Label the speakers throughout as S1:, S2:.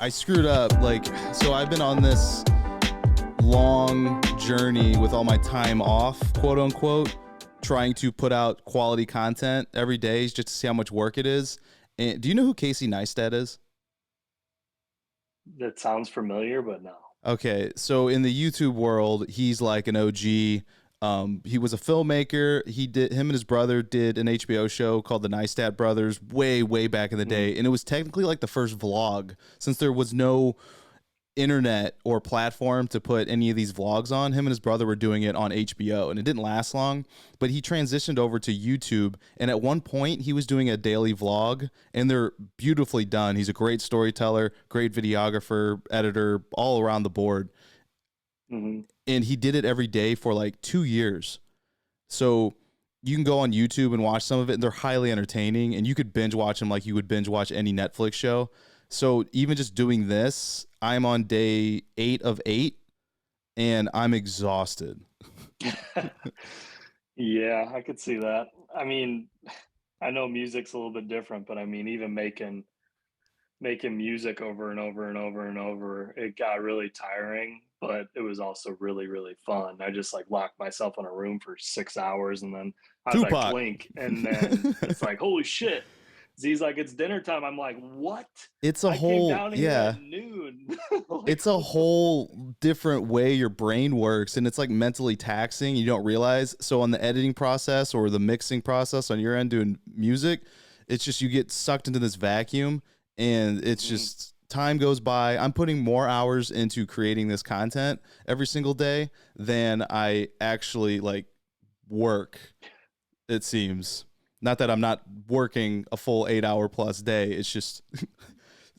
S1: I screwed up. Like, so I've been on this long journey with all my time off, quote unquote, trying to put out quality content every day just to see how much work it is. And do you know who Casey Neistat is?
S2: That sounds familiar, but no.
S1: Okay, so in the YouTube world, he's like an OG. He was a filmmaker. Him and his brother did an HBO show called The Neistat Brothers way back in the
S2: Mm,
S1: day, and it was technically like the first vlog since there was no internet or platform to put any of these vlogs on. Him and his brother were doing it on HBO, and it didn't last long, but he transitioned over to YouTube, and at one point he was doing a daily vlog, and they're beautifully done. He's a great storyteller, great videographer, editor, all around the board,
S2: mhm.
S1: and he did it every day for like 2 years. So you can go on YouTube and watch some of it, and they're highly entertaining, and you could binge watch them like you would binge watch any Netflix show. So even just doing this, I'm on day 8 of 8, and I'm exhausted.
S2: Yeah, I could see that. I mean, I know music's a little bit different, but I mean, even making music over and over and over and over, it got really tiring, but it was also really fun. I just like locked myself in a room for 6 hours and then I'd like
S1: Tupac.
S2: blink and then it's like, holy shit. Z's like, it's dinner time. I'm like, what?
S1: It's a
S2: I came
S1: whole,
S2: down here at
S1: yeah.
S2: noon. Like,
S1: It's a whole different way your brain works, and it's like mentally taxing. You don't realize. So on the editing process or the mixing process on your end doing music, it's just you get sucked into this vacuum, and it's
S2: mm,
S1: just time goes by. I'm putting more hours into creating this content every single day than I actually like work, it seems. Not that I'm not working a full 8 hour plus day. It's just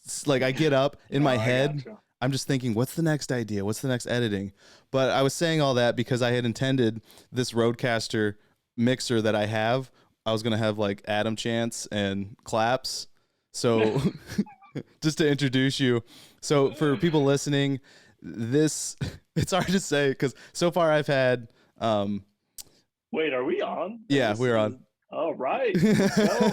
S1: it's like I get up in
S2: no,
S1: my
S2: I
S1: head.
S2: gotcha.
S1: I'm just thinking, what's the next idea? What's the next editing? But I was saying all that because I had intended this Rodecaster mixer that I have. I was going to have like Adam chants and claps. So just to introduce you. So for people listening, this, it's hard to say because so far I've had, um,
S2: Wait, are we on?
S1: yeah,
S2: This
S1: we're on.
S2: is all right. Let's go.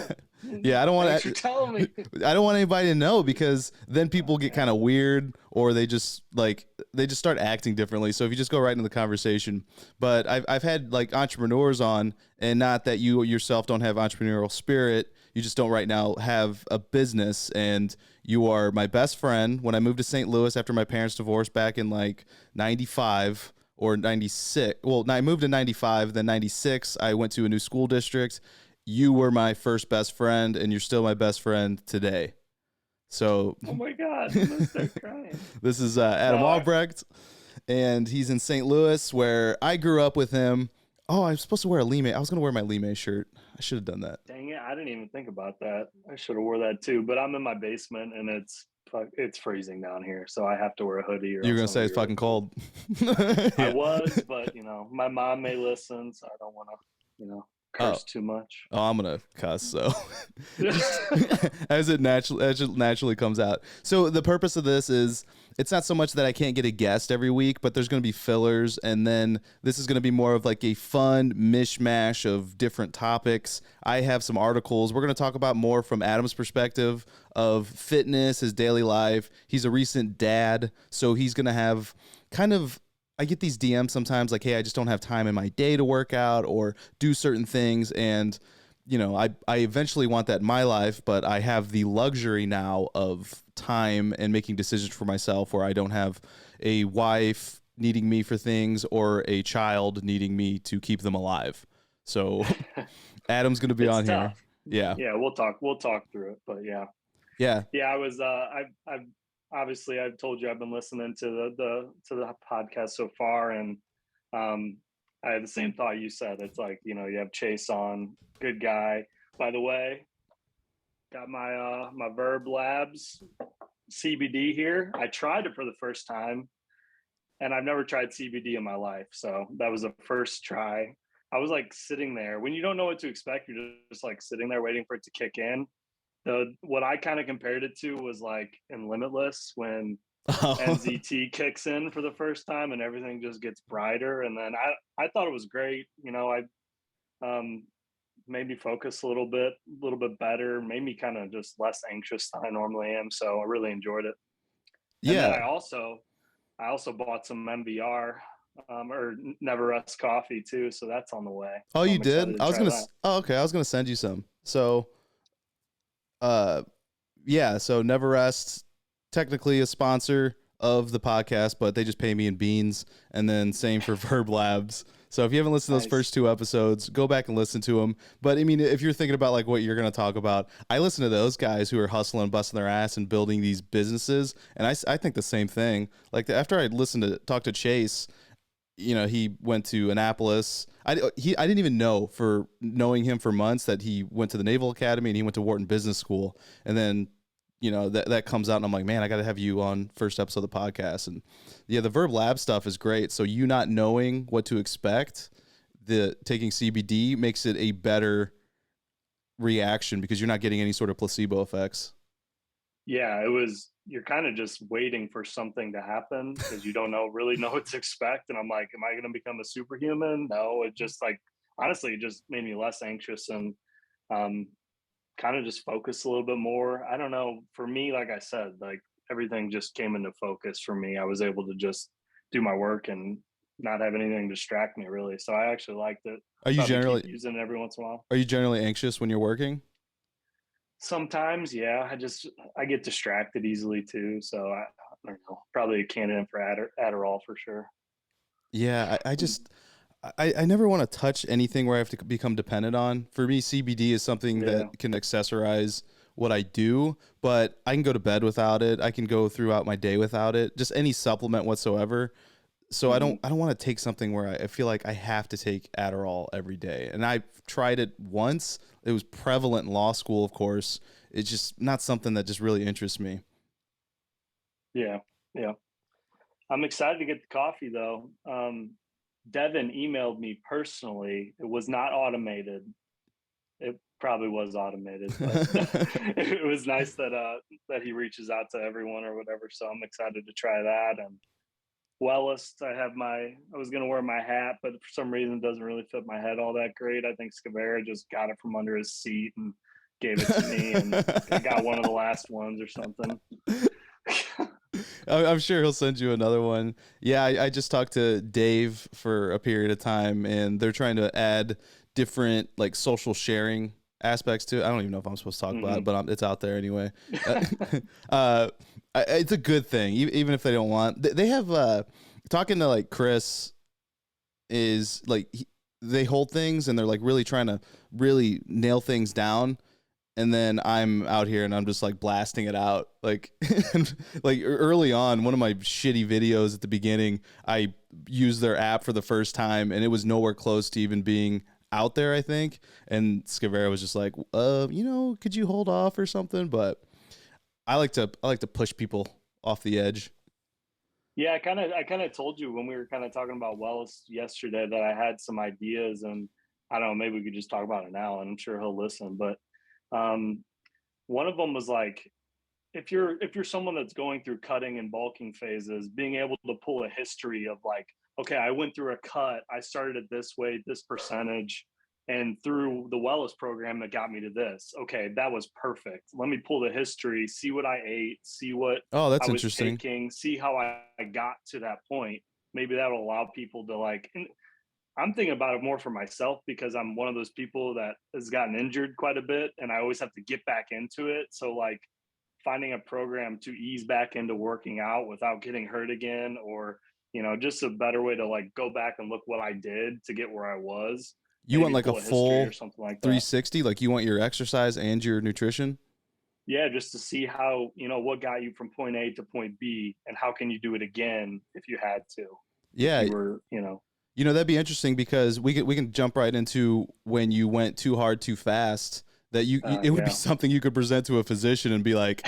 S1: Yeah, I don't want
S2: Thanks for
S1: to.
S2: telling me.
S1: I don't want anybody to know because then people get
S2: Okay.
S1: kind of weird or they just start acting differently. So if you just go right into the conversation, but I've had like entrepreneurs on, and not that you yourself don't have entrepreneurial spirit, you just don't right now have a business, and you are my best friend. When I moved to St. Louis after my parents divorced back in like 95 or 96, well, I moved in 95, then 96 I went to a new school district. You were my first best friend, and you're still my best friend today. So
S2: Oh my God, I'm gonna start crying.
S1: this is
S2: No,
S1: Adam Albrecht, and he's in St. Louis, where I grew up with him. Oh, I'm supposed to wear a Lime. I was going to wear my Lime shirt. I should have done that.
S2: dang it, I didn't even think about that. I should have wore that too. But I'm in my basement and it's freezing down here, so I have to wear a hoodie or
S1: You're
S2: else
S1: going to
S2: I'm gonna
S1: say
S2: be
S1: it's
S2: really
S1: fucking
S2: cold.
S1: cold.
S2: I
S1: Yeah.
S2: was, but my mom may listen, so I don't want to,
S1: Oh,
S2: curse too much.
S1: Oh, I'm gonna cuss. So, just as it naturally comes out. So the purpose of this is it's not so much that I can't get a guest every week, but there's gonna be fillers, and then this is gonna be more of like a fun mishmash of different topics. I have some articles. We're gonna talk about more from Adam's perspective of fitness, his daily life. He's a recent dad, so he's gonna have kind of I get these DMs sometimes like, hey, I just don't have time in my day to work out or do certain things. And, I eventually want that in my life, but I have the luxury now of time and making decisions for myself where I don't have a wife needing me for things or a child needing me to keep them alive. So Adam's going to be
S2: It's
S1: on here.
S2: tough.
S1: Yeah.
S2: Yeah, we'll talk through it, but yeah.
S1: Yeah.
S2: Yeah, I was. I've obviously I've told you I've been listening to the podcast so far, and um, I had the same thought you said. It's like you have Chase on, good guy. By the way, got my Verb Labs CBD here. I tried it for the first time, and I've never tried CBD in my life, so that was the first try. I was like sitting there when you don't know what to expect. You're just like sitting there waiting for it to kick in. The what I kind of compared it to was like in Limitless when NZT kicks in for the first time and everything just gets brighter. And then I thought it was great. I made me focus a little bit better, made me kind of just less anxious than I normally am. So I really enjoyed it. And then
S1: Yeah.
S2: I also bought some MVR or Never Rest coffee too, so that's on the way.
S1: Oh,
S2: So
S1: you
S2: I'm excited
S1: did?
S2: to try that.
S1: Oh, okay. I was gonna send you some. So, uh, yeah. So Never Rest, technically a sponsor of the podcast, but they just pay me in beans. And then same for Verb Labs. So if you haven't listened to those
S2: Nice.
S1: first two episodes, go back and listen to them. But I mean, if you're thinking about like what you're going to talk about, I listen to those guys who are hustling, busting their ass, and building these businesses, and I think the same thing. Like after I listened to talk to Chase, you know, he went to Annapolis. I didn't even know, for knowing him for months, that he went to the Naval Academy and he went to Wharton Business School. And then, you know, that comes out and I'm like, man, I got to have you on first episode of the podcast. And yeah, the Verb Lab stuff is great. So you not knowing what to expect, the taking CBD makes it a better reaction because you're not getting any sort of placebo effects.
S2: Yeah, you're kind of just waiting for something to happen because you don't really know what to expect. And I'm like, am I going to become a superhuman? No, it just like, honestly, it just made me less anxious and um, kind of just focus a little bit more. I don't know. For me, like I said, like everything just came into focus for me. I was able to just do my work and not have anything distract me really. So I actually liked it.
S1: Are you
S2: Probably keep
S1: generally
S2: using it every once in a while.
S1: are you generally anxious when you're working?
S2: Sometimes, yeah. I get distracted easily too. So I don't know. Probably a candidate for Adderall for sure.
S1: Yeah, I just I never want to touch anything where I have to become dependent on. For me, CBD is something
S2: Yeah.
S1: that can accessorize what I do, but I can go to bed without it. I can go throughout my day without it. Just any supplement whatsoever. So
S2: Hmm.
S1: I don't want to take something where I feel like I have to take Adderall every day. And I tried it once. It was prevalent in law school, of course. It's just not something that just really interests me.
S2: Yeah. Yeah. I'm excited to get the coffee though. Devin emailed me personally. It was not automated. It probably was automated, but it was nice that he reaches out to everyone or whatever. So I'm excited to try that. And Wellist, I was gonna wear my hat, but for some reason it doesn't really fit my head all that great. I think Scavera just got it from under his seat and gave it to me, and I got one of the last ones or something.
S1: I'm sure he'll send you another one. Yeah, I just talked to Dave for a period of time, and they're trying to add different like social sharing aspects to it. I don't even know if I'm supposed to talk about it, but it's out there anyway. uh, it's a good thing, even if they don't want. They have talking to like Chris is like they hold things and they're like really trying to really nail things down, and then I'm out here and I'm just like blasting it out. Like, like early on, one of my shitty videos at the beginning, I used their app for the first time and it was nowhere close to even being out there, I think. And Scavera was just like, you know, could you hold off or something? But I like to push people off the edge.
S2: Yeah, I kind of told you when we were kind of talking about Wells yesterday that I had some ideas, and I don't know, maybe we could just talk about it now, and I'm sure he'll listen. But um, one of them was like, if you're someone that's going through cutting and bulking phases, being able to pull a history of like, okay, I went through a cut, I started it this way, this percentage, and through the wellness program that got me to this. Okay, that was perfect. Let me pull the history, see what I ate, see what
S1: Oh,
S2: I
S1: that's
S2: was
S1: interesting.
S2: taking, see how I got to that point. Maybe that'll allow people to like, and I'm thinking about it more for myself because I'm one of those people that has gotten injured quite a bit and I always have to get back into it. So like finding a program to ease back into working out without getting hurt again, or just a better way to like go back and look what I did to get where I was,
S1: You want
S2: maybe
S1: like a
S2: pull a history or
S1: full
S2: something like that.
S1: 360? Like you want your exercise and your nutrition?
S2: Yeah, just to see how, what got you from point A to point B and how can you do it again if you had to, if
S1: Yeah,
S2: you were.
S1: you know, that'd be interesting because we can jump right into when you went too hard too fast. That it would be
S2: Yeah.
S1: something you could present to a physician and be like,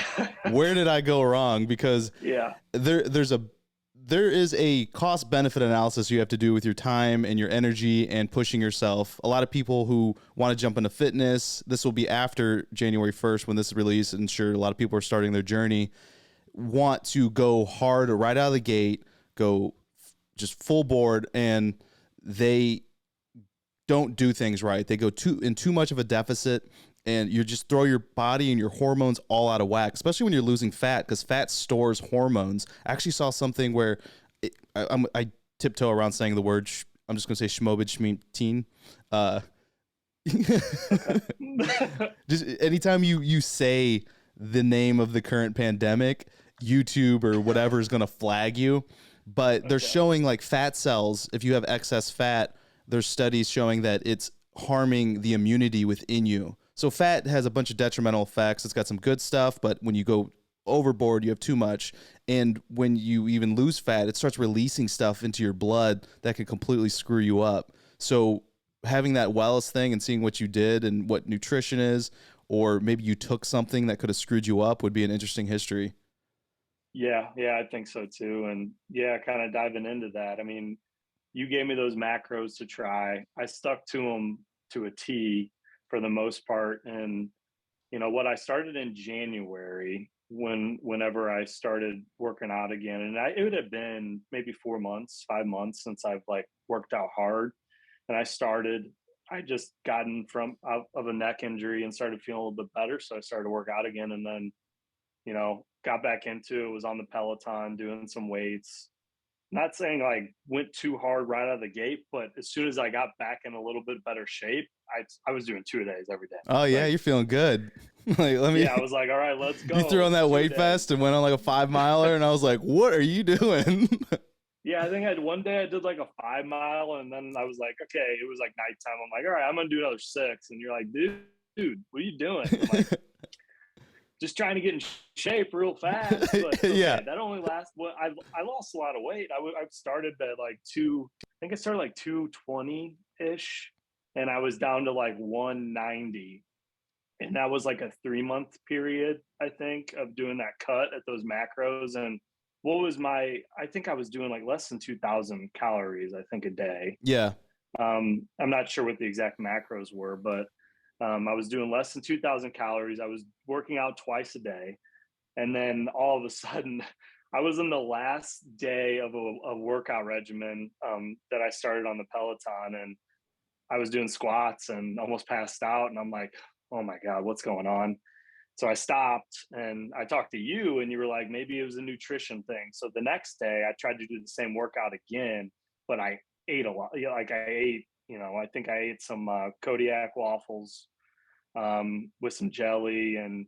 S1: "Where did I go wrong?" Because
S2: Yeah.
S1: there is a cost benefit analysis you have to do with your time and your energy and pushing yourself. A lot of people who want to jump into fitness, this will be after January 1st when this is released, and sure, a lot of people are starting their journey, want to go hard right out of the gate, go just full board, and they don't do things right. They go too much of a deficit, and you just throw your body and your hormones all out of whack, especially when you're losing fat, because fat stores hormones. I actually saw something where I tiptoe around saying the word. I'm just going to say schmobid schmeeteen. Just anytime you say the name of the current pandemic, YouTube or whatever is going to flag you. But they're showing like fat cells. If you have excess fat, there's studies showing that it's harming the immunity within you. So fat has a bunch of detrimental effects. It's got some good stuff, but when you go overboard, you have too much. And when you even lose fat, it starts releasing stuff into your blood that can completely screw you up. So having that wellness thing and seeing what you did and what nutrition is, or maybe you took something that could have screwed you up, would be an interesting history.
S2: Yeah, I think so too. And yeah, kind of diving into that. I mean, you gave me those macros to try. I stuck to them to a T for the most part. And what I started in January, whenever I started working out again, and it would have been maybe 4 months, 5 months since I've like worked out hard. And I just gotten out of a neck injury and started feeling a little bit better. So I started to work out again, and then, got back into it, was on the Peloton doing some weights. Not saying like went too hard right out of the gate, but as soon as I got back in a little bit better shape, I was doing 2 days every day.
S1: Oh yeah, you're feeling good.
S2: I was like, all right, let's go.
S1: You threw on that weight vest and went on like a 5 miler, and I was like, what are you doing?
S2: Yeah, I think one day I did like a 5 mile, and then I was like, okay, it was like nighttime. I'm like, all right, I'm gonna do another 6, and you're like, dude, what are you doing? I'm like, just trying to get in shape real fast. But okay, yeah, that only lasts. Well, I lost a lot of weight. I started at like I think I started like 220 ish, and I was down to like 190, and that was like a 3-month period, I think, of doing that cut at those macros. And I think I was doing like less than 2,000 calories, I think, a day.
S1: Yeah.
S2: I'm not sure what the exact macros were, but I was doing less than 2,000 calories. I was working out twice a day. And then all of a sudden, I was in the last day of a workout regimen that I started on the Peloton, and I was doing squats and almost passed out. And I'm like, oh my God, what's going on? So I stopped, and I talked to you, and you were like, maybe it was a nutrition thing. So the next day I tried to do the same workout again, but I ate a lot. Like I ate, I think I ate some Kodiak waffles with some jelly, and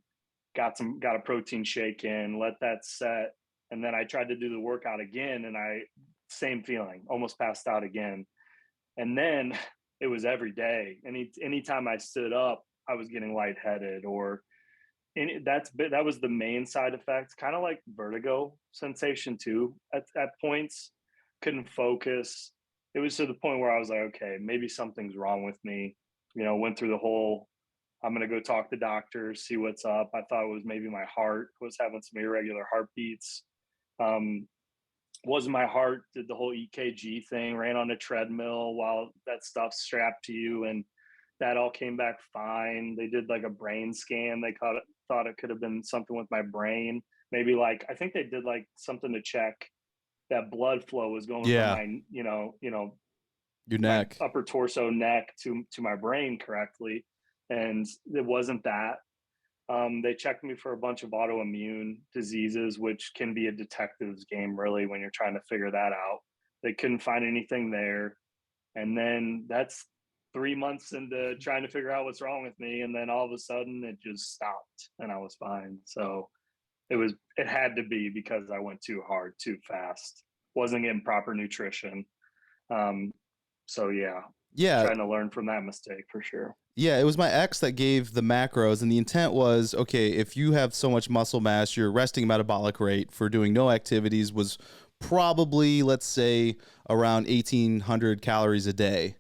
S2: got a protein shake in, let that set. And then I tried to do the workout again, and same feeling, almost passed out again. And then it was every day. Anytime I stood up, I was getting lightheaded, that was the main side effect, kind of like vertigo sensation too. At points, couldn't focus. It was to the point where I was like, okay, maybe something's wrong with me. Went through the whole, I'm going to go talk to doctors, see what's up. I thought it was maybe my heart was having some irregular heartbeats. Wasn't my heart. Did the whole EKG thing, ran on a treadmill while that stuff's strapped to you, and that all came back fine. They did like a brain scan. They thought it could have been something with my brain. Maybe like, I think they did like something to check that blood flow was going from my,
S1: your neck,
S2: upper torso, neck to my brain correctly. And it wasn't that. They checked me for a bunch of autoimmune diseases, which can be a detective's game really when you're trying to figure that out. They couldn't find anything there. And then that's 3 months into trying to figure out what's wrong with me. And then all of a sudden it just stopped and I was fine. So it had to be because I went too hard, too fast, wasn't getting proper nutrition. So yeah, trying to learn from that mistake for sure.
S1: Yeah, it was my ex that gave the macros, and the intent was, okay, if you have so much muscle mass, your resting metabolic rate for doing no activities was probably, let's say, around 1,800 calories a day.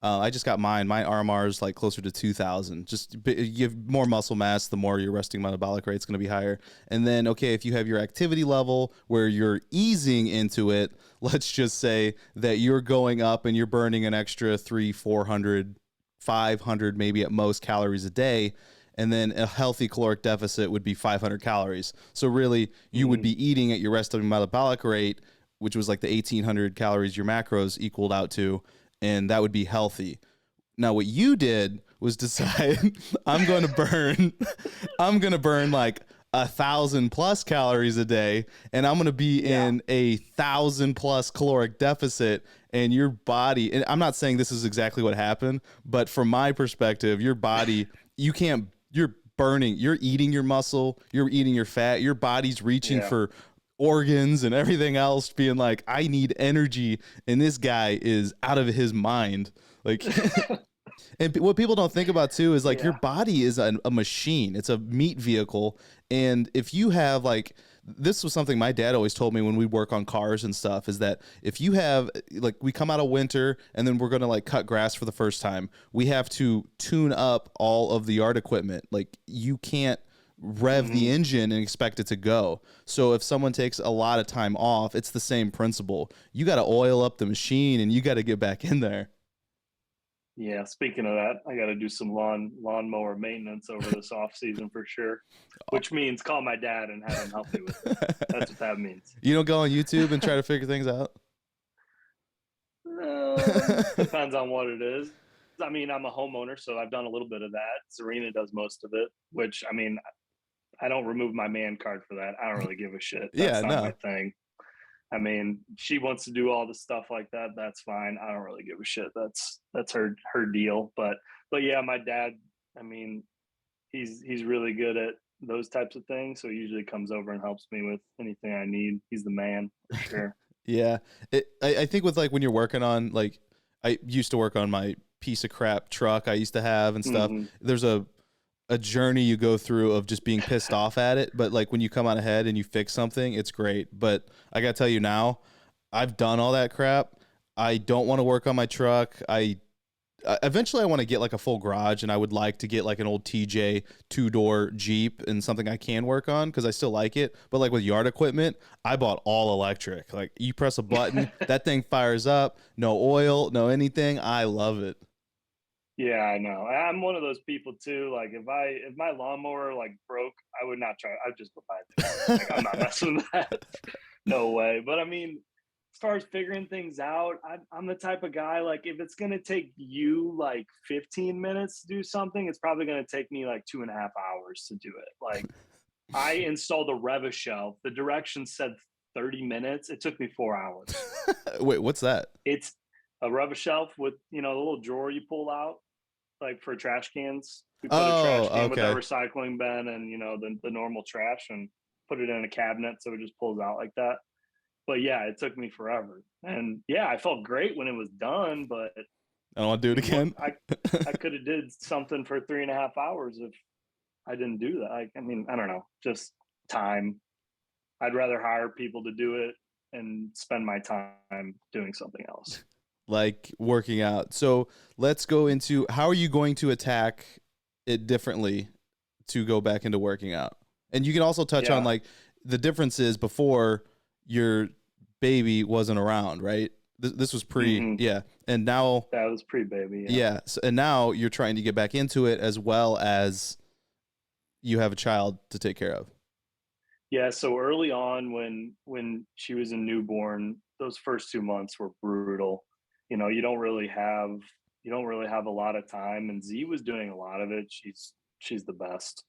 S1: I just got mine. My RMR is like closer to 2,000. Just you have more muscle mass, the more your resting metabolic rate is going to be higher. And then, okay, if you have your activity level where you're easing into it, let's just say that you're going up and you're burning an extra 300, 400, 500, maybe at most calories a day. And then a healthy caloric deficit would be 500 calories. So really, you would be eating at your resting metabolic rate, which was like the 1,800 calories your macros equaled out to, and that would be healthy. Now, what you did was decide I'm going to burn, I'm going to burn like 1,000+ calories a day, and I'm going to be in 1,000+ caloric deficit. And your body, and I'm not saying this is exactly what happened, but from my perspective, your body, you're burning, you're eating your muscle, you're eating your fat, your body's reaching for organs and everything else, being like, I need energy. And this guy is out of his mind. Like, and what people don't think about too is like your body is a machine. It's a meat vehicle. And if you have like, this was something my dad always told me when we work on cars and stuff, is that if you have like, we come out of winter and then we're going to like cut grass for the first time, we have to tune up all of the yard equipment. Like you can't rev the engine and expect it to go. So if someone takes a lot of time off, it's the same principle. You got to oil up the machine and you got to get back in there.
S2: Yeah, speaking of that, I got to do some lawnmower maintenance over this off season for sure, which means call my dad and have him help me with it. That's what that means.
S1: You don't go on YouTube and try to figure things out?
S2: Depends on what it is. I mean, I'm a homeowner, so I've done a little bit of that. Serena does most of it, which, I mean, I don't remove my man card for that. I don't really give a shit. That's not my thing. I mean, she wants to do all the stuff like that. That's fine. I don't really give a shit. That's her deal. But yeah, my dad, I mean, he's really good at those types of things. So he usually comes over and helps me with anything I need. He's the man for sure.
S1: Yeah. I think with like when you're working on, like, I used to work on my piece of crap truck I used to have and stuff. There's a journey you go through of just being pissed off at it. But like when you come out ahead and you fix something, it's great. But I got to tell you now, I've done all that crap. I don't want to work on my truck. Eventually I want to get like a full garage, and I would like to get like an old TJ 2-door Jeep and something I can work on because I still like it. But like with yard equipment, I bought all electric. Like you press a button, that thing fires up, no oil, no anything. I love it.
S2: Yeah, I know. I'm one of those people too. Like if my lawnmower like broke, I would not try. I'd just go buy it. Like I'm not messing with that. No way. But I mean, as far as figuring things out, I'm the type of guy, like if it's gonna take you like 15 minutes to do something, it's probably gonna take me like 2.5 hours to do it. Like I installed a Reva shelf. The directions said 30 minutes. It took me 4 hours.
S1: Wait, what's that?
S2: It's a Reva shelf with, you know, the little drawer you pull out like for trash cans. We put a trash can with a recycling bin and, you know, the normal trash, and put it in a cabinet so it just pulls out like that. But yeah, it took me forever. And yeah, I felt great when it was done, but
S1: I don't want to do it again.
S2: I could have did something for 3.5 hours if I didn't do that. I mean, I don't know, just time. I'd rather hire people to do it and spend my time doing something else.
S1: Like working out. So let's go into, how are you going to attack it differently to go back into working out? And you can also touch on like the differences before your baby wasn't around, right? This was pre, and now
S2: that was pre-baby.
S1: So, and now you're trying to get back into it as well as you have a child to take care of.
S2: Yeah. So early on, when she was a newborn, those first 2 months were brutal. You know, you don't really have a lot of time, and Z was doing a lot of it. She's the best.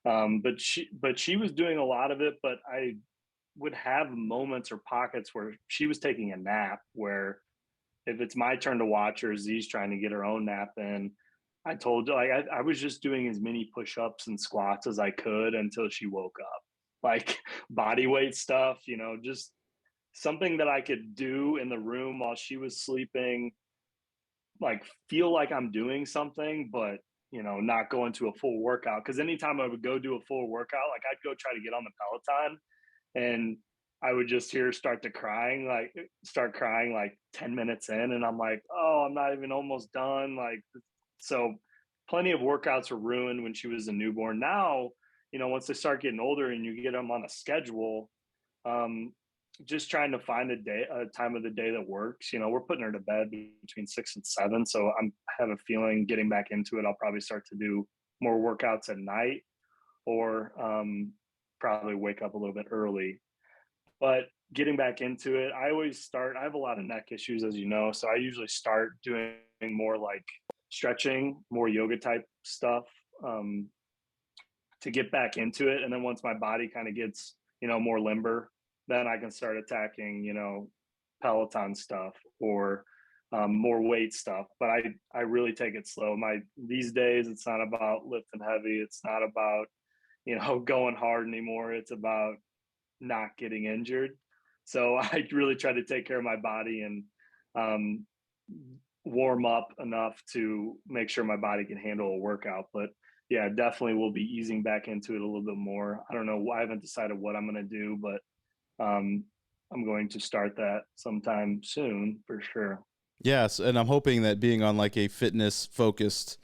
S2: But she was doing a lot of it, but I would have moments or pockets where she was taking a nap, where if it's my turn to watch her, Z's trying to get her own nap in. I told her, like, I was just doing as many push-ups and squats as I could until she woke up, like body weight stuff, you know, just something that I could do in the room while she was sleeping, like feel like I'm doing something, but you know, not go into a full workout. Cause anytime I would go do a full workout, like I'd go try to get on the Peloton, and I would just start crying like 10 minutes in. And I'm like, oh, I'm not even almost done. Like, so plenty of workouts were ruined when she was a newborn. Now, you know, once they start getting older and you get them on a schedule, just trying to find a time of the day that works. You know, we're putting her to bed between 6 and 7. So I have a feeling getting back into it, I'll probably start to do more workouts at night, or probably wake up a little bit early. But getting back into it, I have a lot of neck issues, as you know. So I usually start doing more like stretching, more yoga type stuff, to get back into it. And then once my body kind of gets, more limber, then I can start attacking, Peloton stuff or more weight stuff. But I really take it slow. These days, it's not about lifting heavy. It's not about, going hard anymore. It's about not getting injured. So I really try to take care of my body and warm up enough to make sure my body can handle a workout. But yeah, definitely will be easing back into it a little bit more. I don't know. I haven't decided what I'm going to do, but I'm going to start that sometime soon for sure.
S1: Yes, and I'm hoping that being on like a fitness focused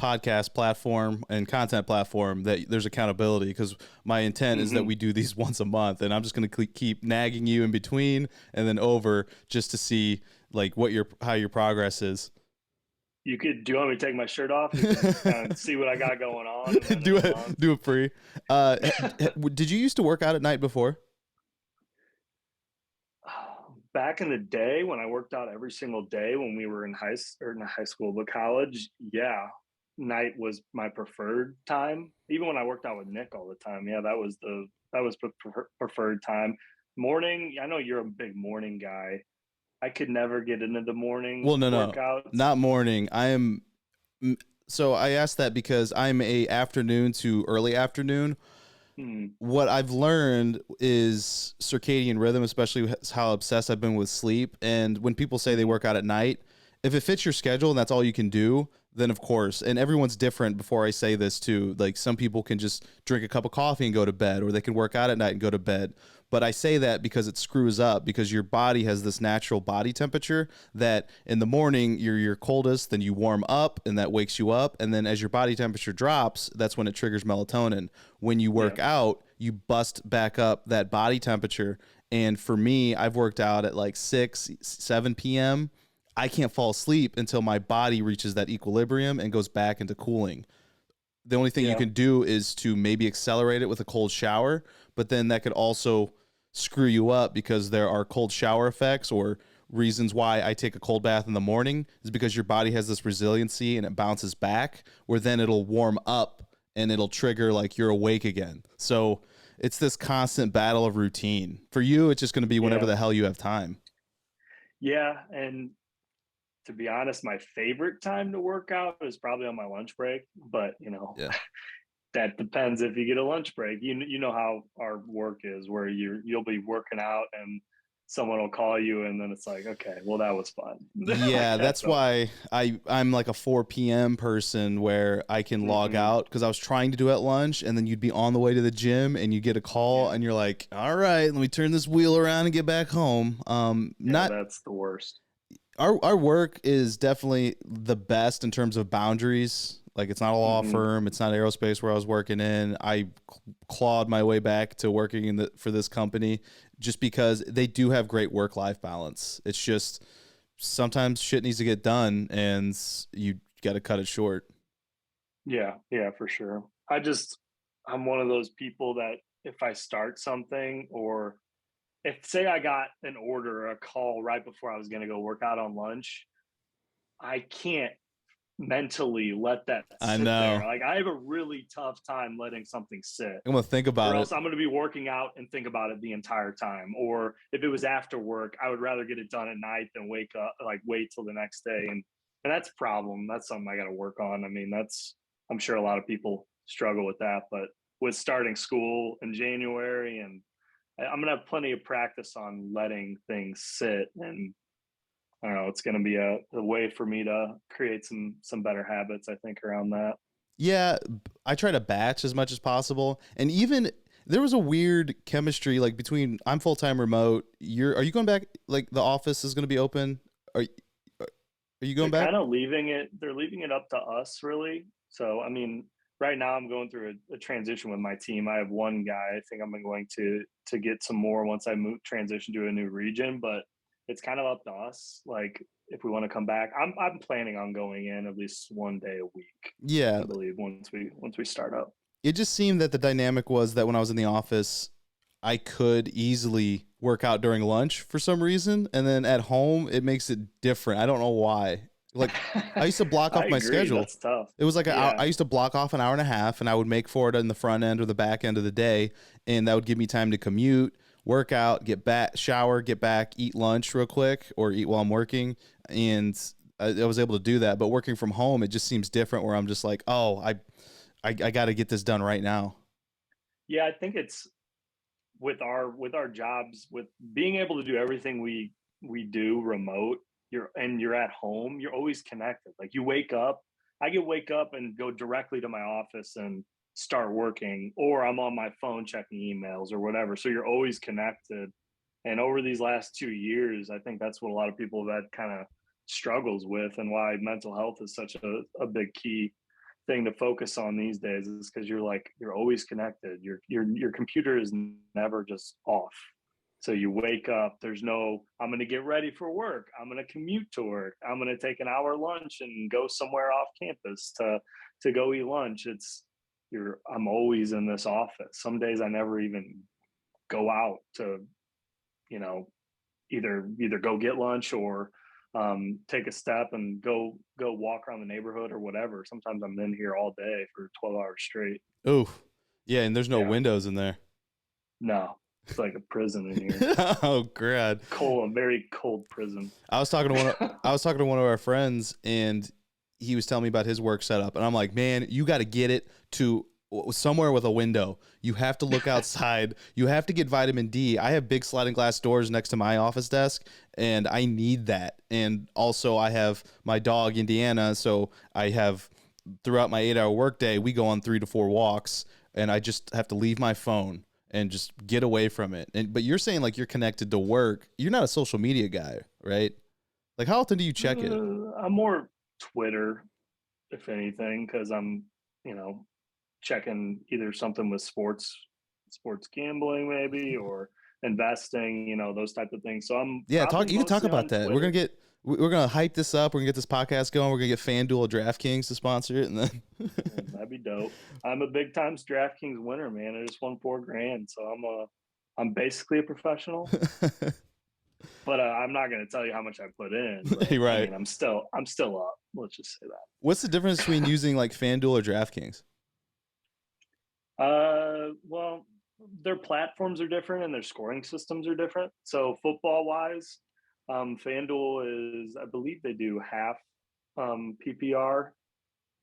S1: podcast platform and content platform that there's accountability, because my intent is that we do these once a month, and I'm just going to keep nagging you in between and then over just to see like how your progress is.
S2: Do you want me to take my shirt off and see what I got going on?
S1: do it free. Did you used to work out at night before?
S2: Back in the day when I worked out every single day when we were in high school, but college, yeah, night was my preferred time. Even when I worked out with Nick all the time, yeah, that was preferred time. Morning, I know you're a big morning guy. I could never get into the morning workouts.
S1: No, not morning. So I asked that because I'm a afternoon to early afternoon. What I've learned is circadian rhythm, especially how obsessed I've been with sleep. And when people say they work out at night, if it fits your schedule and that's all you can do, then of course, and everyone's different. Before I say this too, like some people can just drink a cup of coffee and go to bed, or they can work out at night and go to bed. But I say that because it screws up, because your body has this natural body temperature that in the morning you're your coldest, then you warm up and that wakes you up. And then as your body temperature drops, that's when it triggers melatonin. When you work out, you bust back up that body temperature. And for me, I've worked out at like 7 p.m. I can't fall asleep until my body reaches that equilibrium and goes back into cooling. The only thing you can do is to maybe accelerate it with a cold shower, but then that could also screw you up, because there are cold shower effects, or reasons why I take a cold bath in the morning is because your body has this resiliency and it bounces back, where then it'll warm up and it'll trigger like you're awake again. So it's this constant battle of routine. For you, it's just going to be whenever the hell you have time.
S2: Yeah, and to be honest, my favorite time to work out is probably on my lunch break, but that depends if you get a lunch break. You know how our work is, where you'll be working out and someone will call you and then it's like, okay, well, that was fun.
S1: Yeah, that's why I'm like a 4 p.m. person, where I can log out, because I was trying to do at lunch, and then you'd be on the way to the gym and you get a call and you're like, all right, let me turn this wheel around and get back home.
S2: That's the worst.
S1: Our work is definitely the best in terms of boundaries. Like, it's not a law firm. It's not aerospace where I was working in. I clawed my way back to working for this company just because they do have great work-life balance. It's just sometimes shit needs to get done and you got to cut it short.
S2: Yeah, for sure. I'm one of those people that if I start something, or if say I got an order or a call right before I was going to go work out on lunch, I can't mentally let that sit there. Like, I have a really tough time letting something sit.
S1: I'm going to think about it.
S2: Or else I'm going to be working out and think about it the entire time. Or if it was after work, I would rather get it done at night than wait till the next day. And that's a problem. That's something I got to work on. I mean, I'm sure a lot of people struggle with that, but with starting school in January, and I'm going to have plenty of practice on letting things sit, and I don't know, it's going to be a way for me to create some better habits, I think, around that.
S1: Yeah, I try to batch as much as possible. And even there was a weird chemistry like between, I'm full-time remote. Are you going back? Like, the office is going to be open. Are you going back?
S2: They're leaving it up to us, really. So, I mean, right now I'm going through a transition with my team. I have one guy. I think I'm going to get some more once I transition to a new region, but it's kind of up to us. Like, if we want to come back, I'm planning on going in at least one day a week.
S1: Yeah,
S2: I believe once we start up.
S1: It just seemed that the dynamic was that when I was in the office, I could easily work out during lunch for some reason, and then at home it makes it different. I don't know why. Like I used to block
S2: I
S1: off my
S2: agree.
S1: schedule.
S2: That's tough.
S1: It was like
S2: Yeah.
S1: I used to block off an hour and a half, and I would make for it in the front end or the back end of the day, and that would give me time to commute, work out, get back, shower, get back, eat lunch real quick, or eat while I'm working, and I was able to do that. But working from home, it just seems different. Where I'm just like, oh, I got to get this done right now.
S2: Yeah, I think it's with our jobs, with being able to do everything we do remote, you're at home, you're always connected. Like you wake up, I can wake up and go directly to my office and start working, or I'm on my phone checking emails or whatever. So you're always connected. And over these last 2 years, I think that's what a lot of people have had kind of struggles with, and why mental health is such a big key thing to focus on these days, is because you're always connected. Your computer is never just off. So you wake up, there's no, I'm going to get ready for work, I'm going to commute to work, I'm going to take an hour lunch and go somewhere off campus to go eat lunch. I'm always in this office. Some days I never even go out to, you know, either go get lunch or take a step and go walk around the neighborhood or whatever. Sometimes I'm in here all day for 12 hours straight.
S1: Oh, yeah, and there's no
S2: Yeah.
S1: windows in there.
S2: No, it's like a prison in here.
S1: Oh, God.
S2: A very cold prison.
S1: I was talking to one of our friends, and he was telling me about his work setup, and I'm like, man, you got to get it to somewhere with a window. You have to look outside. You have to get vitamin D. I have big sliding glass doors next to my office desk, and I need that. And also I have my dog, Indiana. So I have, throughout my 8-hour workday, we go on 3 to 4 walks, and I just have to leave my phone and just get away from it. But you're saying like you're connected to work. You're not a social media guy, right? Like how often do you check it?
S2: I'm more Twitter, if anything, because I'm, you know, checking either something with sports gambling maybe, or investing, those type of things. So I'm
S1: Yeah,
S2: probably
S1: you can talk
S2: mostly
S1: about
S2: on
S1: that.
S2: Twitter.
S1: We're gonna hype this up. We're gonna get this podcast going. We're gonna get FanDuel or DraftKings to sponsor it, and then
S2: That'd be dope. I'm a big time DraftKings winner, man. I just won $4,000, so I'm basically a professional. But I'm not going to tell you how much I put in. But,
S1: right?
S2: I mean, I'm still up. Let's just say that.
S1: What's the difference between using like FanDuel or DraftKings?
S2: Well, their platforms are different and their scoring systems are different. So football wise, FanDuel is, I believe they do half PPR.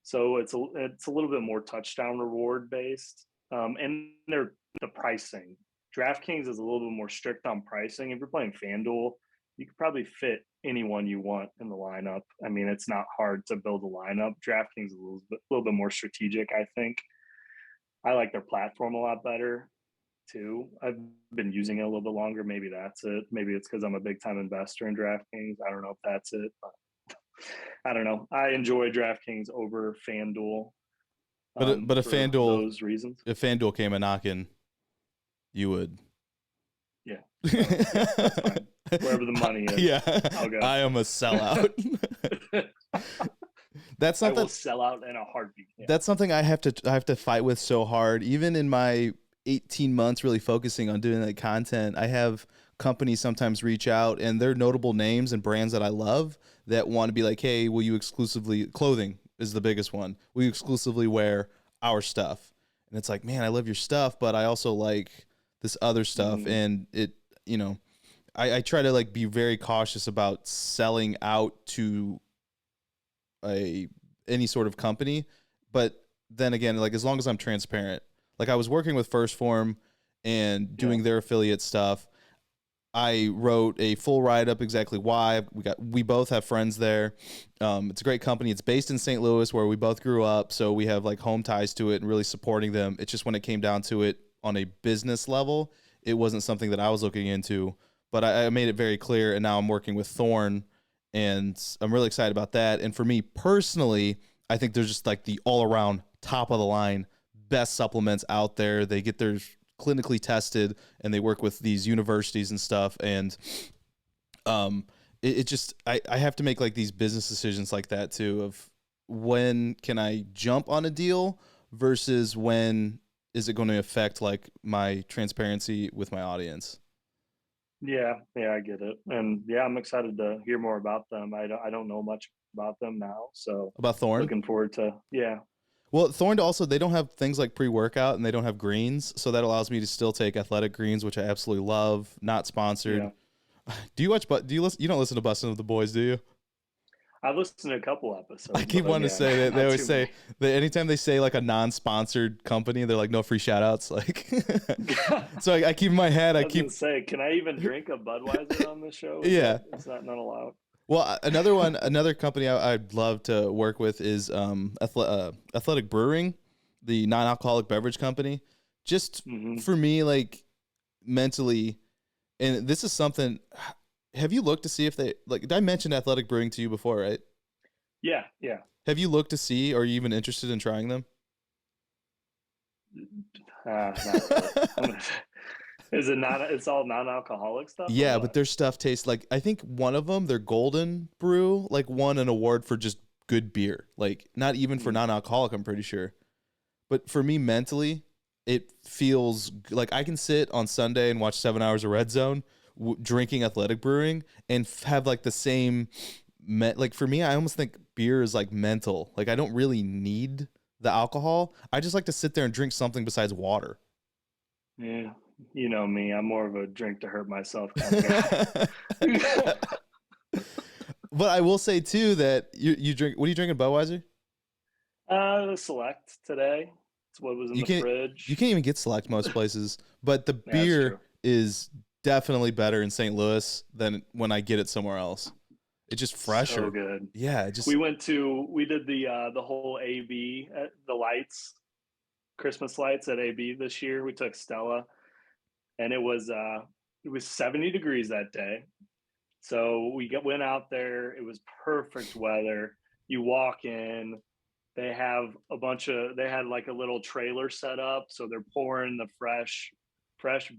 S2: So it's a little bit more touchdown reward based. And the pricing. DraftKings is a little bit more strict on pricing. If you're playing FanDuel, you could probably fit anyone you want in the lineup. I mean, it's not hard to build a lineup. DraftKings is a little bit more strategic, I think. I like their platform a lot better too. I've been using it a little bit longer. Maybe that's it. Maybe it's because I'm a big time investor in DraftKings. I don't know if that's it, but I don't know. I enjoy DraftKings over FanDuel.
S1: But
S2: for those reasons.
S1: If FanDuel came a knocking, you would.
S2: Yeah. That's fine. Wherever the money is.
S1: Yeah.
S2: I'll go.
S1: I am a sellout. That's
S2: I
S1: not
S2: will sell out in a heartbeat. Yeah.
S1: That's something I have to fight with so hard. Even in my 18 months really focusing on doing that content, I have companies sometimes reach out, and they're notable names and brands that I love that want to be like, hey, will you exclusively, clothing is the biggest one, will you exclusively wear our stuff? And it's like, man, I love your stuff, but I also like this other stuff. Mm-hmm. And it, I try to like be very cautious about selling out to any sort of company. But then again, like as long as I'm transparent, like I was working with First Form and doing their affiliate stuff. I wrote a full write-up exactly why. We both have friends there. It's a great company. It's based in St. Louis where we both grew up, so we have like home ties to it and really supporting them. It's just when it came down to it on a business level, it wasn't something that I was looking into, but I made it very clear, and now I'm working with Thorne, and I'm really excited about that. And for me personally, I think they're just like the all-around top of the line best supplements out there. They get their clinically tested, and they work with these universities and stuff. And it just I have to make like these business decisions like that too, of when can I jump on a deal versus when is it going to affect like my transparency with my audience.
S2: Yeah, yeah, I get it. And yeah, I'm excited to hear more about them. I don't know much about them now, so
S1: About Thorn?
S2: looking forward to yeah.
S1: Well, Thorn also, they don't have things like pre-workout and they don't have greens, so that allows me to still take athletic greens, which I absolutely love. Not sponsored.
S2: Yeah.
S1: Do you watch? But do you listen? You don't listen to Bustin' with the Boys, do you?
S2: I've listened to a couple
S1: I
S2: episodes,
S1: keep
S2: but
S1: wanting to
S2: yeah,
S1: say that they
S2: not
S1: always
S2: too
S1: say
S2: many.
S1: that anytime they say like a non-sponsored company, they're like no free shout outs. Like, so I keep in my head, I
S2: I was gonna
S1: keep,
S2: say, can I even drink a Budweiser on this show?
S1: yeah.
S2: Is that not allowed?
S1: Well, another company I'd love to work with is Athletic Brewing, the non-alcoholic beverage company. Just
S2: Hmm.
S1: for me, like mentally, and this is something. Have you looked to see if they like? I mentioned Athletic Brewing to you before, right?
S2: Yeah, yeah.
S1: Have you looked to see? Or are you even interested in trying them?
S2: Not really. Is it not? It's all non-alcoholic stuff or
S1: Yeah, but
S2: what?
S1: their stuff tastes like, I think one of them, their Golden Brew, like won an award for just good beer. Like not even for
S2: Mm.
S1: non-alcoholic, I'm pretty sure. But for me mentally, it feels like I can sit on Sunday and watch 7 hours of Red Zone, drinking Athletic Brewing, and have like the same. Like for me, I almost think beer is like mental. Like I don't really need the alcohol. I just like to sit there and drink something besides water.
S2: Yeah, you know me. I'm more of a drink to hurt myself kind of guy.
S1: But I will say too that you drink. What are you drinking, Budweiser?
S2: The select today. It's what was in
S1: You
S2: the
S1: can't you
S2: fridge.
S1: can't even get Select most places, but the
S2: That's
S1: beer
S2: true.
S1: is definitely better in St. Louis than when I get it somewhere else. It's just
S2: So
S1: fresher.
S2: good.
S1: Yeah,
S2: We did the whole AB at the lights, Christmas lights at AB this year. We took Stella, and it was 70 degrees that day. So went out there. It was perfect weather. You walk in, they had like a little trailer set up, so they're pouring the fresh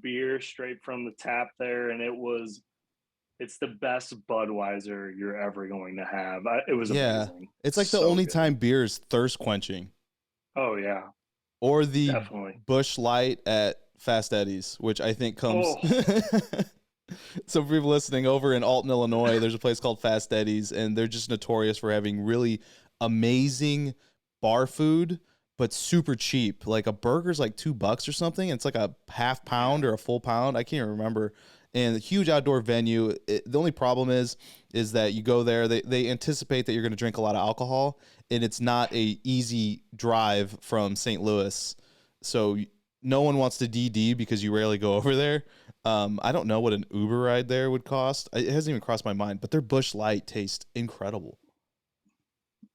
S2: beer straight from the tap there, and it's the best Budweiser you're ever going to have. It was
S1: yeah.
S2: amazing.
S1: It's like the
S2: So
S1: only
S2: good.
S1: time beer is thirst quenching,
S2: Oh yeah,
S1: or the
S2: definitely.
S1: Bush Light at Fast Eddie's, which I think comes.
S2: Oh,
S1: So for people listening, over in Alton, Illinois, there's a place called Fast Eddie's, and they're just notorious for having really amazing bar food, but super cheap. Like a burger's like $2 or something. And it's like a half
S2: yeah.
S1: pound or a full pound. I can't remember. And a huge outdoor venue. The only problem is that you go there, they anticipate that you're going to drink a lot of alcohol, and it's not a easy drive from St. Louis. So no one wants to DD because you rarely go over there. I don't know what an Uber ride there would cost. It hasn't even crossed my mind, but their Bush Light tastes incredible.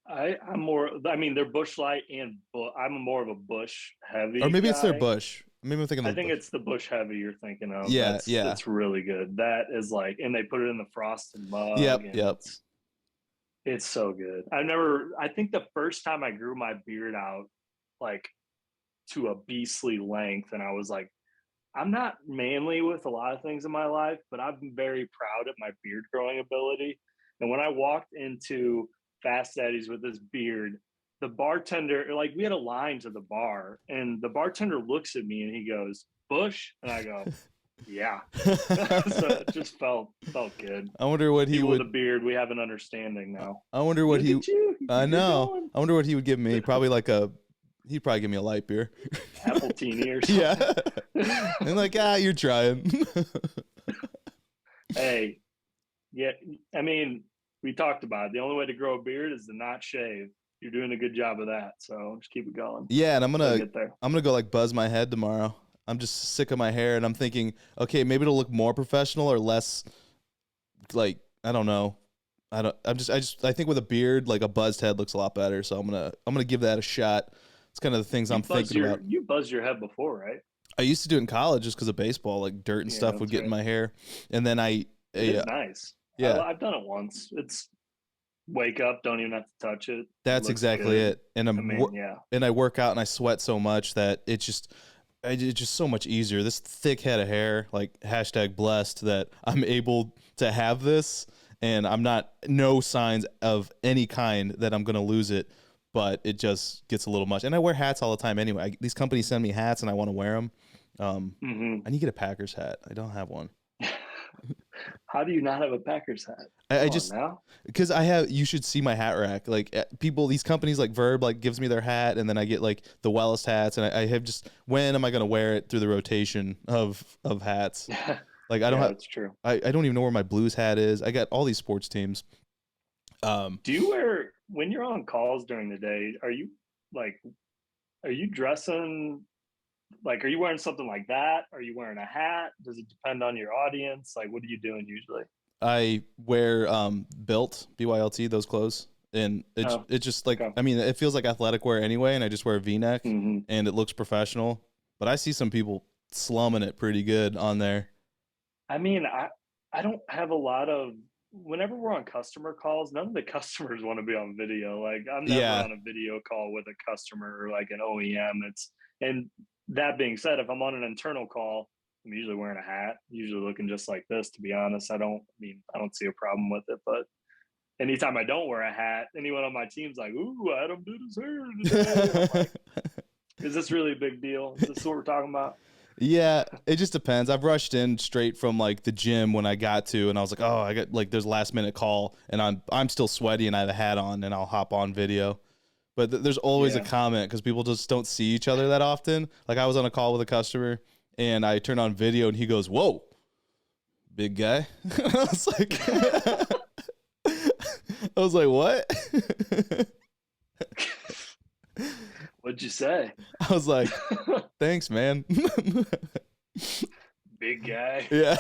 S2: I'm more. I mean, they're Bush Light I'm more of a Bush
S1: Or
S2: heavy
S1: maybe it's their
S2: guy.
S1: Bush. Maybe I'm thinking
S2: I
S1: of the
S2: think
S1: Bush.
S2: it's the Bush Heavy you're thinking of.
S1: Yeah,
S2: That's
S1: yeah.
S2: that's really good. That is like, and they put it in the frosted mug,
S1: Yep,
S2: and
S1: yep.
S2: it's so good. I think the first time I grew my beard out, like to a beastly length, and I was like, I'm not manly with a lot of things in my life, but I've been very proud of my beard growing ability. And when I walked into Fast Eddie's with this beard, the bartender, like we had a line to the bar, and the bartender looks at me and he goes, "Bush," and I go, "Yeah." So it just felt good.
S1: I wonder what he
S2: People with
S1: would
S2: a beard, we have an understanding now.
S1: I wonder what
S2: Look
S1: he
S2: at you,
S1: I
S2: you're
S1: know.
S2: going
S1: I wonder what he would give me. Probably like a he'd probably give me a light beer.
S2: apple teeny or something.
S1: Yeah. And like, you're trying.
S2: Hey, yeah, I mean, we talked about it. The only way to grow a beard is to not shave. You're doing a good job of that, so just keep it going.
S1: Yeah, and
S2: You'll get there.
S1: I'm gonna go like buzz my head tomorrow. I'm just sick of my hair, and I'm thinking, okay, maybe it'll look more professional or less, like I don't know. I think with a beard, like a buzzed head looks a lot better. So I'm gonna give that a shot. It's kind of the things I'm thinking about.
S2: You buzzed your head before, right?
S1: I used to do it in college just because of baseball, like dirt and
S2: Yeah,
S1: stuff would
S2: that's
S1: get in
S2: right.
S1: my hair, and then
S2: It is nice.
S1: yeah,
S2: I've done it once. It's wake up, don't even have to touch it. It
S1: that's
S2: looks
S1: exactly
S2: good.
S1: it. And
S2: I mean, yeah.
S1: and I work out and I sweat so much that it's just so much easier. This thick head of hair, like hashtag blessed that I'm able to have this, and I'm not no signs of any kind that I'm gonna lose it. But it just gets a little much, and I wear hats all the time anyway. These companies send me hats, and I want to wear them.
S2: Hmm.
S1: I need to get a Packers hat. I don't have one.
S2: How do you not have a Packers hat?
S1: I just
S2: now
S1: because you should see my hat rack. Like people, these companies like Verb like gives me their hat, and then I get like the Wellest hats, and I have just when am I gonna wear it through the rotation of hats? Like I don't
S2: yeah,
S1: have.
S2: that's true.
S1: I don't even know where my Blues hat is. I got all these sports teams.
S2: Do you wear when you're on calls during the day? Are you dressing like? Are you wearing something like that? Are you wearing a hat? Does it depend on your audience? Like, what are you doing usually?
S1: I wear Built BYLT those clothes, and it's just like
S2: okay.
S1: I mean it feels like athletic wear anyway, and I just wear a V-neck,
S2: Mm-hmm.
S1: and it looks professional. But I see some people slumming it pretty good on there.
S2: I mean, I don't have a lot of whenever we're on customer calls, none of the customers want to be on video. Like I'm never
S1: Yeah.
S2: on a video call with a customer or like an OEM. And that being said, if I'm on an internal call, I'm usually wearing a hat, usually looking just like this, to be honest. I don't see a problem with it. But anytime I don't wear a hat, anyone on my team's like, ooh, Adam did his hair today. I'm like, is this really a big deal? Is this what we're talking about?
S1: Yeah, it just depends. I've rushed in straight from like the gym when I got to, and I was like, oh, I got like there's a last minute call, and I'm still sweaty and I have a hat on, and I'll hop on video. But there's always a comment because people just don't see each other that often. Like I was on a call with a customer, and I turned on video, and he goes, "Whoa, big guy." I was like, I was like, what?
S2: What'd you say?
S1: I was like, thanks, man.
S2: Big guy.
S1: Yeah.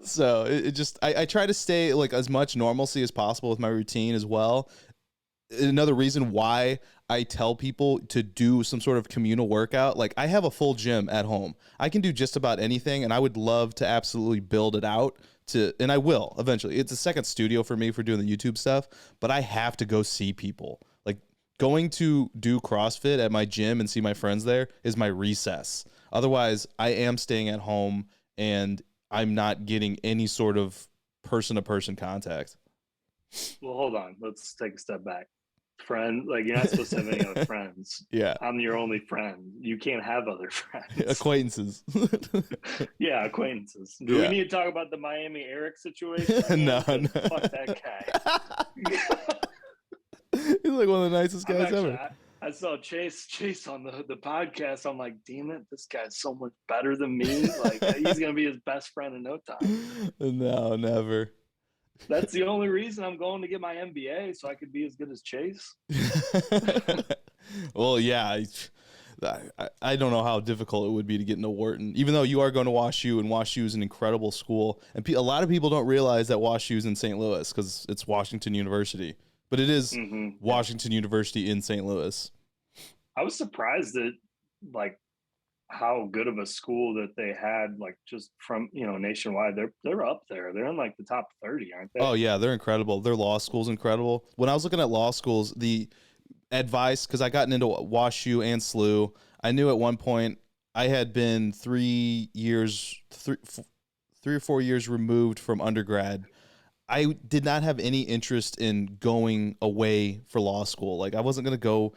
S1: So it just I try to stay like as much normalcy as possible with my routine as well. Another reason why I tell people to do some sort of communal workout, like I have a full gym at home. I can do just about anything, and I would love to absolutely build it out and I will eventually. It's a second studio for me for doing the YouTube stuff, but I have to go see people. Like going to do CrossFit at my gym and see my friends there is my recess. Otherwise, I am staying at home and I'm not getting any sort of person-to-person contact.
S2: Well, hold on. Let's take a step back. Friend, like you're not supposed to have any other friends.
S1: Yeah.
S2: I'm your only friend. You can't have other friends.
S1: Acquaintances.
S2: Yeah, acquaintances. Do we need to talk about the Miami Eric situation?
S1: No.
S2: Fuck that guy.
S1: He's like one of the nicest guys ever.
S2: I saw Chase on the podcast. I'm like, damn it, this guy's so much better than me. Like he's gonna be his best friend in no time.
S1: No, never.
S2: That's the only reason I'm going to get my MBA, so I could be as good as Chase.
S1: Well, yeah, I don't know how difficult it would be to get into Wharton, even though you are going to WashU, and WashU is an incredible school. And a lot of people don't realize that WashU is in St. Louis because it's Washington University, but it is Washington University in St. Louis.
S2: I was surprised that like how good of a school that they had, like just from nationwide. They're up there. They're in like the top 30, aren't they?
S1: Oh yeah, they're incredible. Their law school's incredible. When I was looking at law schools, the advice, because I gotten into WashU and SLU, I knew at one point I had been 3 or 4 years removed from undergrad. I did not have any interest in going away for law school. Like I wasn't going to go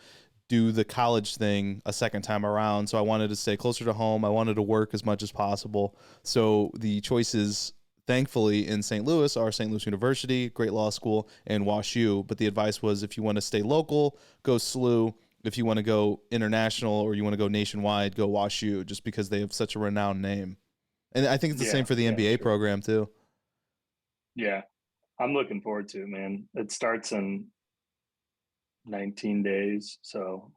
S1: do the college thing a second time around. So I wanted to stay closer to home. I wanted to work as much as possible. So the choices, thankfully, in St. Louis are St. Louis University, great law school, and WashU. But the advice was if you want to stay local, go SLU. If you want to go international or you want to go nationwide, go WashU, just because they have such a renowned name. And I think it's the same for the MBA program too.
S2: Yeah. I'm looking forward to it, man. It starts in 19 days, so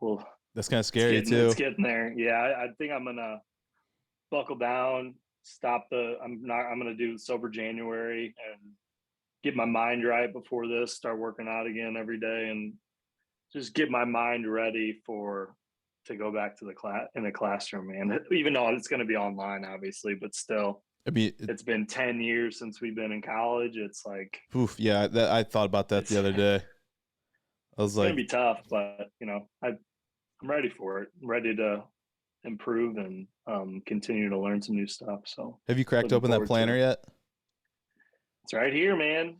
S1: that's kind of scary too.
S2: It's getting there. Yeah, I think I'm gonna buckle down, I'm gonna do sober January and get my mind right before this, start working out again every day and just get my mind ready to go back to the classroom, man. Even though it's going to be online, obviously, but still.
S1: I mean,
S2: it's been 10 years since we've been in college. It's like,
S1: oof, yeah, I thought about that the other day. I was like,
S2: it's gonna be tough, but I'm ready for it. I'm ready to improve and continue to learn some new stuff. So,
S1: have you cracked open that planner yet?
S2: It's right here, man.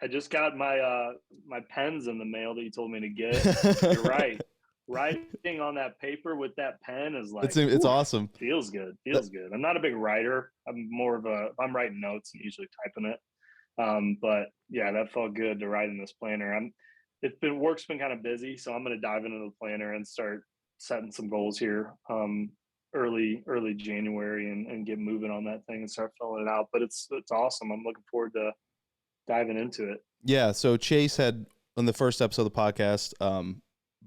S2: I just got my my pens in the mail that you told me to get. You're right. writing on that paper with that pen is like,
S1: It's
S2: whew,
S1: awesome.
S2: feels good.
S1: That-
S2: Feels good. I'm not a big writer. I'm more of a, if I'm writing notes, I'm usually typing it. But yeah, that felt good to write in this planner. Work's been kind of busy, so I'm going to dive into the planner and start setting some goals here. Early January and get moving on that thing and start filling it out. But it's awesome. I'm looking forward to diving into it.
S1: Yeah. So Chase had on the first episode of the podcast,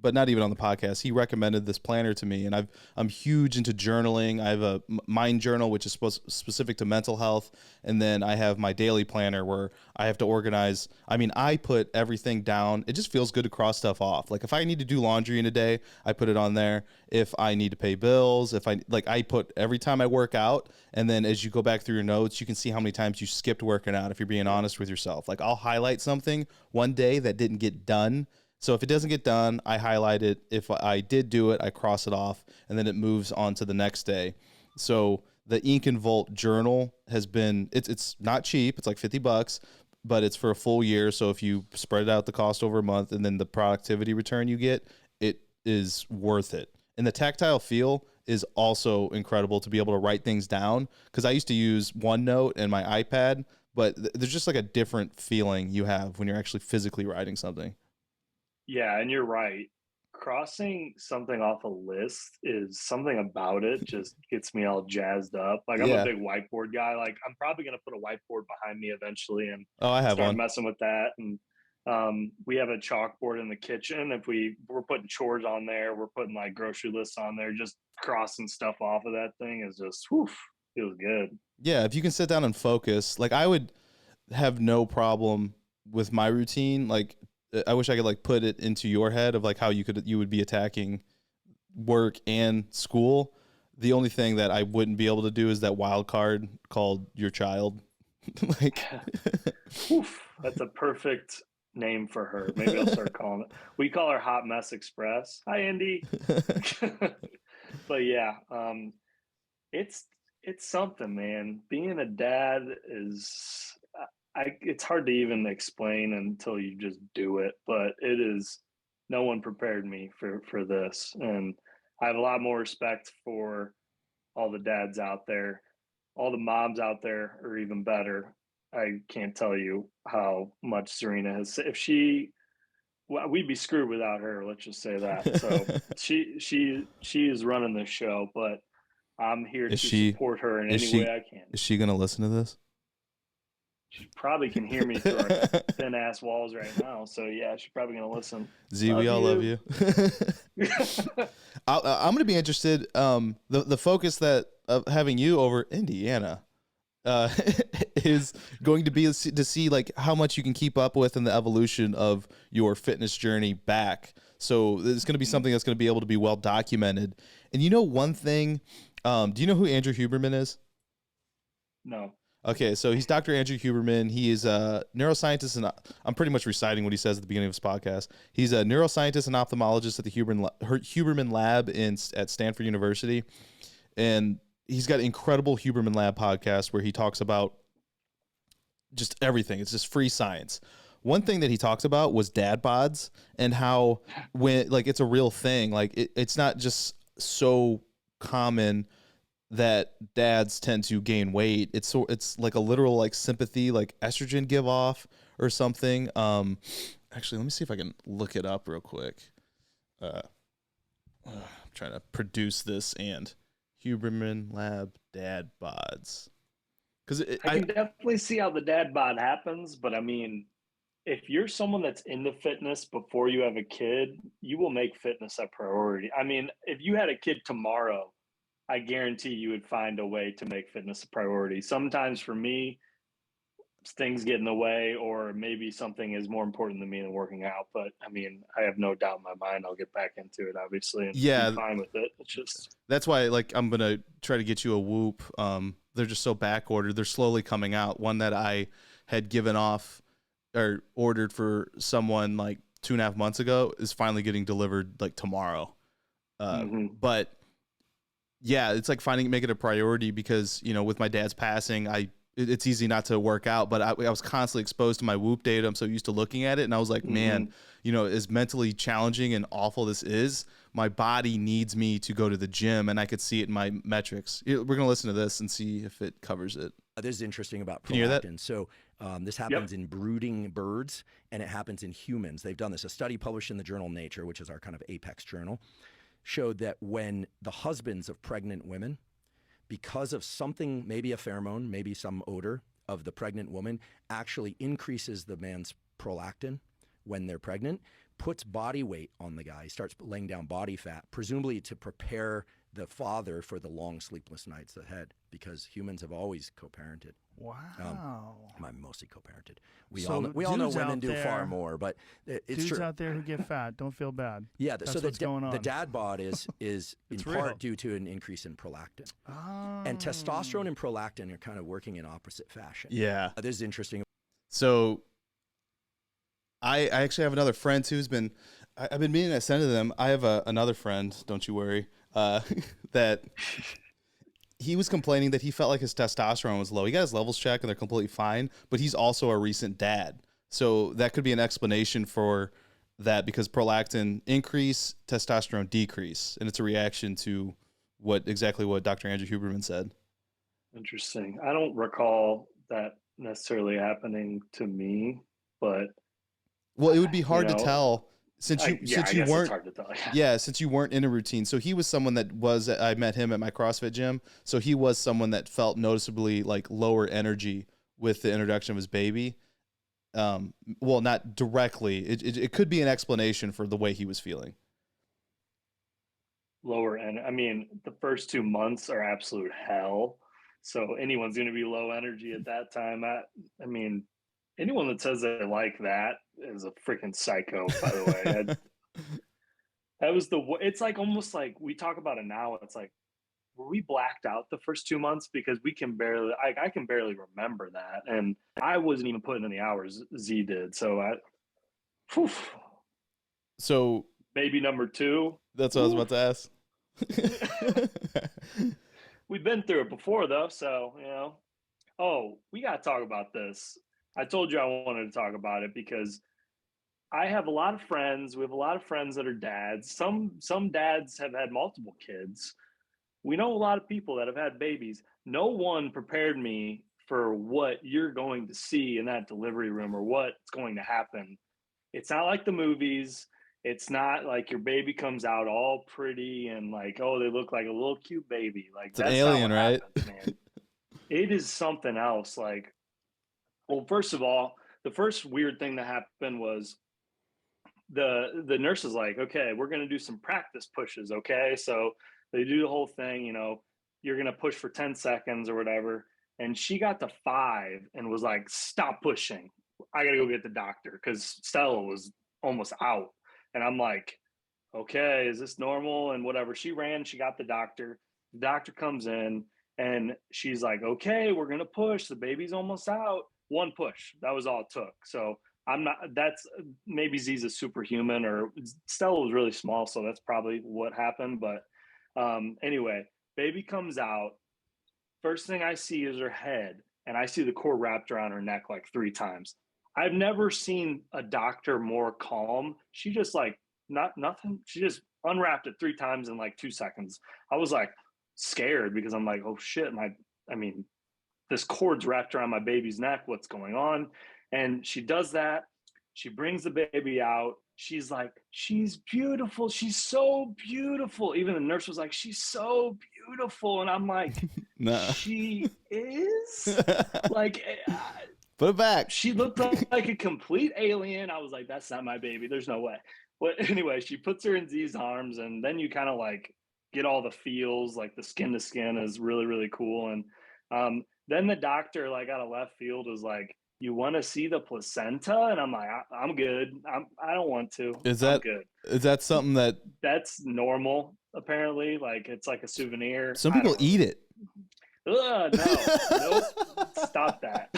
S1: but not even on the podcast, he recommended this planner to me, and I'm huge into journaling. I have a mind journal, which is specific to mental health, and then I have my daily planner where I have to organize. I mean, I put everything down. It just feels good to cross stuff off. Like if I need to do laundry in a day, I put it on there. If I need to pay bills, I put every time I work out, and then as you go back through your notes, you can see how many times you skipped working out if you're being honest with yourself. Like I'll highlight something one day that didn't get done. So if it doesn't get done, I highlight it. If I did do it, I cross it off, and then it moves on to the next day. So the Ink and Volt journal has been, it's not cheap. It's like $50, but it's for a full year. So if you spread out the cost over a month and then the productivity return you get, it is worth it. And the tactile feel is also incredible to be able to write things down, because I used to use OneNote and my iPad, but there's just like a different feeling you have when you're actually physically writing something.
S2: Yeah, and you're right. Crossing something off a list is something about it just gets me all jazzed up. Like I'm a
S1: Yeah.
S2: big whiteboard guy. Like I'm probably gonna put a whiteboard behind me eventually and
S1: Oh, I have
S2: start
S1: one.
S2: messing with that. And we have a chalkboard in the kitchen. If we're putting chores on there, we're putting like grocery lists on there. Just crossing stuff off of that thing is just feels good.
S1: Yeah, if you can sit down and focus, like I would have no problem with my routine. Like I wish I could like put it into your head of like how you would be attacking work and school. The only thing that I wouldn't be able to do is that wild card called your child. Like
S2: That's a perfect name for her. Maybe I'll start calling it. We call her Hot Mess Express. Hi, Andy. But yeah, it's something, man. Being a dad is it's hard to even explain until you just do it, but it is. No one prepared me for this, and I have a lot more respect for all the dads out there. All the moms out there are even better. I can't tell you how much Serena has. If she, well, we'd be screwed without her. Let's just say that. So she is running the show, but I'm here to support her in any way I can.
S1: Is she gonna listen to this?
S2: She probably can hear me through our thin ass walls right now. So yeah, she's probably gonna listen.
S1: Z, we all love you. I'm gonna be interested. The focus that of having you over Indiana is going to be to see like how much you can keep up with in the evolution of your fitness journey back. So it's going to be something that's going to be able to be well documented. And you know one thing, do you know who Andrew Huberman is?
S2: No.
S1: Okay, so he's Dr. Andrew Huberman. He is a neuroscientist, and I'm pretty much reciting what he says at the beginning of his podcast. He's a neuroscientist and ophthalmologist at the Huberman Lab at Stanford University, and he's got an incredible Huberman Lab podcast where he talks about just everything. It's just free science. One thing that he talks about was dad bods and how when like it's a real thing. Like it's not just so common that dads tend to gain weight. It's like a literal like sympathy, like estrogen give off or something. Actually, let me see if I can look it up real quick. I'm trying to produce this and Huberman Lab dad bods. Because
S2: I can definitely see how the dad bod happens, but I mean, if you're someone that's into fitness before you have a kid, you will make fitness a priority. I mean, if you had a kid tomorrow, I guarantee you would find a way to make fitness a priority. Sometimes for me, things get in the way, or maybe something is more important than me than working out. But I mean, I have no doubt in my mind I'll get back into it, obviously, and be fine with it. It's just
S1: that's why, like, I'm gonna try to get you a Whoop. They're just so back ordered. They're slowly coming out. One that I had given off or ordered for someone like 2.5 months ago is finally getting delivered like tomorrow. But yeah, it's like make it a priority because, you know, with my dad's passing, it's easy not to work out, but I was constantly exposed to my Whoop data. I'm so used to looking at it. And I was like, man, you know, as mentally challenging and awful this is, my body needs me to go to the gym, and I could see it in my metrics. We're going to listen to this and see if it covers it.
S3: This is interesting about prolactin.
S1: Can you hear that?
S3: So this happens in brooding birds, and it happens in humans. They've done this. A study published in the journal Nature, which is our kind of apex journal, showed that when the husbands of pregnant women, because of something, maybe a pheromone, maybe some odor of the pregnant woman, actually increases the man's prolactin when they're pregnant, puts body weight on the guy, starts laying down body fat, presumably to prepare the father for the long sleepless nights ahead, because humans have always co-parented.
S4: Wow.
S3: I'm mostly co-parented. We
S4: So
S3: all know
S4: dudes
S3: women
S4: out
S3: do
S4: there-
S3: far more, but it's
S4: Dudes
S3: true.
S4: out there who get fat, don't feel bad.
S3: Yeah,
S4: That's
S3: so
S4: what's going on.
S3: the dad bod is in
S4: It's
S3: part
S4: real.
S3: due to an increase in prolactin.
S4: Oh.
S3: And testosterone and prolactin are kind of working in opposite fashion.
S1: Yeah.
S3: This is interesting.
S1: So I actually have another friend who's been, I've been meaning to send to them. I have another friend, don't you worry, that he was complaining that he felt like his testosterone was low. He got his levels checked and they're completely fine, but he's also a recent dad. So that could be an explanation for that, because prolactin increase, testosterone decrease, and it's a reaction to exactly what Dr. Andrew Huberman said.
S2: Interesting. I don't recall that necessarily happening to me, but
S1: Well, it would be hard
S2: You
S1: to
S2: know,
S1: tell since
S2: I
S1: you
S2: guess
S1: weren't.
S2: it's hard to tell.
S1: Yeah, since you weren't in a routine. So he was someone that I met him at my CrossFit gym. So he was someone that felt noticeably like lower energy with the introduction of his baby. Well, not directly. It could be an explanation for the way he was feeling.
S2: Lower end. I mean, the first 2 months are absolute hell. So anyone's going to be low energy at that time. I mean, anyone that says they like that is a freaking psycho, by the way. That was it's like almost like we talk about it now. It's like, were we blacked out the first 2 months? Because we can barely, I can barely remember that. And I wasn't even putting in the hours Z did. So
S1: So
S2: baby number 2.
S1: that's what I was about to ask.
S2: We've been through it before though. So, oh, we got to talk about this. I told you I wanted to talk about it because I have a lot of friends. We have a lot of friends that are dads. Some dads have had multiple kids. We know a lot of people that have had babies. No one prepared me for what you're going to see in that delivery room or what's going to happen. It's not like the movies. It's not like your baby comes out all pretty and like, oh, they look like a little cute baby. Like
S1: It's an alien, right?
S2: Happens, man. It is something else. Like, well, first of all, the first weird thing that happened was the nurse is like, okay, we're going to do some practice pushes. Okay. So they do the whole thing, you're going to push for 10 seconds or whatever. And she got to 5 and was like, stop pushing. I got to go get the doctor because Stella was almost out. And I'm like, okay, is this normal? And whatever. She ran, she got the doctor. The doctor comes in and she's like, okay, we're going to push. The baby's almost out. 1 push. That was all it took. So that's maybe Z's a superhuman, or Stella was really small. So that's probably what happened. But anyway, baby comes out. First thing I see is her head, and I see the cord wrapped around her neck like 3 times. I've never seen a doctor more calm. She just like, nothing. She just unwrapped it 3 times in like 2 seconds. I was like scared because I'm like, oh shit, this cord's wrapped around my baby's neck. What's going on? And she does that. She brings the baby out. She's like, she's beautiful. She's so beautiful. Even the nurse was like, she's so beautiful. And I'm like,
S1: Nah.
S2: She is? Like,
S1: Put it back.
S2: she looked like a complete alien. I was like, that's not my baby. There's no way. But anyway, she puts her in Z's arms, and then you kind of like get all the feels, like the skin to skin is really, really cool. And then the doctor, like out of left field, was like, you want to see the placenta? And I'm like, I'm good. I don't want to. I'm good.
S1: Is that something that
S2: That's normal, apparently. Like, it's like a souvenir.
S1: some people eat it?
S2: No, nope. Stop that.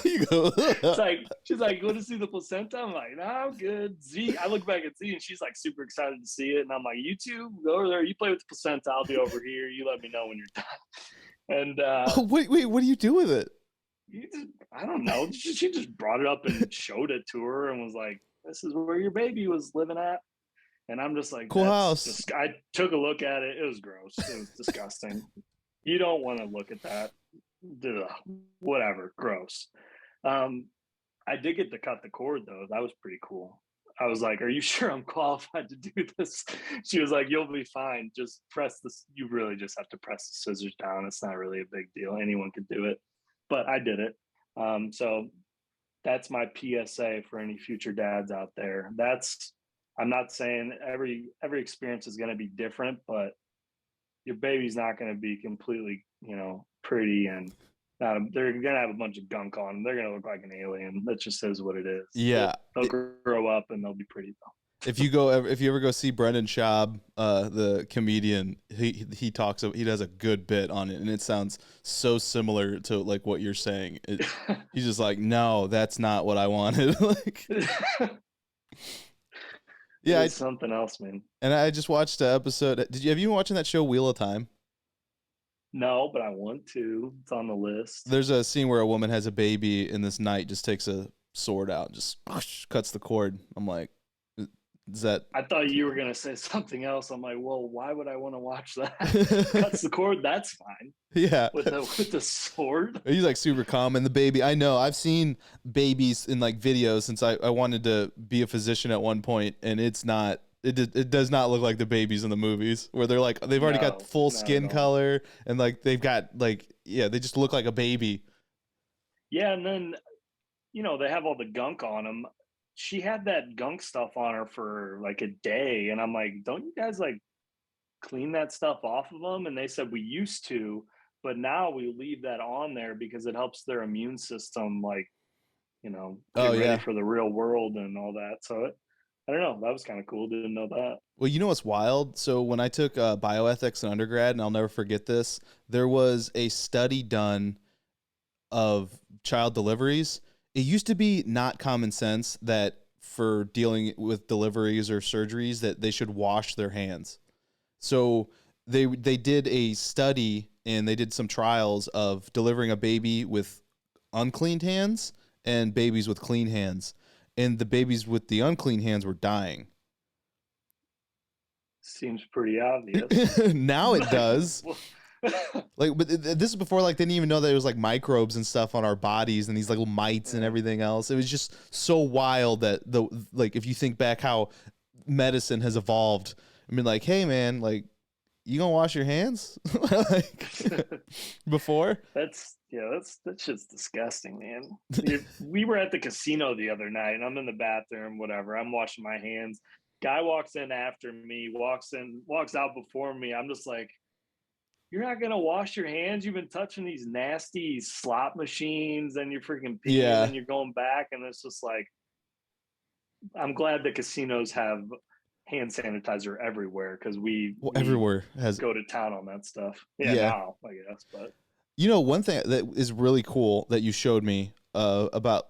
S1: You go,
S2: It's like, she's like, you want to see the placenta? I'm like, no, I'm good. Z, I look back at Z and she's like super excited to see it. And I'm like, you two, go over there. You play with the placenta. I'll be over here. You let me know when you're done. And
S1: oh, wait, what do you do with it?
S2: I don't know. She just brought it up and showed it to her and was like, this is where your baby was living at. And I'm just like,
S1: Cool
S2: that's
S1: house.
S2: I took a look at it. It was gross. It was disgusting. You don't want to look at that. Ugh, whatever, gross. I did get to cut the cord though. That was pretty cool. I was like, "Are you sure I'm qualified to do this?" She was like, "You'll be fine. Just press this. You really just have to press the scissors down. It's not really a big deal. Anyone could do it." But I did it. So that's my PSA for any future dads out there. I'm not saying every experience is going to be different, but your baby's not going to be completely, pretty, and they're going to have a bunch of gunk on them. They're going to look like an alien. That just is what it is.
S1: Yeah.
S2: They'll grow up and they'll be pretty though.
S1: If you ever go see Brendan Schaub, the comedian, he does a good bit on it, and it sounds so similar to like what you're saying. He's just like, no, that's not what I wanted. Like, yeah,
S2: it's something else, man.
S1: And I just watched an episode. Have you been watching that show Wheel of Time?
S2: No, but I want to. It's on the list.
S1: There's a scene where a woman has a baby, and this knight just takes a sword out and just cuts the cord. I'm like, is that?
S2: I thought you were gonna say something else. I'm like, well, why would I want to watch that? Cuts the cord. That's fine.
S1: Yeah,
S2: with the sword.
S1: He's like super calm, and the baby. I know. I've seen babies in like videos since I wanted to be a physician at one point, and it's not. It does not look like the babies in the movies where they're like they've already got full skin color and like they've got like they just look like a baby.
S2: Yeah, and then they have all the gunk on them. She had that gunk stuff on her for like a day, and I'm like, don't you guys like clean that stuff off of them? And they said we used to, but now we leave that on there because it helps their immune system like get ready for the real world and all that. So I don't know. That was kind of cool. Didn't know that.
S1: Well, you know what's wild? So when I took bioethics in undergrad, and I'll never forget this, there was a study done of child deliveries. It used to be not common sense that for dealing with deliveries or surgeries that they should wash their hands. So they did a study and they did some trials of delivering a baby with unclean hands and babies with clean hands. And the babies with the unclean hands were dying.
S2: Seems pretty obvious.
S1: Now it does. Like, but this is before like they didn't even know that there was like microbes and stuff on our bodies and these like little mites and everything else. It was just so wild that if you think back how medicine has evolved. I mean, like, hey man, like, you gonna wash your hands like before?
S2: That's just disgusting, man. We were at the casino the other night, and I'm in the bathroom, whatever. I'm washing my hands. Guy walks in after me, walks out before me. I'm just like, you're not gonna wash your hands? You've been touching these nasty slot machines, and you're freaking peeing, and you're going back, and it's just like, I'm glad the casinos have hand sanitizer everywhere because we
S1: everywhere has
S2: go to town on that stuff. Yeah, now I guess, but.
S1: One thing that is really cool that you showed me about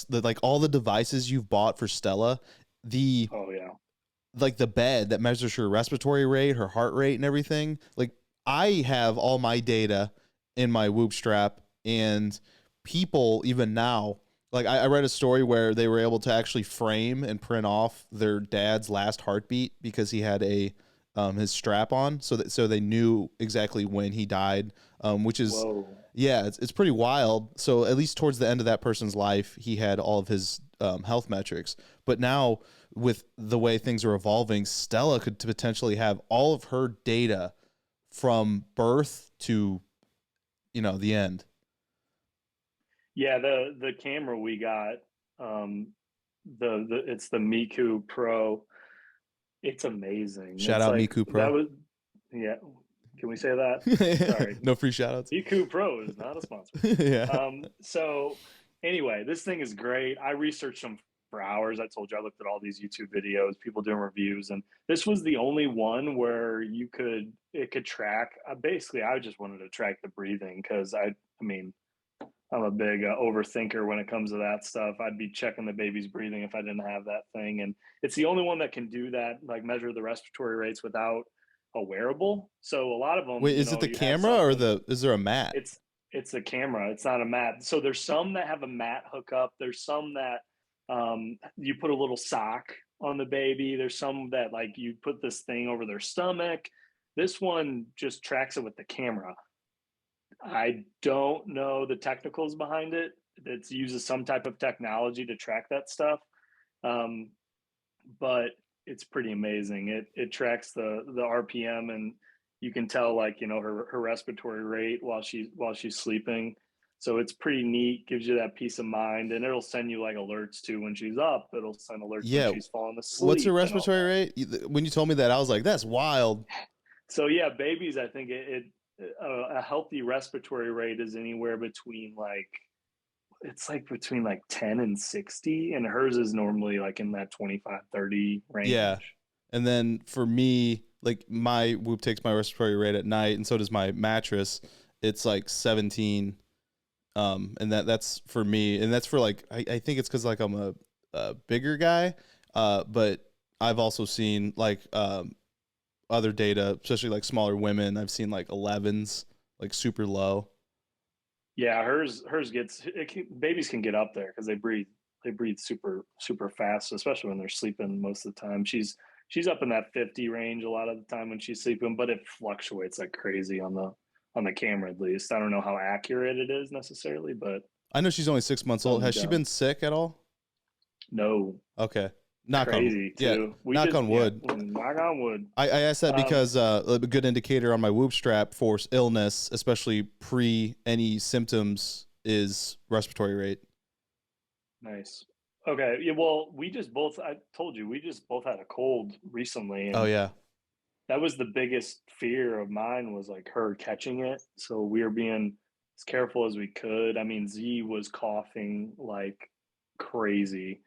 S1: like all the devices you've bought for Stella, like the bed that measures her respiratory rate, her heart rate, and everything. Like I have all my data in my Whoop strap, and people even now, like I read a story where they were able to actually frame and print off their dad's last heartbeat because he had his strap on, so they knew exactly when he died, which is it's pretty wild. So at least towards the end of that person's life, he had all of his health metrics. But now with the way things are evolving, Stella could potentially have all of her data from birth to the end.
S2: Yeah, the camera we got, it's the Miku Pro. It's amazing.
S1: Shout out Miku Pro.
S2: Can we say that? Sorry.
S1: No free shout outs.
S2: Miku Pro is not a sponsor.
S1: Yeah.
S2: So anyway, this thing is great. I researched them for hours. I told you I looked at all these YouTube videos, people doing reviews, and this was the only one where it could track. Basically, I just wanted to track the breathing because I mean, I'm a big overthinker when it comes to that stuff. I'd be checking the baby's breathing if I didn't have that thing. And it's the only one that can do that, like measure the respiratory rates without a wearable. So a lot of them.
S1: Wait, is it the camera or is there a mat?
S2: It's the camera. It's not a mat. So there's some that have a mat hookup. There's some that you put a little sock on the baby. There's some that like you put this thing over their stomach. This one just tracks it with the camera. I don't know the technicals behind it. It uses some type of technology to track that stuff. But it's pretty amazing. It tracks the RPM, and you can tell like, you know, her respiratory rate while she's sleeping. So it's pretty neat, gives you that peace of mind, and it'll send you like alerts too when she's up. It'll send alerts when she's falling asleep.
S1: What's her respiratory rate? When you told me that, I was like, that's wild.
S2: So yeah, babies, I think a healthy respiratory rate is anywhere between like, it's like between like 10 and 60, and hers is normally like in that 25-30 range.
S1: Yeah. And then for me, like my Whoop takes my respiratory rate at night, and so does my mattress. It's like 17. And that's for me, and that's for like, I think it's because like I'm a bigger guy, but I've also seen like other data, especially like smaller women. I've seen like 11s, like super low.
S2: Yeah, hers gets babies can get up there because they breathe super fast, especially when they're sleeping most of the time. She's up in that 50 range a lot of the time when she's sleeping, but it fluctuates like crazy on the camera. At least I don't know how accurate it is necessarily, but
S1: I know she's only 6 months old. Has she been sick at all?
S2: No.
S1: Okay. Knock
S2: crazy
S1: on,
S2: too.
S1: Yeah, knock on wood.
S2: Yeah, knock on wood.
S1: I asked that because a good indicator on my Whoop strap for illness, especially pre any symptoms, is respiratory rate.
S2: Nice. Okay. Yeah. Well, I told you, we just both had a cold recently. And
S1: oh yeah.
S2: That was the biggest fear of mine, was like her catching it. So we were being as careful as we could. I mean, Z was coughing like crazy.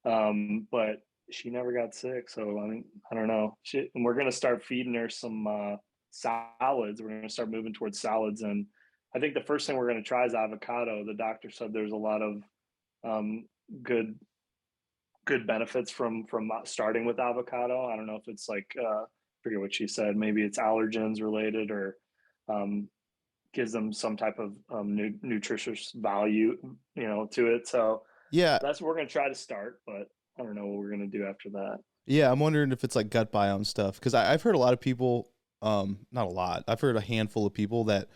S2: But she never got sick. So I mean, I don't know. And we're gonna start feeding her some salads. We're gonna start moving towards salads, and I think the first thing we're gonna try is avocado. The doctor said there's a lot of good benefits from starting with avocado. I don't know if it's like forget what she said. Maybe it's allergens related, or gives them some type of nutritious value, you know, to it. So
S1: yeah,
S2: that's what we're gonna try to start, but I don't know what we're gonna do after that.
S1: Yeah, I'm wondering if it's like gut biome stuff, because I've heard a lot of people, not a lot. I've heard a handful of people that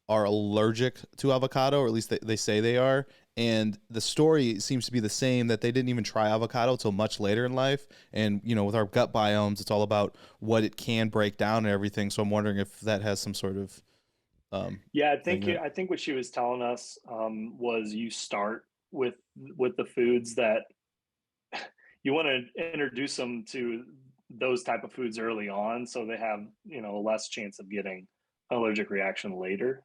S1: are allergic to avocado, or at least they say they are. And the story seems to be the same, that they didn't even try avocado until much later in life. And, you know, with our gut biomes, it's all about what it can break down and everything. So I'm wondering if that has some sort of
S2: yeah, I think what she was telling us was you start with the foods that you want to introduce them to those type of foods early on, so they have, you know, less chance of getting an allergic reaction later.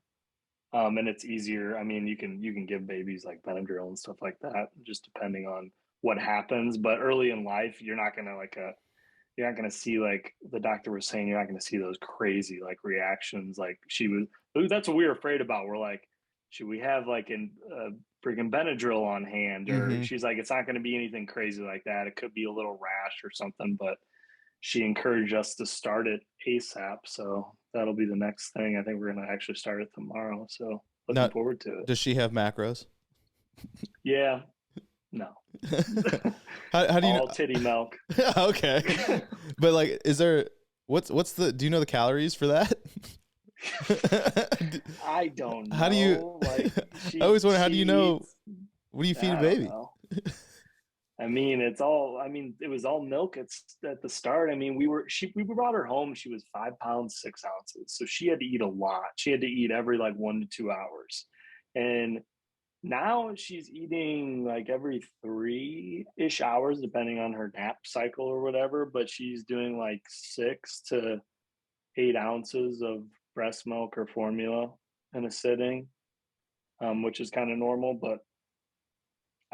S2: And it's easier. I mean, you can give babies like Benadryl and stuff like that, just depending on what happens. But early in life, you're not gonna see, like the doctor was saying, you're not gonna see those crazy like reactions. Like that's what we were afraid about. We're like, should we have like a freaking Benadryl on hand? Or she's like, it's not gonna be anything crazy like that. It could be a little rash or something. But she encouraged us to start it ASAP. So that'll be the next thing. I think we're going to actually start it tomorrow. So looking forward to it.
S1: Does she have macros?
S2: Yeah. No.
S1: how do you
S2: all titty milk?
S1: Okay. But like, is there, do you know the calories for that?
S2: I don't know.
S1: How do you,
S2: like,
S1: I always wonder, how do you know, what do you feed a baby?
S2: I mean, it was all milk at the start. I mean, we brought her home. She was 5 pounds, 6 ounces. So she had to eat a lot. She had to eat every like 1 to 2 hours. And now she's eating like every 3-ish hours, depending on her nap cycle or whatever. But she's doing like 6 to 8 ounces of breast milk or formula in a sitting, which is kind of normal, but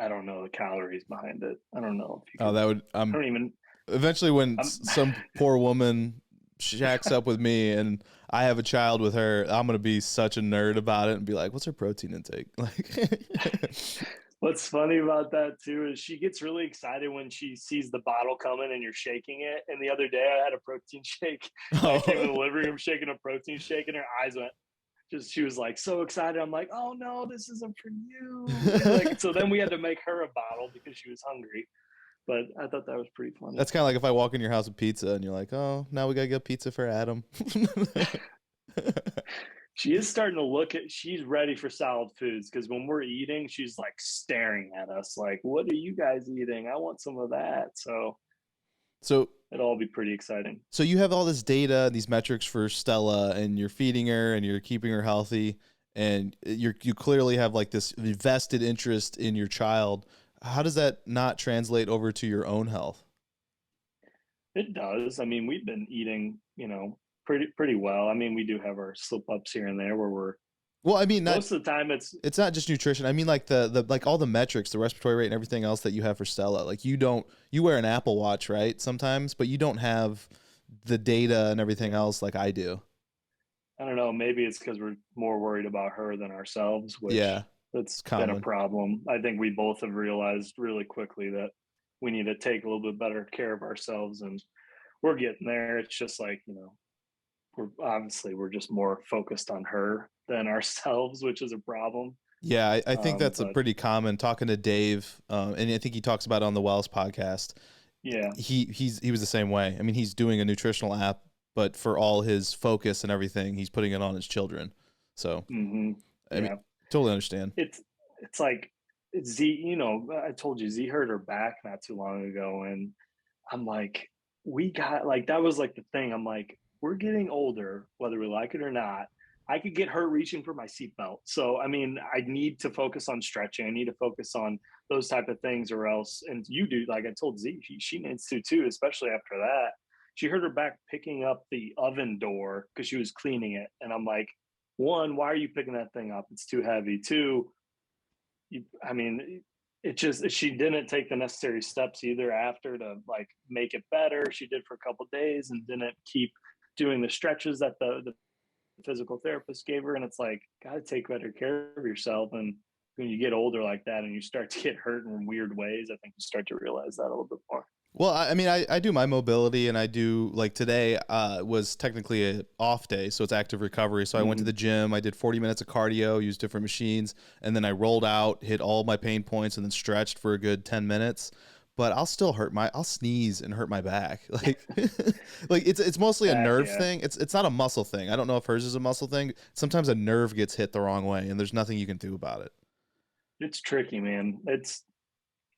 S2: I don't know the calories behind it. I don't know if you
S1: that would,
S2: I don't even.
S1: Eventually when some poor woman shacks up with me and I have a child with her, I'm going to be such a nerd about it and be like, what's her protein intake? Like,
S2: what's funny about that too is she gets really excited when she sees the bottle coming and you're shaking it. And the other day I had a protein shake. I came in the living room shaking a protein shake, and her eyes went, she was like so excited. I'm like, oh no, this isn't for you. Like, so then we had to make her a bottle because she was hungry. but I thought that was pretty funny.
S1: That's kind of like if I walk in your house with pizza and you're like, oh, now we got to get pizza for Adam.
S2: She is starting to look at, she's ready for solid foods because when we're eating, she's like staring at us like, what are you guys eating? I want some of that. So it'll all be pretty exciting.
S1: So you have all this data, these metrics for Stella, and you're feeding her and you're keeping her healthy, and you clearly have like this vested interest in your child. How does that not translate over to your own health?
S2: It does. I mean, we've been eating, pretty well. I mean, we do have our slip ups here and there where we're,
S1: well, I mean,
S2: most of the time
S1: it's not just nutrition. I mean, like the like all the metrics, the respiratory rate and everything else that you have for Stella. Like you wear an Apple Watch, right? Sometimes, but you don't have the data and everything else like I do.
S2: I don't know. Maybe it's because we're more worried about her than ourselves, which that's been a problem. I think we both have realized really quickly that we need to take a little bit better care of ourselves, and we're getting there. It's just like, we're just more focused on her than ourselves, which is a problem.
S1: Yeah, I think that's a pretty common, talking to Dave, and I think he talks about it on the Wells podcast.
S2: Yeah.
S1: He was the same way. I mean, he's doing a nutritional app, but for all his focus and everything, he's putting it on his children. So I mean, totally understand.
S2: It's like Z, I told you Z hurt her back not too long ago, and I'm like, that was like the thing. I'm like, we're getting older, whether we like it or not. I could get hurt reaching for my seatbelt. So, I mean, I need to focus on stretching. I need to focus on those type of things, or else, and you do, like I told Z, she needs to too, especially after that. She hurt her back picking up the oven door because she was cleaning it. And I'm like, one, why are you picking that thing up? It's too heavy. Two, she didn't take the necessary steps either after to like make it better. She did for a couple of days and didn't keep doing the stretches that the physical therapist gave her. And it's like, gotta take better care of yourself. And when you get older like that and you start to get hurt in weird ways, I think you start to realize that a little bit more.
S1: Well, I mean, I do my mobility, and I do, like today was technically an off day, so it's active recovery. So I went to the gym, I did 40 minutes of cardio, used different machines, and then I rolled out, hit all my pain points, and then stretched for a good 10 minutes. But I'll still I'll sneeze and hurt my back. Like, like it's mostly a nerve thing. It's not a muscle thing. I don't know if hers is a muscle thing. Sometimes a nerve gets hit the wrong way, and there's nothing you can do about it.
S2: It's tricky, man.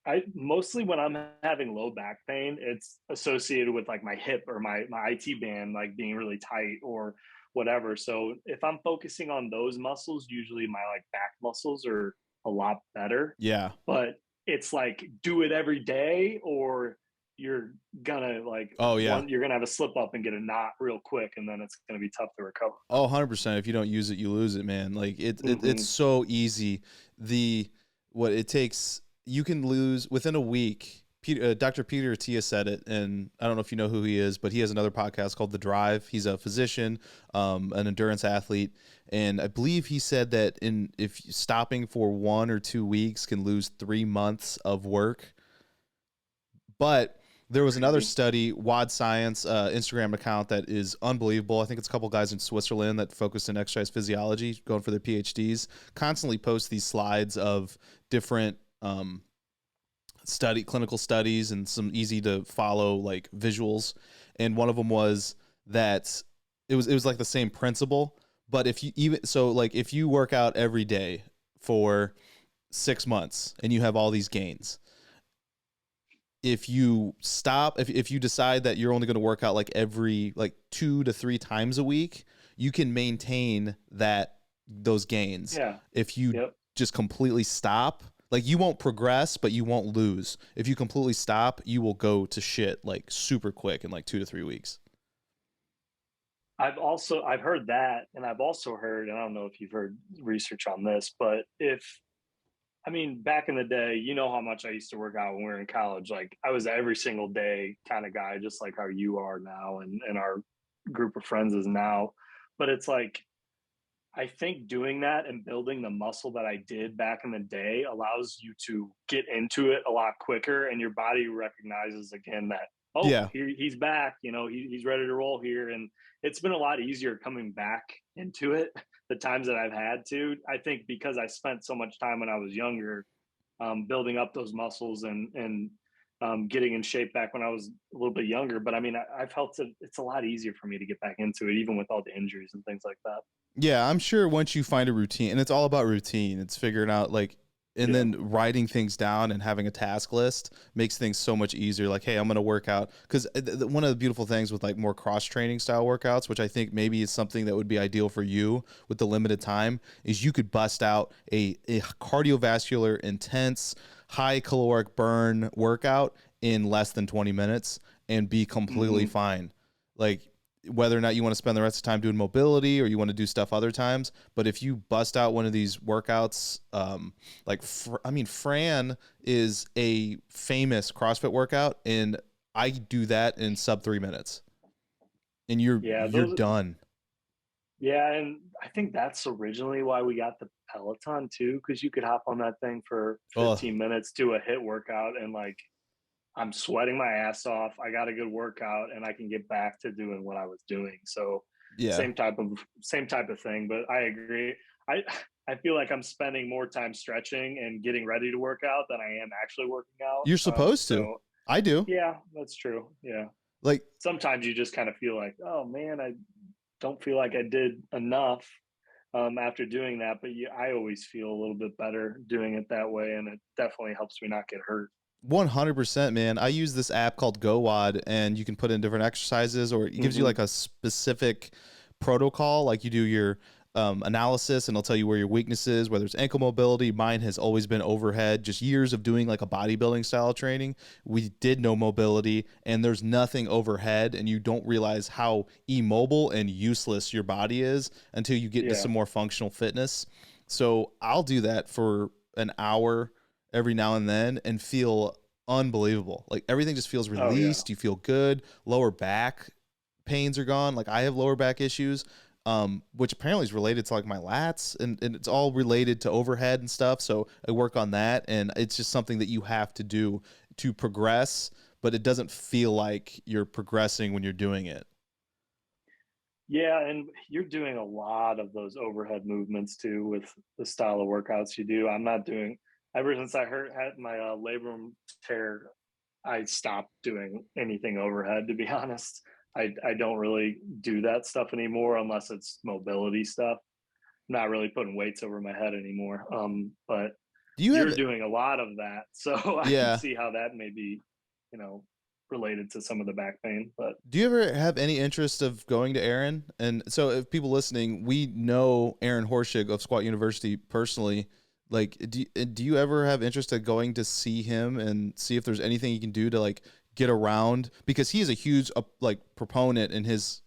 S2: I mostly when I'm having low back pain, it's associated with like my hip or my IT band like being really tight or whatever. So if I'm focusing on those muscles, usually my like back muscles are a lot better.
S1: Yeah.
S2: But it's like do it every day or you're gonna like you're gonna have a slip up and get a knot real quick, and then it's gonna be tough to recover.
S1: Oh, 100%. If you don't use it, you lose it, man. Like it's so easy. What it takes, you can lose within a week. Dr. Peter Attia said it, and I don't know if you know who he is, but he has another podcast called The Drive. He's a physician, an endurance athlete, and I believe he said that if stopping for 1 or 2 weeks can lose 3 months of work. But there was another study, WAD Science Instagram account that is unbelievable. I think it's a couple guys in Switzerland that focus in exercise physiology, going for their PhDs, constantly post these slides of different clinical studies and some easy to follow like visuals. And one of them was that it was like the same principle, but if you work out every day for 6 months and you have all these gains, if you stop, if you decide that you're only going to work out like every 2 to 3 times a week, you can maintain those gains.
S2: Yeah.
S1: If you just completely stop, like you won't progress, but you won't lose. If you completely stop, you will go to shit like super quick in like 2 to 3 weeks.
S2: I've heard that, and I've also heard, and I don't know if you've heard research on this, but back in the day, you know how much I used to work out when we were in college. Like I was every single day kind of guy, just like how you are now and our group of friends is now. But it's like, I think doing that and building the muscle that I did back in the day allows you to get into it a lot quicker, and your body recognizes again that, he's back, he's ready to roll here. And it's been a lot easier coming back into it the times that I've had to. I think because I spent so much time when I was younger building up those muscles and getting in shape back when I was a little bit younger. But I mean, I felt it's a lot easier for me to get back into it, even with all the injuries and things like that.
S1: Yeah, I'm sure once you find a routine, and it's all about routine, it's figuring out like, and then writing things down and having a task list makes things so much easier. Like, hey, I'm going to work out. Because one of the beautiful things with like more cross training style workouts, which I think maybe is something that would be ideal for you with the limited time, is you could bust out a cardiovascular, intense, high caloric burn workout in less than 20 minutes and be completely fine. Like, whether or not you want to spend the rest of the time doing mobility or you want to do stuff other times. But if you bust out one of these workouts, Fran is a famous CrossFit workout, and I do that in sub 3 minutes, and you're done.
S2: Yeah, and I think that's originally why we got the Peloton too, because you could hop on that thing for 15 minutes, do a HIIT workout, and like, I'm sweating my ass off. I got a good workout and I can get back to doing what I was doing. So same type of thing, but I agree. I feel like I'm spending more time stretching and getting ready to work out than I am actually working out.
S1: You're supposed to. I do.
S2: Yeah, that's true. Yeah.
S1: Like
S2: sometimes you just kind of feel like, oh man, I don't feel like I did enough after doing that. But I always feel a little bit better doing it that way. And it definitely helps me not get hurt.
S1: 100%, man. I use this app called GoWOD, and you can put in different exercises, or it gives you like a specific protocol. Like you do your analysis, and it'll tell you where your weakness is, whether it's ankle mobility. Mine has always been overhead, just years of doing like a bodybuilding style training. We did no mobility, and there's nothing overhead, and you don't realize how immobile and useless your body is until you get into some more functional fitness. So I'll do that for an hour every now and then and feel unbelievable. Like everything just feels released. You feel good. Lower back pains are gone. Like I have lower back issues, which apparently is related to like my lats, and it's all related to overhead and stuff. So I work on that, and it's just something that you have to do to progress, but it doesn't feel like you're progressing when you're doing it.
S2: Yeah, and you're doing a lot of those overhead movements too with the style of workouts you do. I'm not doing, ever since I had my labrum tear, I stopped doing anything overhead, to be honest. I don't really do that stuff anymore unless it's mobility stuff. I'm not really putting weights over my head anymore. But you're doing a lot of that. So I can see how that may be, related to some of the back pain. But
S1: do you ever have any interest of going to Aaron? And so if people listening, we know Aaron Horschig of Squat University personally. Like, do you ever have interest in going to see him and see if there's anything he can do to like get around? Because he is a huge like proponent in his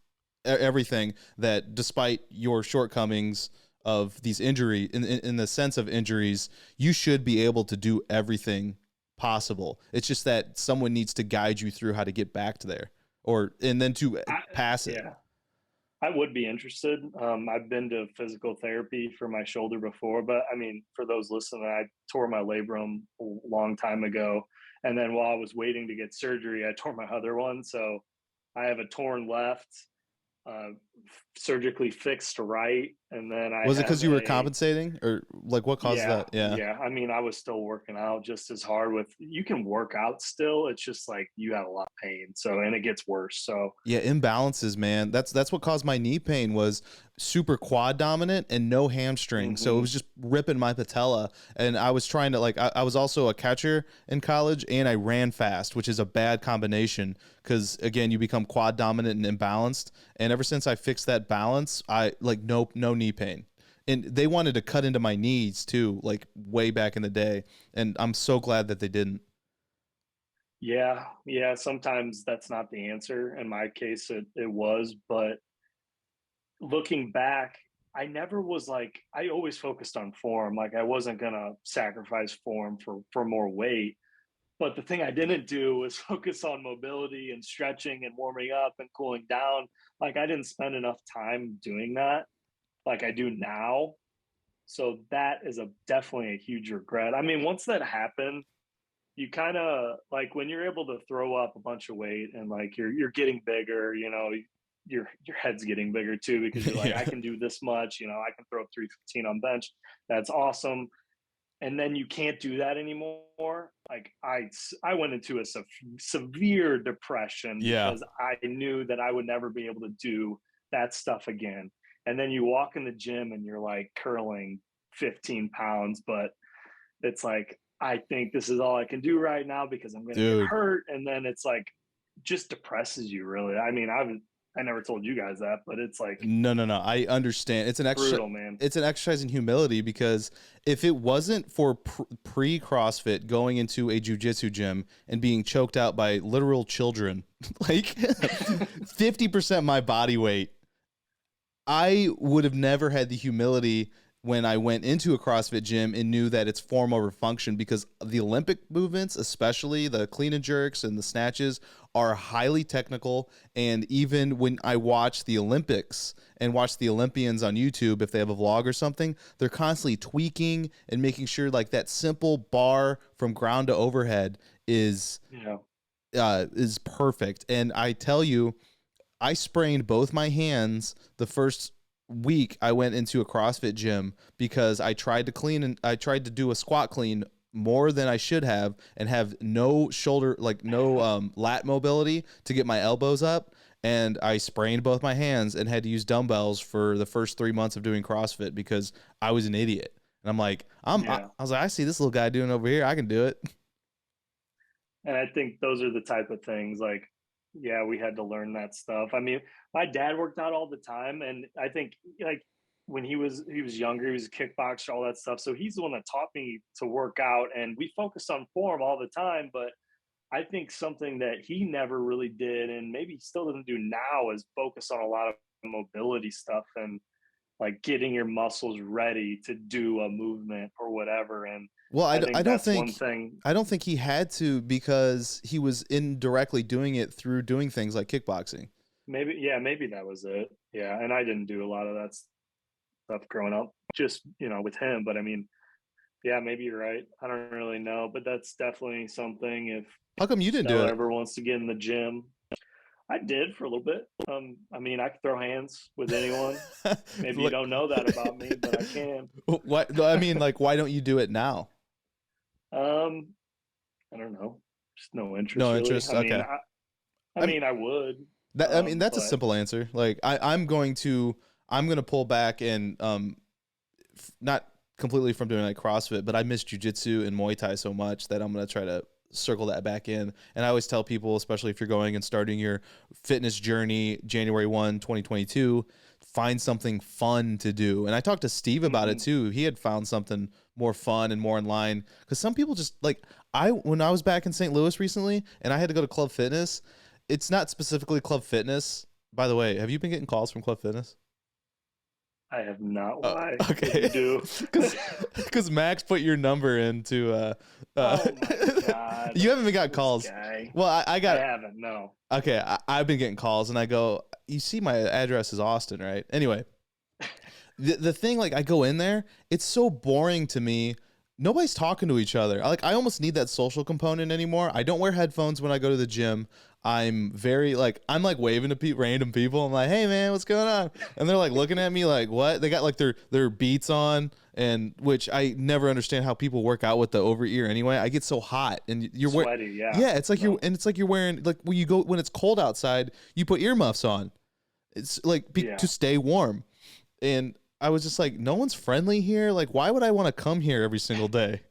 S1: everything, that despite your shortcomings of these injury in the sense of injuries, you should be able to do everything possible. It's just that someone needs to guide you through how to get back to there, and then to pass it.
S2: Yeah. I would be interested. I've been to physical therapy for my shoulder before, but I mean, for those listening, I tore my labrum a long time ago. And then while I was waiting to get surgery, I tore my other one. So I have a torn left, surgically fixed right. And then
S1: was it because you were compensating, or like what caused that?
S2: Yeah. I mean, I was still working out just as hard you can work out still. It's just like you have a lot of pain. So, and it gets worse. So
S1: yeah, imbalances, man. That's what caused my knee pain, was super quad dominant and no hamstring. So it was just ripping my patella. And I was trying to I was also a catcher in college, and I ran fast, which is a bad combination because again, you become quad dominant and imbalanced. And ever since I fixed that balance, I no knee pain. And they wanted to cut into my knees too, like way back in the day. And I'm so glad that they didn't.
S2: Yeah. Sometimes that's not the answer. In my case, it was, but looking back, I never was I always focused on form. Like I wasn't going to sacrifice form for more weight. But the thing I didn't do was focus on mobility and stretching and warming up and cooling down. Like I didn't spend enough time doing that like I do now. So that is definitely a huge regret. I mean, once that happened, you kind of like when you're able to throw up a bunch of weight and like you're getting bigger, your head's getting bigger too, because you're like, I can do this much, I can throw up 315 on bench. That's awesome. and then you can't do that anymore. Like I went into a severe depression because I knew that I would never be able to do that stuff again. And then you walk in the gym and you're like curling 15 pounds, but it's like, I think this is all I can do right now because I'm going to get hurt. And then it's like, just depresses you really. I mean, I never told you guys that, but it's like,
S1: no. I understand. It's an
S2: brutal, man.
S1: It's an exercise in humility, because if it wasn't for pre CrossFit going into a jiu-jitsu gym and being choked out by literal children, like 50% my body weight, I would have never had the humility when I went into a CrossFit gym and knew that it's form over function, because the Olympic movements, especially the clean and jerks and the snatches, are highly technical. And even when I watch the Olympics and watch the Olympians on YouTube, if they have a vlog or something, they're constantly tweaking and making sure like that simple bar from ground to overhead is perfect. And I tell you, I sprained both my hands the first week I went into a CrossFit gym because I tried to clean and I tried to do a squat clean more than I should have and have no shoulder, like no lat mobility to get my elbows up. And I sprained both my hands and had to use dumbbells for the first 3 months of doing CrossFit because I was an idiot. And I'm like, I was like, I see this little guy doing over here. I can do it.
S2: And I think those are the type of things like, yeah, we had to learn that stuff. I mean, my dad worked out all the time, and I think like when he was younger, he was a kickboxer, all that stuff. So he's the one that taught me to work out, and we focused on form all the time. But I think something that he never really did, and maybe he still doesn't do now, is focus on a lot of mobility stuff and like getting your muscles ready to do a movement or whatever. And
S1: well, I don't think he had to, because he was indirectly doing it through doing things like kickboxing.
S2: Maybe that was it. Yeah. And I didn't do a lot of that stuff growing up, just, with him. But I mean, yeah, maybe you're right. I don't really know, but that's definitely something. If
S1: how come you didn't do it?
S2: Ever wants to get in the gym, I did for a little bit. I mean, I can throw hands with anyone. Maybe you don't know that about me, but I can.
S1: What I mean, like, why don't you do it now?
S2: I don't know. Just no interest.
S1: No
S2: really.
S1: interest. Okay.
S2: I mean, I would.
S1: That's a simple answer. Like, I'm going to pull back and not completely from doing like CrossFit, but I miss jiu-jitsu and Muay Thai so much that I'm going to try to circle that back in. And I always tell people, especially if you're going and starting your fitness journey January 1, 2022, find something fun to do. And I talked to Steve about it too. He had found something more fun and more in line, because some people just like, when I was back in St. Louis recently and I had to go to Club Fitness, it's not specifically Club Fitness. By the way, have you been getting calls from Club Fitness?
S2: I have not. Why?
S1: Okay.
S2: You do.
S1: Because Max put your number into.
S2: Oh my God.
S1: You haven't even got calls.
S2: Guy.
S1: Well, I
S2: haven't. No.
S1: Okay, I've been getting calls, and I go, you see, my address is Austin, right? Anyway, the thing, like, I go in there, it's so boring to me. Nobody's talking to each other. I almost need that social component anymore. I don't wear headphones when I go to the gym. I'm waving to random people. I'm like, hey man, what's going on? And they're like looking at me like, what? They got like their beats on, and which I never understand how people work out with the over ear anyway. I get so hot and you're
S2: sweaty,
S1: it's like you're wearing, like, when it's cold outside, you put earmuffs on. It's like to stay warm. And I was just like, no one's friendly here. Like, why would I want to come here every single day?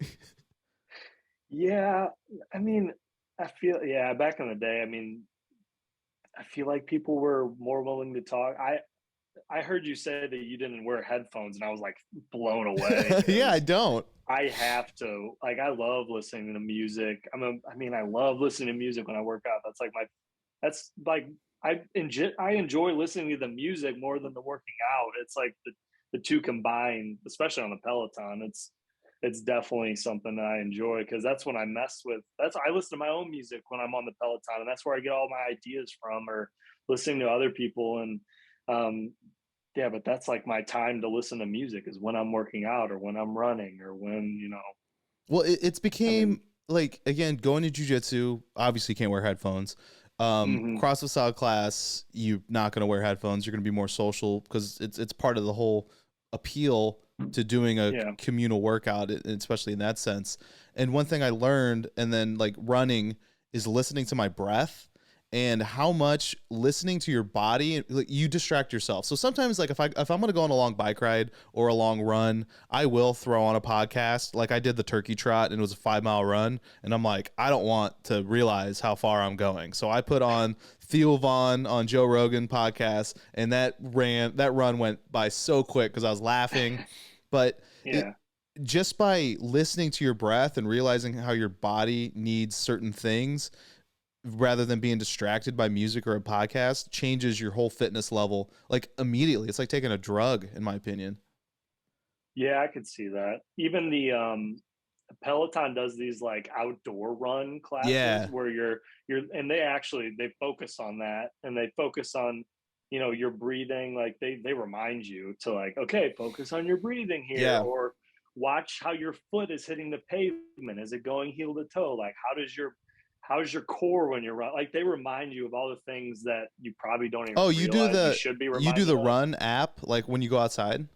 S2: Yeah, I mean, I feel, back in the day, I mean, I feel like people were more willing to talk. I heard you say that you didn't wear headphones, and I was like blown away.
S1: Yeah, I don't.
S2: I have to. Like, I love listening to music. I love listening to music when I work out. I enjoy listening to the music more than the working out. It's like the two combined, especially on the Peloton. It's definitely something that I enjoy, because that's when I I listen to my own music when I'm on the Peloton, and that's where I get all my ideas from, or listening to other people. And but that's like my time to listen to music, is when I'm working out or when I'm running or when,
S1: Well, it's became like, again, going to jiu-jitsu, obviously can't wear headphones. CrossFit style class, you're not going to wear headphones. You're going to be more social, because it's part of the whole appeal to doing a
S2: Yeah.
S1: communal workout, especially in that sense. And one thing I learned, and then like running, is listening to my breath and how much listening to your body, like, you distract yourself. So sometimes, like if I'm gonna go on a long bike ride or a long run, I will throw on a podcast. Like I did the turkey trot, and it was a 5-mile run, and I'm like, I don't want to realize how far I'm going, so I put on Theo Vaughn on Joe Rogan podcast, and that run went by so quick because I was laughing. But
S2: Yeah.
S1: just by listening to your breath and realizing how your body needs certain things, rather than being distracted by music or a podcast, changes your whole fitness level like immediately. It's like taking a drug, in my opinion.
S2: Yeah, I could see that. Even the Peloton does these like outdoor run classes
S1: Yeah.
S2: where and they focus on that, and they focus on, your breathing. Like they remind you to like, okay, focus on your breathing here,
S1: Yeah.
S2: or watch how your foot is hitting the pavement. Is it going heel to toe? Like how's your core when you're running? Like they remind you of all the things that you probably don't even realize you should be reminded
S1: you do the
S2: of.
S1: Run app, like when you go outside?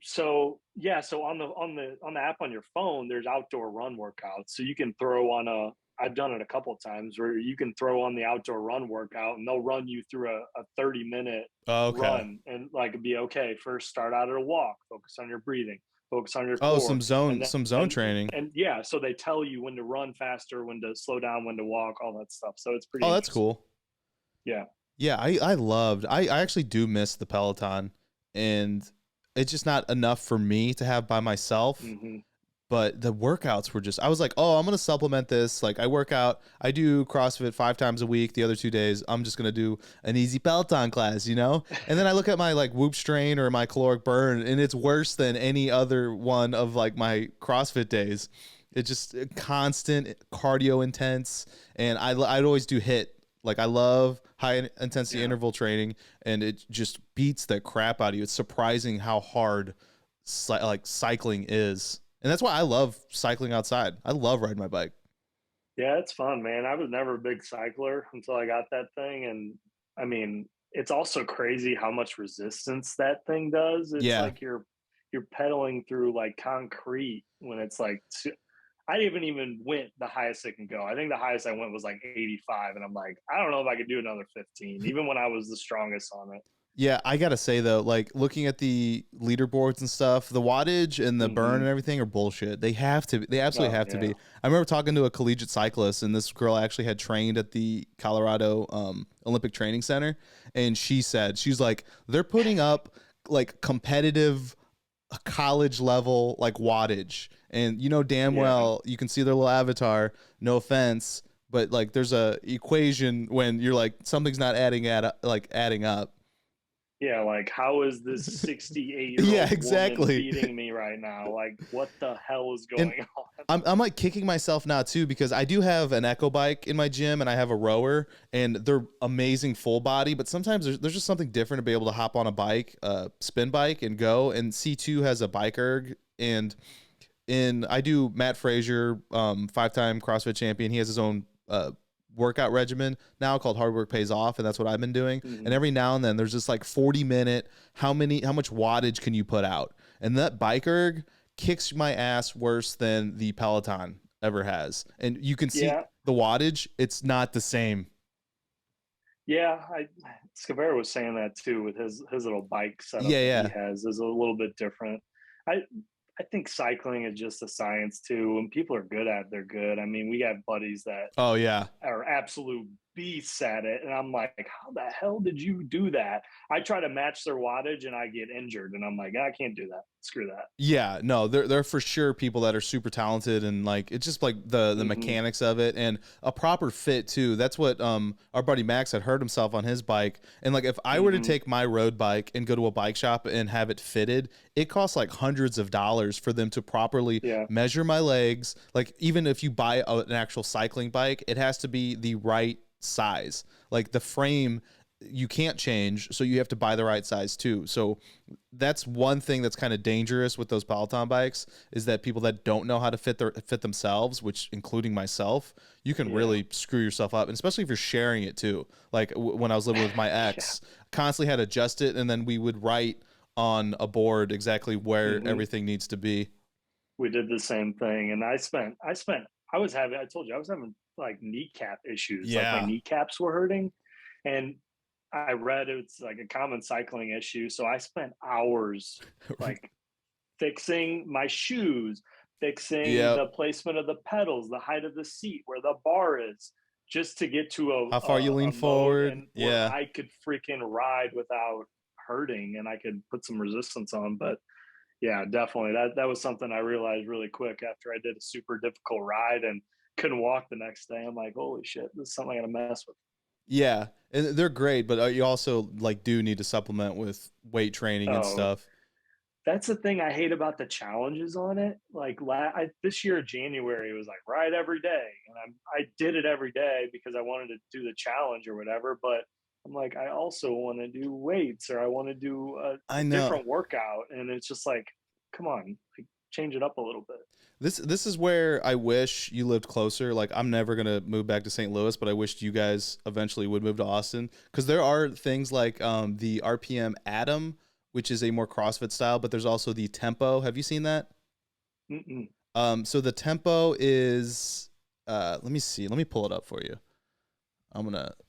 S2: So on the app on your phone, there's outdoor run workouts. So you can throw on I've done it a couple of times where you can throw on the outdoor run workout, and they'll run you through a 30-minute run, and like be okay. First, start out at a walk, focus on your breathing, focus on your core.
S1: Some zone training.
S2: And yeah, so they tell you when to run faster, when to slow down, when to walk, all that stuff. So it's pretty
S1: that's cool.
S2: Yeah.
S1: Yeah, I actually do miss the Peloton, and it's just not enough for me to have by myself.
S2: Mm-hmm.
S1: But the workouts were I'm was like, oh, I'm going to supplement this. Like I work out, I do CrossFit 5 times a week. The other 2 days, I'm just going to do an easy Peloton class, And then I look at my like Whoop Strain or my caloric burn, and it's worse than any other one of like my CrossFit days. It's just constant cardio intense. And I'd always do HIIT. Like I love high intensity interval training, and it just beats the crap out of you. It's surprising how hard cycling is. And that's why I love cycling outside. I love riding my bike.
S2: Yeah, it's fun, man. I was never a big cycler until I got that thing. And I mean, it's also crazy how much resistance that thing does. It's like you're pedaling through like concrete when it's like, I didn't even went the highest it can go. I think the highest I went was like 85. And I'm like, I don't know if I could do another 15, even when I was the strongest on it.
S1: Yeah, I gotta say though, like looking at the leaderboards and stuff, the wattage and the burn and everything are bullshit. They have to. They absolutely have to be. I remember talking to a collegiate cyclist, and this girl actually had trained at the Colorado Olympic Training Center, and she's like, they're putting up like competitive college level like wattage, and damn well you can see their little avatar. No offense, but like there's a equation when you're like something's not adding up.
S2: Yeah, like how is this 68-year-old woman beating me right now? Like, what the hell is going on?
S1: I'm like kicking myself now too, because I do have an Echo bike in my gym, and I have a rower, and they're amazing full body. But sometimes there's just something different to be able to hop on a bike, spin bike, and go. And C2 has a bike erg, and I do Matt Frazier, 5-time CrossFit champion. He has his own workout regimen now called Hard Work Pays Off, and that's what I've been doing. And every now and then there's just like 40-minute how much wattage can you put out, and that bike erg kicks my ass worse than the Peloton ever has. And you can see the wattage, it's not the same.
S2: Scavera was saying that too with his little bike setup that he has is a little bit different. I think cycling is just a science too. When people are good at it, they're good. I mean, we have buddies that are absolute beasts at it, and I'm like, how the hell did you do that? I try to match their wattage and I get injured, and I'm like, I can't do that. Screw that.
S1: Yeah, no, there are for sure people that are super talented, and like it's just like the mechanics of it and a proper fit too. That's what our buddy Max had hurt himself on his bike, and like if I were to take my road bike and go to a bike shop and have it fitted, it costs like hundreds of dollars for them to properly measure my legs. Like even if you buy an actual cycling bike, it has to be the right size. Like the frame you can't change, so you have to buy the right size too. So that's one thing that's kind of dangerous with those Peloton bikes, is that people that don't know how to fit themselves, which including myself, you can really screw yourself up, and especially if you're sharing it too. Like when I was living with my ex, constantly had to adjust it, and then we would write on a board exactly where everything needs to be.
S2: We did the same thing, and I was having like kneecap issues. Like my kneecaps were hurting, and I read it's like a common cycling issue. So I spent hours like fixing my shoes, fixing the placement of the pedals, the height of the seat, where the bar is, just to get to
S1: how far you lean forward.
S2: And where I could freaking ride without hurting, and I could put some resistance on. But yeah, definitely. That was something I realized really quick after I did a super difficult ride and couldn't walk the next day. I'm like, holy shit, this is something I gotta mess with.
S1: Yeah, and they're great, but you also like do need to supplement with weight training and stuff.
S2: That's the thing I hate about the challenges on it. Like this year, January, it was like ride every day, and I did it every day because I wanted to do the challenge or whatever. But I'm like, I also want to do weights, or I want to do a different workout, and it's just like, come on, like, change it up a little bit.
S1: This is where I wish you lived closer. Like, I'm never gonna move back to St. Louis, but I wished you guys eventually would move to Austin, because there are things like the RPM Adam, which is a more CrossFit style, but there's also the Tempo. Have you seen that? So the Tempo is let me see. Let me pull it up for you.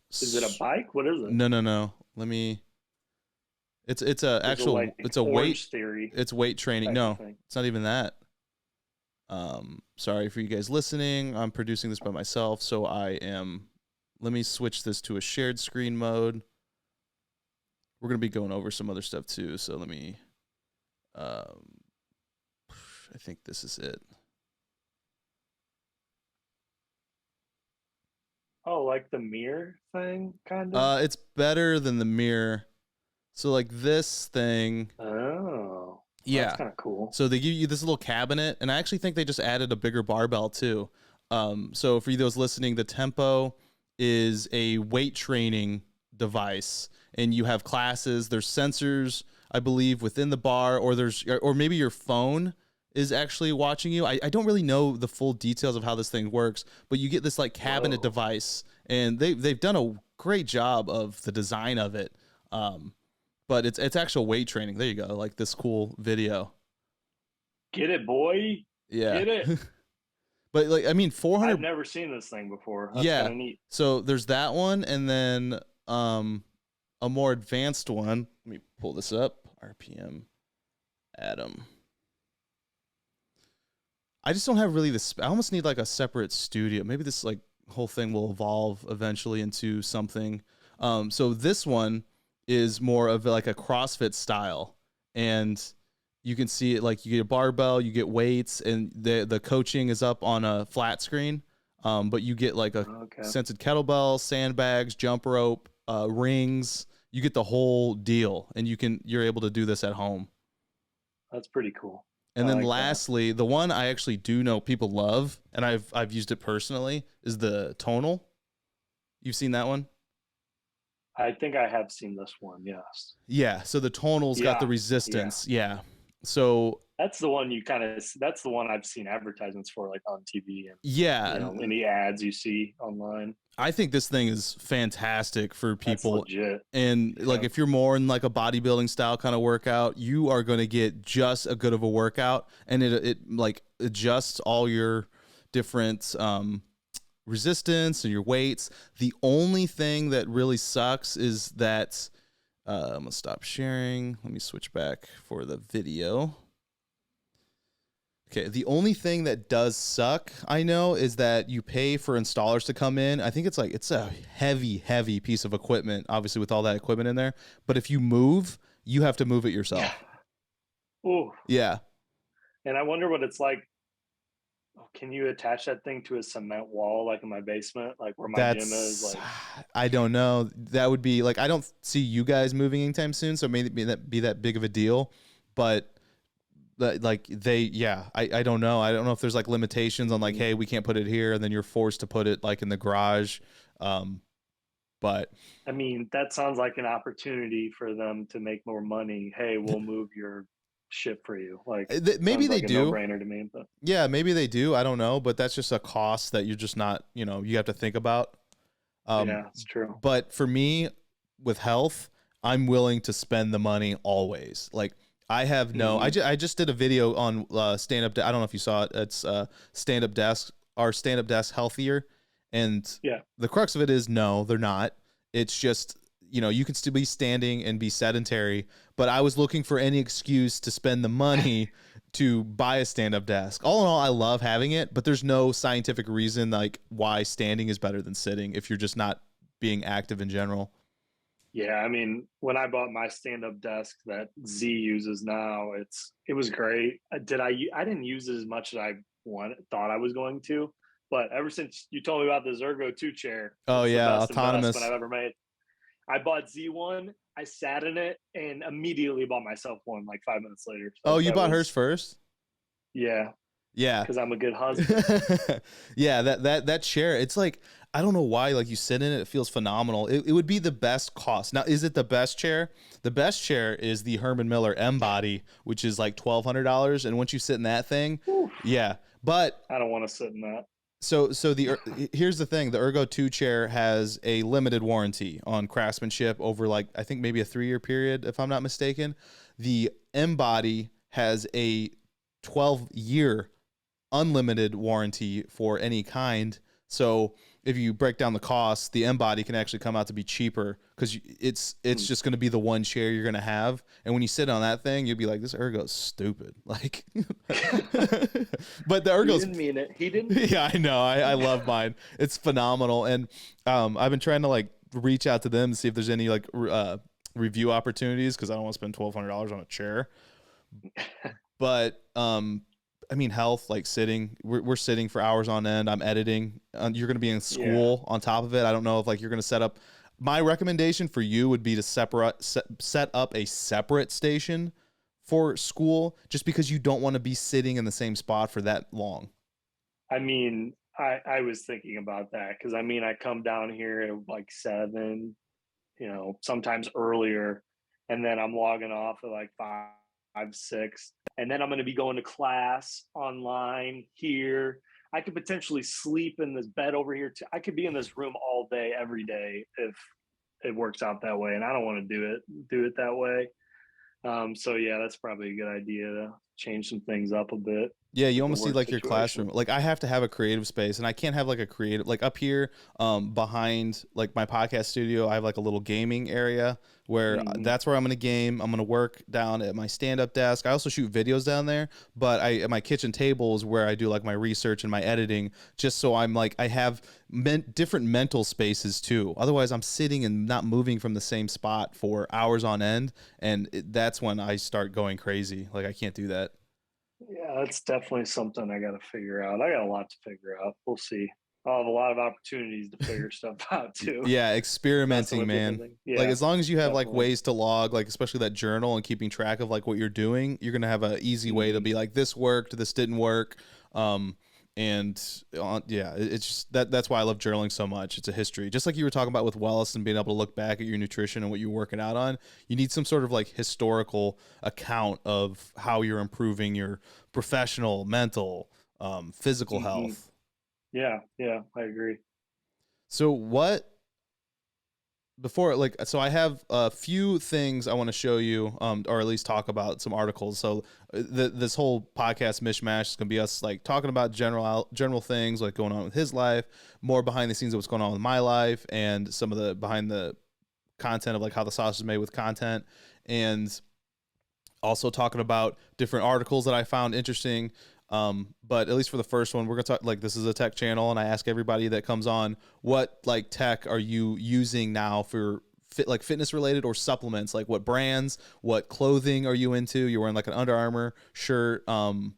S2: Is it a bike? What is it?
S1: No. Let me. It's a actual.
S2: Like
S1: it's a weight
S2: theory.
S1: It's weight training. No, it's not even that. Sorry for you guys listening. I'm producing this by myself, so I am. Let me switch this to a shared screen mode. We're gonna be going over some other stuff too, so let me. I think this is it.
S2: Oh, like the mirror thing, kind of?
S1: It's better than the mirror. So like this thing.
S2: Oh.
S1: Yeah.
S2: That's kind of cool.
S1: So they give you this little cabinet, and I actually think they just added a bigger barbell too. So for you those listening, the Tempo is a weight training device, and you have classes. There's sensors, I believe, within the bar, or maybe your phone is actually watching you. I don't really know the full details of how this thing works, but you get this like cabinet device, and they've done a great job of the design of it. But it's actual weight training. There you go, like this cool video.
S2: Get it, boy.
S1: Yeah.
S2: Get it.
S1: But like, I mean, 400.
S2: I've never seen this thing before. That's kind of neat.
S1: So there's that one, and then a more advanced one. Let me pull this up. RPM Adam. I just don't have really this. I almost need like a separate studio. Maybe this like whole thing will evolve eventually into something. So this one is more of like a CrossFit style, and you can see it like you get a barbell, you get weights, and the coaching is up on a flat screen. But you get like a scented kettlebell, sandbags, jump rope, rings. You get the whole deal, and you're able to do this at home.
S2: That's pretty cool.
S1: And then lastly, the one I actually do know people love, and I've used it personally, is the tonal. You've seen that one?
S2: I think I have seen this one, yes.
S1: Yeah, so the tonal's got the resistance. Yeah. So
S2: that's the one that's the one I've seen advertisements for, like on TV and in the ads you see online.
S1: I think this thing is fantastic for people.
S2: That's legit.
S1: And like if you're more in like a bodybuilding style kind of workout, you are going to get just a good of a workout, and it like adjusts all your different resistance and your weights. The only thing that really sucks is that I'm gonna stop sharing. Let me switch back for the video. Okay, the only thing that does suck, I know, is that you pay for installers to come in. I think it's a heavy piece of equipment, obviously with all that equipment in there. But if you move, you have to move it yourself.
S2: Yeah. Ooh.
S1: Yeah.
S2: And I wonder what it's like. Can you attach that thing to a cement wall like in my basement, like where my gym is? Like,
S1: I don't know. That would be like, I don't see you guys moving anytime soon, so maybe that be that big of a deal. But like I don't know. I don't know if there's like limitations on like, hey, we can't put it here, and then you're forced to put it like in the garage. But
S2: I mean, that sounds like an opportunity for them to make more money. Hey, we'll move your shit for you. Like
S1: maybe they do.
S2: No-brainer to me, but
S1: yeah, maybe they do. I don't know, but that's just a cost that you're just not, you have to think about.
S2: Yeah, it's true.
S1: But for me, with health, I'm willing to spend the money always. Like I have no. I just did a video on stand up. I don't know if you saw it. It's stand up desk. Are stand up desks healthier? And the crux of it is no, they're not. It's just, you can still be standing and be sedentary. But I was looking for any excuse to spend the money to buy a stand up desk. All in all, I love having it, but there's no scientific reason like why standing is better than sitting if you're just not being active in general.
S2: Yeah, I mean, when I bought my stand-up desk that Z uses now, it was great. I didn't use it as much as I thought I was going to, but ever since you told me about this Ergo 2 chair,
S1: Oh
S2: it's the
S1: yeah,
S2: best
S1: autonomous.
S2: investment I've ever made. I bought Z1, I sat in it, and immediately bought myself one like 5 minutes later. So
S1: you bought hers first?
S2: Yeah.
S1: Yeah.
S2: Because I'm a good husband.
S1: Yeah, that chair, it's like, I don't know why, like you sit in it, it feels phenomenal. It would be the best cost. Now, is it the best chair? The best chair is the Herman Miller M Body, which is like $1,200. And once you sit in that thing, yeah. But
S2: I don't want to sit in that.
S1: So here's the thing. The Ergo 2 chair has a limited warranty on craftsmanship over like, I think maybe a 3-year period, if I'm not mistaken. The M Body has a 12-year unlimited warranty for any kind. So if you break down the costs, the M Body can actually come out to be cheaper because it's just going to be the one chair you're going to have. And when you sit on that thing, you'll be like, this Ergo's stupid. Like, but the Ergo's.
S2: He didn't mean it. He didn't.
S1: Yeah, I know. I love mine. It's phenomenal. And I've been trying to like reach out to them to see if there's any like review opportunities because I don't want to spend $1,200 on a chair. But I mean, health, like sitting, we're sitting for hours on end. I'm editing. You're going to be in school on top of it. I don't know if like you're going to set up. My recommendation for you would be to set up a separate station for school, just because you don't want to be sitting in the same spot for that long.
S2: I mean, I was thinking about that because I mean, I come down here at like 7, sometimes earlier, and then I'm logging off at like 5, 6, and then I'm going to be going to class online here. I could potentially sleep in this bed over here too. I could be in this room all day, every day, if it works out that way. And I don't want to do it that way. So yeah, that's probably a good idea to change some things up a bit.
S1: Yeah, you almost need like your classroom. Like I have to have a creative space, and I can't have like a creative, like up here behind like my podcast studio, I have like a little gaming area where that's where I'm going to game. I'm going to work down at my stand-up desk. I also shoot videos down there, but at my kitchen table is where I do like my research and my editing, just so I'm like, I have different mental spaces too. Otherwise I'm sitting and not moving from the same spot for hours on end. And that's when I start going crazy. Like I can't do that.
S2: Yeah, that's definitely something I got to figure out. I got a lot to figure out. We'll see. I'll have a lot of opportunities to figure stuff out too.
S1: Yeah, experimenting, man. Yeah, like as long as you have like ways to log, like especially that journal and keeping track of like what you're doing, you're gonna have an easy way to be like, this worked, this didn't work. It's just that's why I love journaling so much. It's a history, just like you were talking about with wellness and being able to look back at your nutrition and what you're working out on. You need some sort of like historical account of how you're improving your professional, mental, physical health.
S2: Yeah, I agree.
S1: So I have a few things I want to show you, or at least talk about some articles. So this whole podcast mishmash is going to be us like talking about general things like going on with his life, more behind the scenes of what's going on with my life, and some of the behind the content of like how the sausage is made with content, and also talking about different articles that I found interesting. But at least for the first one, we're going to talk, like, this is a tech channel, and I ask everybody that comes on, what like tech are you using now for fitness related or supplements? Like what brands, what clothing are you into? You're wearing like an Under Armour shirt. And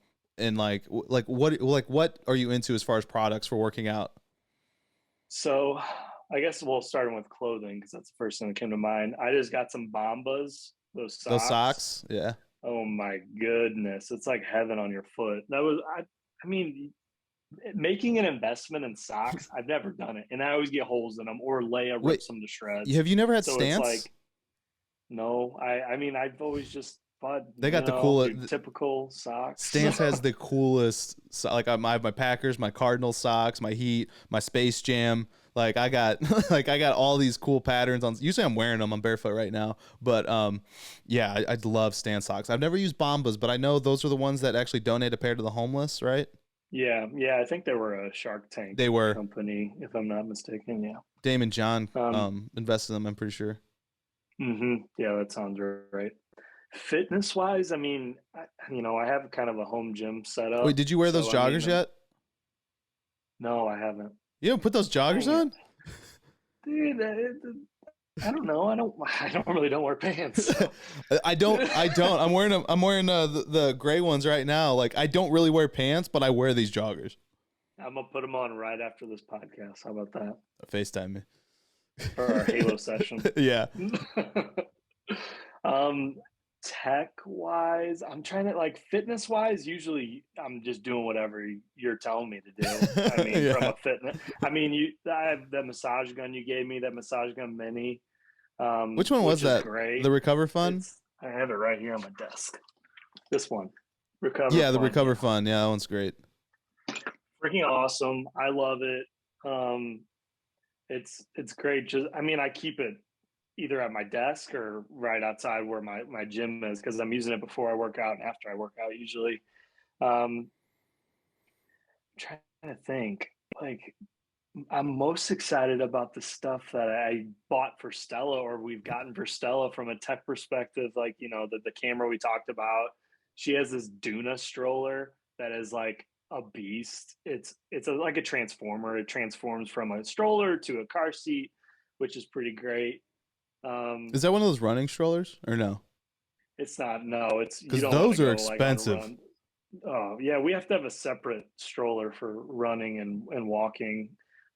S1: what are you into as far as products for working out?
S2: So I guess we'll start with clothing, because that's the first thing that came to mind. I just got some Bombas, those socks.
S1: Yeah.
S2: Oh my goodness. It's like heaven on your foot. I mean, making an investment in socks, I've never done it. And I always get holes in them, or Leia rips them to shreds.
S1: Have you never had
S2: so
S1: Stance?
S2: It's like, no, I mean, I've always just but
S1: They got the
S2: no,
S1: coolest.
S2: your typical socks.
S1: Stance has the coolest. Like I have my Packers, my Cardinals socks, my Heat, my Space Jam. Like I got like I got all these cool patterns on. Usually I'm wearing them. I'm barefoot right now, but yeah, I love Stance socks. I've never used Bombas, but I know those are the ones that actually donate a pair to the homeless, right?
S2: Yeah, I think they were a Shark Tank
S1: They were.
S2: company, if I'm not mistaken. Yeah.
S1: Damon John
S2: Um,
S1: invested in them. I'm pretty sure.
S2: Yeah, that sounds right. Fitness wise, I mean, I have kind of a home gym set
S1: Wait,
S2: up.
S1: did you wear those
S2: So, I mean,
S1: joggers yet?
S2: no, I haven't.
S1: You haven't put those joggers
S2: Dang it.
S1: on?
S2: Dude, I don't know. I don't really don't wear pants. So.
S1: I don't. I'm wearing them. I'm wearing the gray ones right now. Like I don't really wear pants, but I wear these joggers.
S2: I'm gonna put them on right after this podcast. How about that?
S1: FaceTime me.
S2: For our Halo session.
S1: Yeah.
S2: Tech wise, I'm trying to fitness wise, usually I'm just doing whatever you're telling me to do. I mean,
S1: Yeah.
S2: from a fitness, I have that massage gun you gave me, that massage gun mini.
S1: Which one was that?
S2: Great.
S1: The Recover Fun?
S2: I have it right here on my desk. This one. Recover
S1: Yeah, the
S2: Fun.
S1: Recover Fun. Yeah, that one's great.
S2: Freaking awesome. I love it. It's great. I keep it either at my desk or right outside where my gym is, because I'm using it before I work out and after I work out usually. I'm trying to think. I'm most excited about the stuff that I bought for Stella, or we've gotten for Stella from a tech perspective. The camera we talked about. She has this Duna stroller that is like a beast. It's like a transformer. It transforms from a stroller to a car seat, which is pretty great.
S1: Is that one of those running strollers or no?
S2: It's not. No, it's
S1: because those are expensive.
S2: Oh yeah, we have to have a separate stroller for running and walking.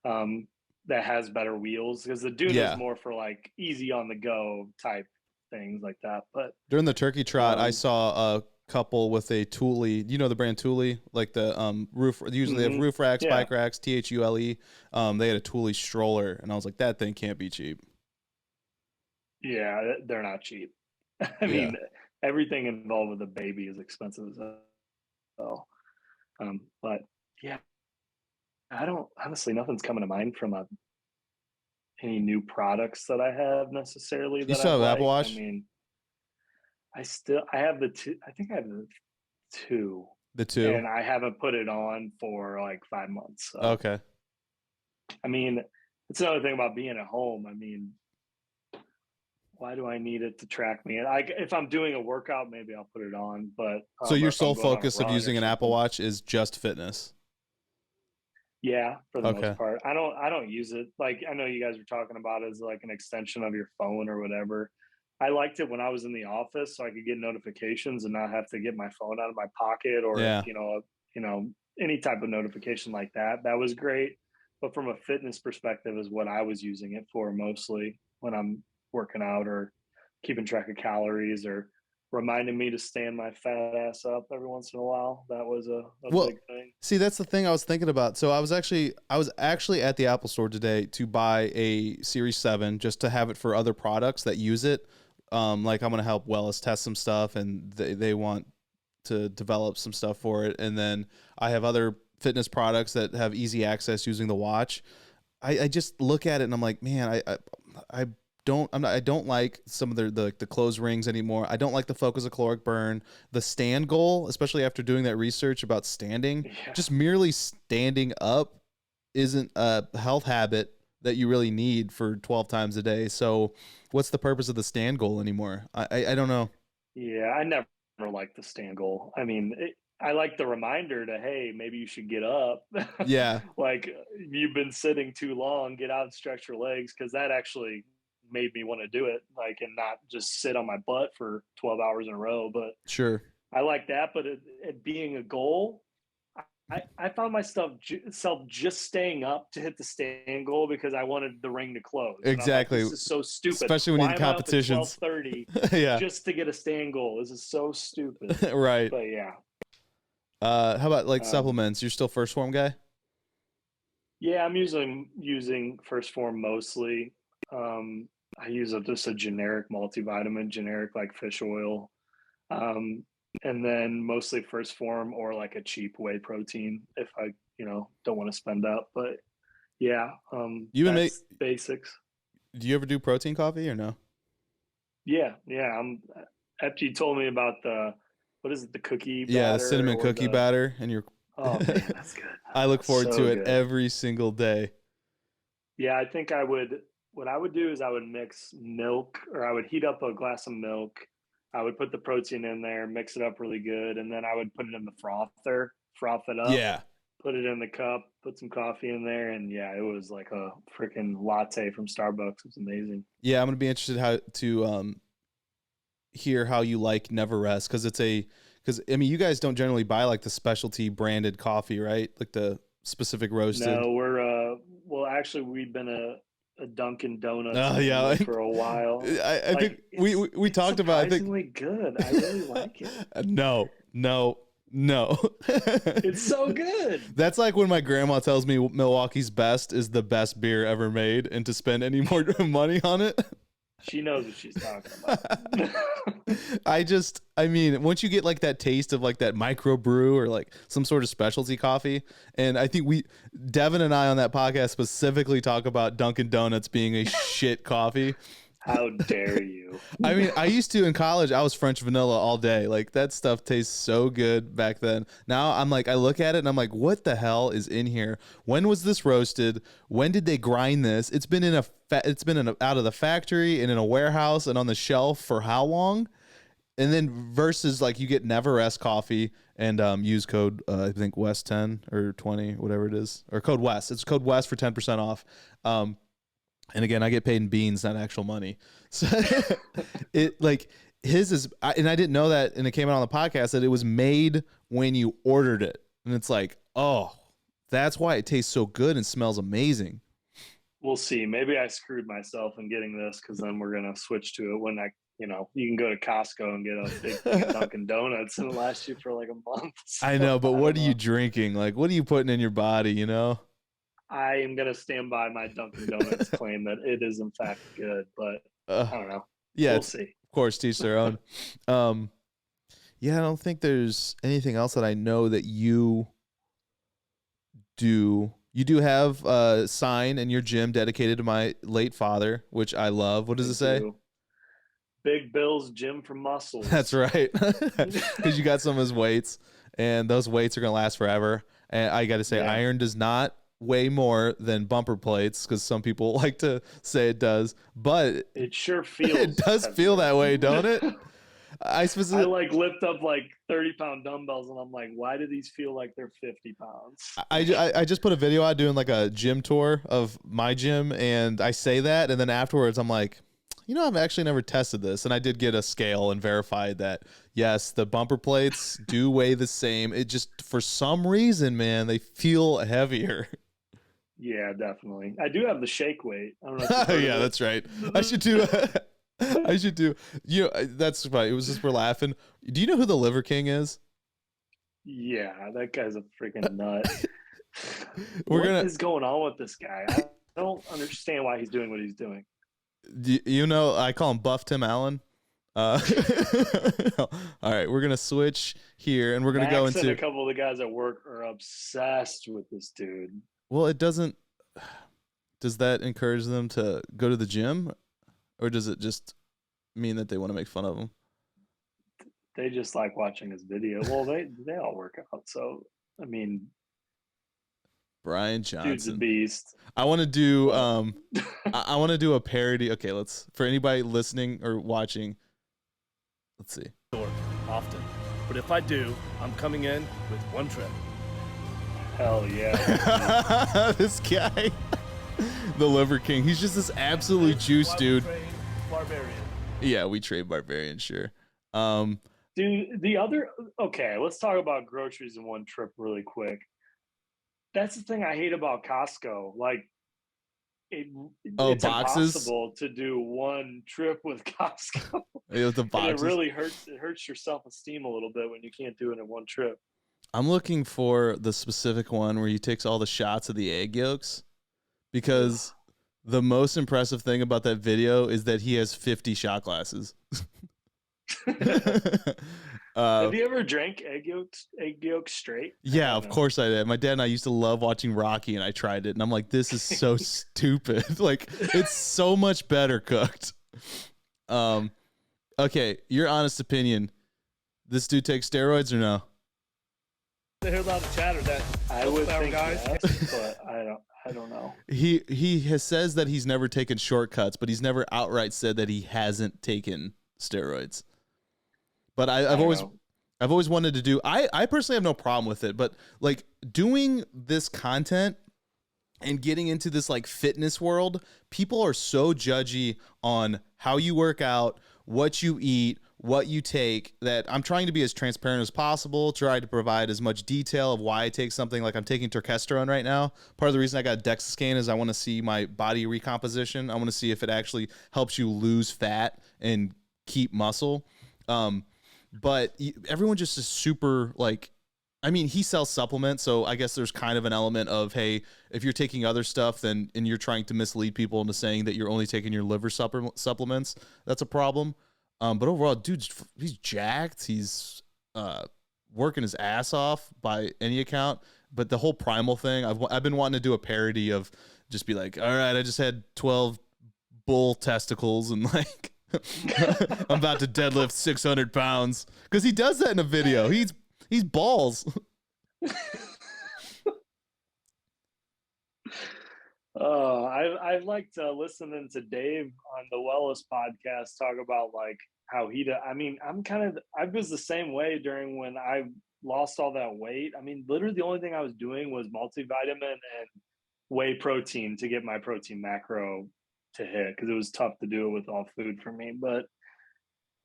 S2: That has better wheels, because the Duna is more for easy on the go type things like that. But
S1: during the turkey trot, I saw a couple with a Thule. You know the brand Thule, like the roof. Usually they have roof racks, bike racks, THULE. They had a Thule stroller, and I was like, that thing can't be cheap.
S2: Yeah, they're not cheap. I mean, everything involved with a baby is expensive as well. But yeah, I don't, honestly, nothing's coming to mind from any new products that I have necessarily.
S1: You still have Apple Watch?
S2: I mean, I have the two. I think I have the two.
S1: The two.
S2: And I haven't put it on for 5 months. So.
S1: Okay.
S2: I mean, it's another thing about being at home. I mean, why do I need it to track me? And if I'm doing a workout, maybe I'll put it on. But
S1: so your sole focus of using an Apple Watch is just fitness?
S2: Yeah, for the most part. I don't use it. I know you guys were talking about it as an extension of your phone or whatever. I liked it when I was in the office, so I could get notifications and not have to get my phone out of my pocket, or any type of notification like that. That was great. But from a fitness perspective is what I was using it for mostly when I'm working out or keeping track of calories or reminding me to stand my fat ass up every once in a while. That was a big thing.
S1: See, that's the thing I was thinking about. So I was actually at the Apple store today to buy a Series 7 just to have it for other products that use it. I'm going to help Wells test some stuff, and they want to develop some stuff for it. And then I have other fitness products that have easy access using the watch. I just look at it and I'm like, man, I don't like some of the close rings anymore. I don't like the focus of caloric burn, the stand goal, especially after doing that research about standing. Yeah. Just merely standing up isn't a health habit that you really need for 12 times a day. So what's the purpose of the stand goal anymore? I don't know.
S2: Yeah, I never liked the stand goal. I mean, I like the reminder to, hey, maybe you should get up.
S1: Yeah.
S2: You've been sitting too long, get out and stretch your legs, because that actually made me want to do it, and not just sit on my butt for 12 hours in a row. But
S1: sure,
S2: I like that. But it being a goal, I found myself just staying up to hit the stand goal because I wanted the ring to close.
S1: Exactly.
S2: This is so stupid.
S1: Especially when you need competitions.
S2: 12:30
S1: yeah.
S2: Just to get a stand goal. This is so stupid.
S1: Right.
S2: But yeah.
S1: How about supplements? You're still First Form guy?
S2: Yeah, I'm using First Form mostly. I use just a generic multivitamin, generic fish oil. And then mostly First Form or like a cheap whey protein if I, don't want to spend up. But yeah, that's basics.
S1: Do you ever do protein coffee or no?
S2: Yeah. After you told me about what is it, the cookie batter?
S1: Yeah, the cinnamon cookie batter, and you're.
S2: Oh man, that's good.
S1: I look forward to it
S2: good.
S1: every single day.
S2: Yeah, I think what I would do is I would mix milk, or I would heat up a glass of milk. I would put the protein in there, mix it up really good, and then I would put it in the frother, froth it up.
S1: Yeah.
S2: Put it in the cup, put some coffee in there, and yeah, it was like a freaking latte from Starbucks. It was amazing.
S1: Yeah, I'm gonna be interested to hear how you like Never Rest, because you guys don't generally buy like the specialty branded coffee, right? Like the specific roasted.
S2: No, actually we've been a Dunkin'
S1: Donuts
S2: for a while.
S1: I think we talked about. I think
S2: surprisingly good. I really like it.
S1: No.
S2: It's so good.
S1: That's like when my grandma tells me Milwaukee's Best is the best beer ever made, and to spend any more money on it.
S2: She knows what she's talking about.
S1: Once you get like that taste of like that microbrew or like some sort of specialty coffee, and I think Devin and I on that podcast specifically talk about Dunkin' Donuts being a shit coffee.
S2: How dare you?
S1: I used to in college, I was French vanilla all day. Like that stuff tastes so good back then. Now I'm like, I look at it and I'm like, what the hell is in here? When was this roasted? When did they grind this? It's been out of the factory and in a warehouse and on the shelf for how long? And then versus like you get Never Rest coffee and use code I think West 10 or 20, whatever it is, or code West. It's code West for 10% off. And again, I get paid in beans, not actual money. So it like his is, and I didn't know that, and it came out on the podcast that it was made when you ordered it, and it's like, oh, that's why it tastes so good and smells amazing.
S2: We'll see. Maybe I screwed myself in getting this, because then we're gonna switch to it when you can go to Costco and get a big thing of Dunkin' Donuts and it'll last you for like a month. So,
S1: I know, but what are you drinking? Like, what are you putting in your body?
S2: I am going to stand by my Dunkin' Donuts claim that it is in fact good, but I don't know.
S1: Yeah,
S2: we'll see.
S1: Of course, teach their own. Yeah, I don't think there's anything else that I know that you do. You do have a sign in your gym dedicated to my late father, which I love. What does it say?
S2: Big Bill's Gym for Muscles.
S1: That's right. Because you got some of his weights, and those weights are going to last forever. And I got to say, iron does not weigh more than bumper plates, because some people like to say it does, but
S2: it sure feels
S1: it does feel that way, don't it? I
S2: like lift up like 30-pound dumbbells and I'm like, why do these feel like they're 50 pounds?
S1: I just put a video out doing like a gym tour of my gym, and I say that, and then afterwards I'm like, I've actually never tested this, and I did get a scale and verified that yes, the bumper plates do weigh the same. It just, for some reason, man, they feel heavier.
S2: Yeah, definitely. I do have the shake weight. I don't know.
S1: Yeah, that's right. I should do. That's funny. It was just, we're laughing. Do you know who the Liver King is?
S2: Yeah, that guy's a freaking nut. What is going on with this guy? I don't understand why he's doing what he's doing.
S1: I call him Buff Tim Allen. All right, we're gonna switch here, and we're gonna go into
S2: a couple of the guys at work are obsessed with this dude.
S1: Well, it doesn't. Does that encourage them to go to the gym, or does it just mean that they want to make fun of him?
S2: They just like watching his video. Well, they all work out, so I mean,
S1: Brian Johnson,
S2: dude's a beast.
S1: I want to do I want to do a parody. Okay, for anybody listening or watching, let's see.
S5: Often, but if I do, I'm coming in with one trip.
S2: Hell yeah.
S1: This guy, the Liver King, he's just this absolute juice dude.
S5: Barbarian.
S1: Yeah, we trade Barbarian, sure.
S2: Dude, okay, let's talk about groceries in one trip really quick. That's the thing I hate about Costco. Like, it's
S1: boxes?
S2: impossible to do one trip with Costco.
S1: Yeah, the boxes.
S2: It really hurts. It hurts your self-esteem a little bit when you can't do it in one trip.
S1: I'm looking for the specific one where he takes all the shots of the egg yolks, because the most impressive thing about that video is that he has 50 shot glasses.
S2: Have you ever drank egg yolk straight?
S1: Yeah, of course I did. My dad and I used to love watching Rocky, and I tried it, and I'm like, this is so stupid. Like, it's so much better cooked. Okay, your honest opinion. This dude takes steroids or no?
S5: I hear a lot of chatter that
S2: I would think
S5: guys.
S2: yes, but I don't know.
S1: He has says that he's never taken shortcuts, but he's never outright said that he hasn't taken steroids. But I've always wanted to do. I personally have no problem with it, but like doing this content and getting into this like fitness world, people are so judgy on how you work out, what you eat, what you take, that I'm trying to be as transparent as possible, try to provide as much detail of why I take something. Like I'm taking Turkesterone right now. Part of the reason I got a DEXA scan is I want to see my body recomposition. I want to see if it actually helps you lose fat and keep muscle. But everyone just is super like, I mean, he sells supplements, so I guess there's kind of an element of, hey, if you're taking other stuff, then and you're trying to mislead people into saying that you're only taking your liver supplements, that's a problem. But overall, dude, he's jacked. He's working his ass off by any account. But the whole primal thing, I've been wanting to do a parody of just be like, all right, I just had 12 bull testicles and like I'm about to deadlift 600 pounds, because he does that in a video. He's balls.
S2: I liked listening to Dave on the Wellness podcast talk about like how I mean, I was the same way during when I lost all that weight. I mean, literally the only thing I was doing was multivitamin and whey protein to get my protein macro to hit, because it was tough to do it with all food for me. But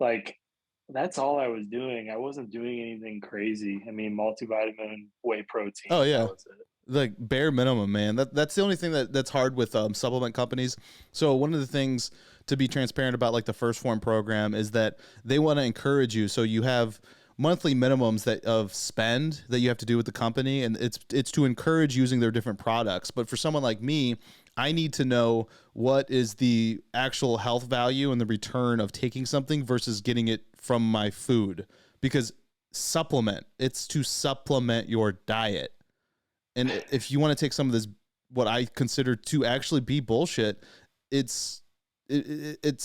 S2: like, that's all I was doing. I wasn't doing anything crazy. I mean, multivitamin, whey protein.
S1: Oh yeah,
S2: that was it.
S1: Like bare minimum, man. That's the only thing that's hard with supplement companies. So one of the things to be transparent about, like the First Form program, is that they want to encourage you. So you have monthly minimums of spend that you have to do with the company, and it's to encourage using their different products. But for someone like me, I need to know what is the actual health value and the return of taking something versus getting it from my food, because it's to supplement your diet. And if you want to take some of this, what I consider to actually be bullshit, it's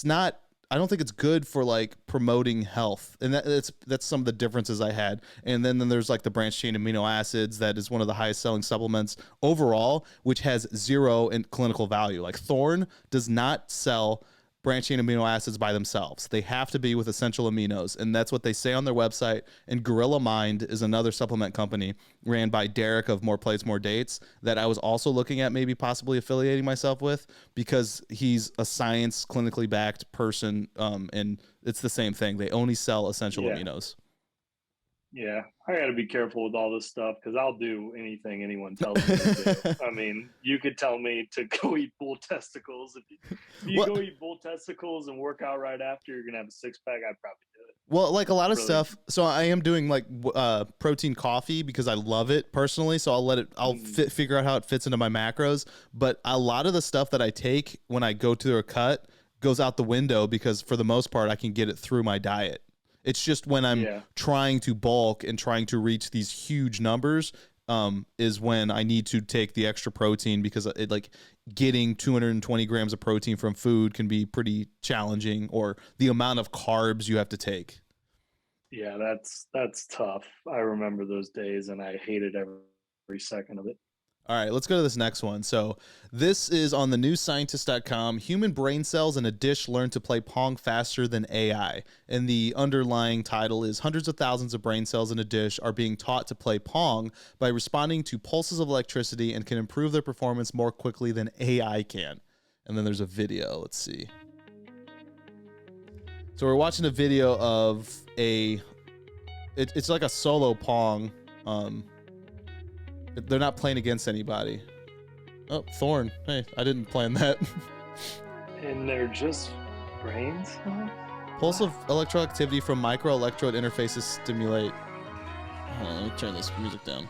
S1: not. I don't think it's good for like promoting health, and that's some of the differences I had. And then there's like the branched chain amino acids, that is one of the highest selling supplements overall, which has zero in clinical value. Like Thorne does not sell branched chain amino acids by themselves. They have to be with essential aminos, and that's what they say on their website. And Gorilla Mind is another supplement company ran by Derek of More Plates, More Dates, that I was also looking at maybe possibly affiliating myself with, because he's a science clinically backed person, and it's the same thing. They only sell essential aminos.
S2: Yeah, I got to be careful with all this stuff, because I'll do anything anyone tells me to do. I mean, you could tell me to go eat bull testicles. If you go eat bull testicles and work out right after, you're going to have a six-pack, I'd probably do it.
S1: Well, like a lot of stuff. So I am doing like protein coffee because I love it personally. So I'll figure out how it fits into my macros. But a lot of the stuff that I take when I go to a cut goes out the window, because for the most part, I can get it through my diet. It's just when I'm trying to bulk and trying to reach these huge numbers, is when I need to take the extra protein, because it like getting 220 grams of protein from food can be pretty challenging, or the amount of carbs you have to take.
S2: Yeah, that's tough. I remember those days, and I hated every second of it.
S1: All right, let's go to this next one. So this is on the newscientist.com. Human brain cells in a dish learn to play Pong faster than AI. And the underlying title is hundreds of thousands of brain cells in a dish are being taught to play Pong by responding to pulses of electricity, and can improve their performance more quickly than AI can. And then there's a video. Let's see. So we're watching a video of it's like a solo Pong. They're not playing against anybody. Oh, Thorne. Hey, I didn't plan that.
S2: And they're just brains?
S1: Pulse of electroactivity from microelectrode interfaces stimulate. Hold on, let me turn this music down.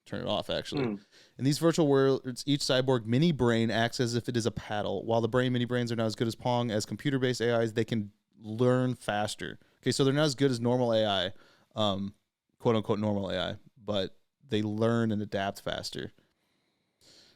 S1: Turn it off, actually. In these virtual worlds, each cyborg mini brain acts as if it is a paddle. While the brain mini brains are not as good as Pong as computer-based AIs, they can learn faster. Okay, so they're not as good as normal AI, quote unquote normal AI, but they learn and adapt faster.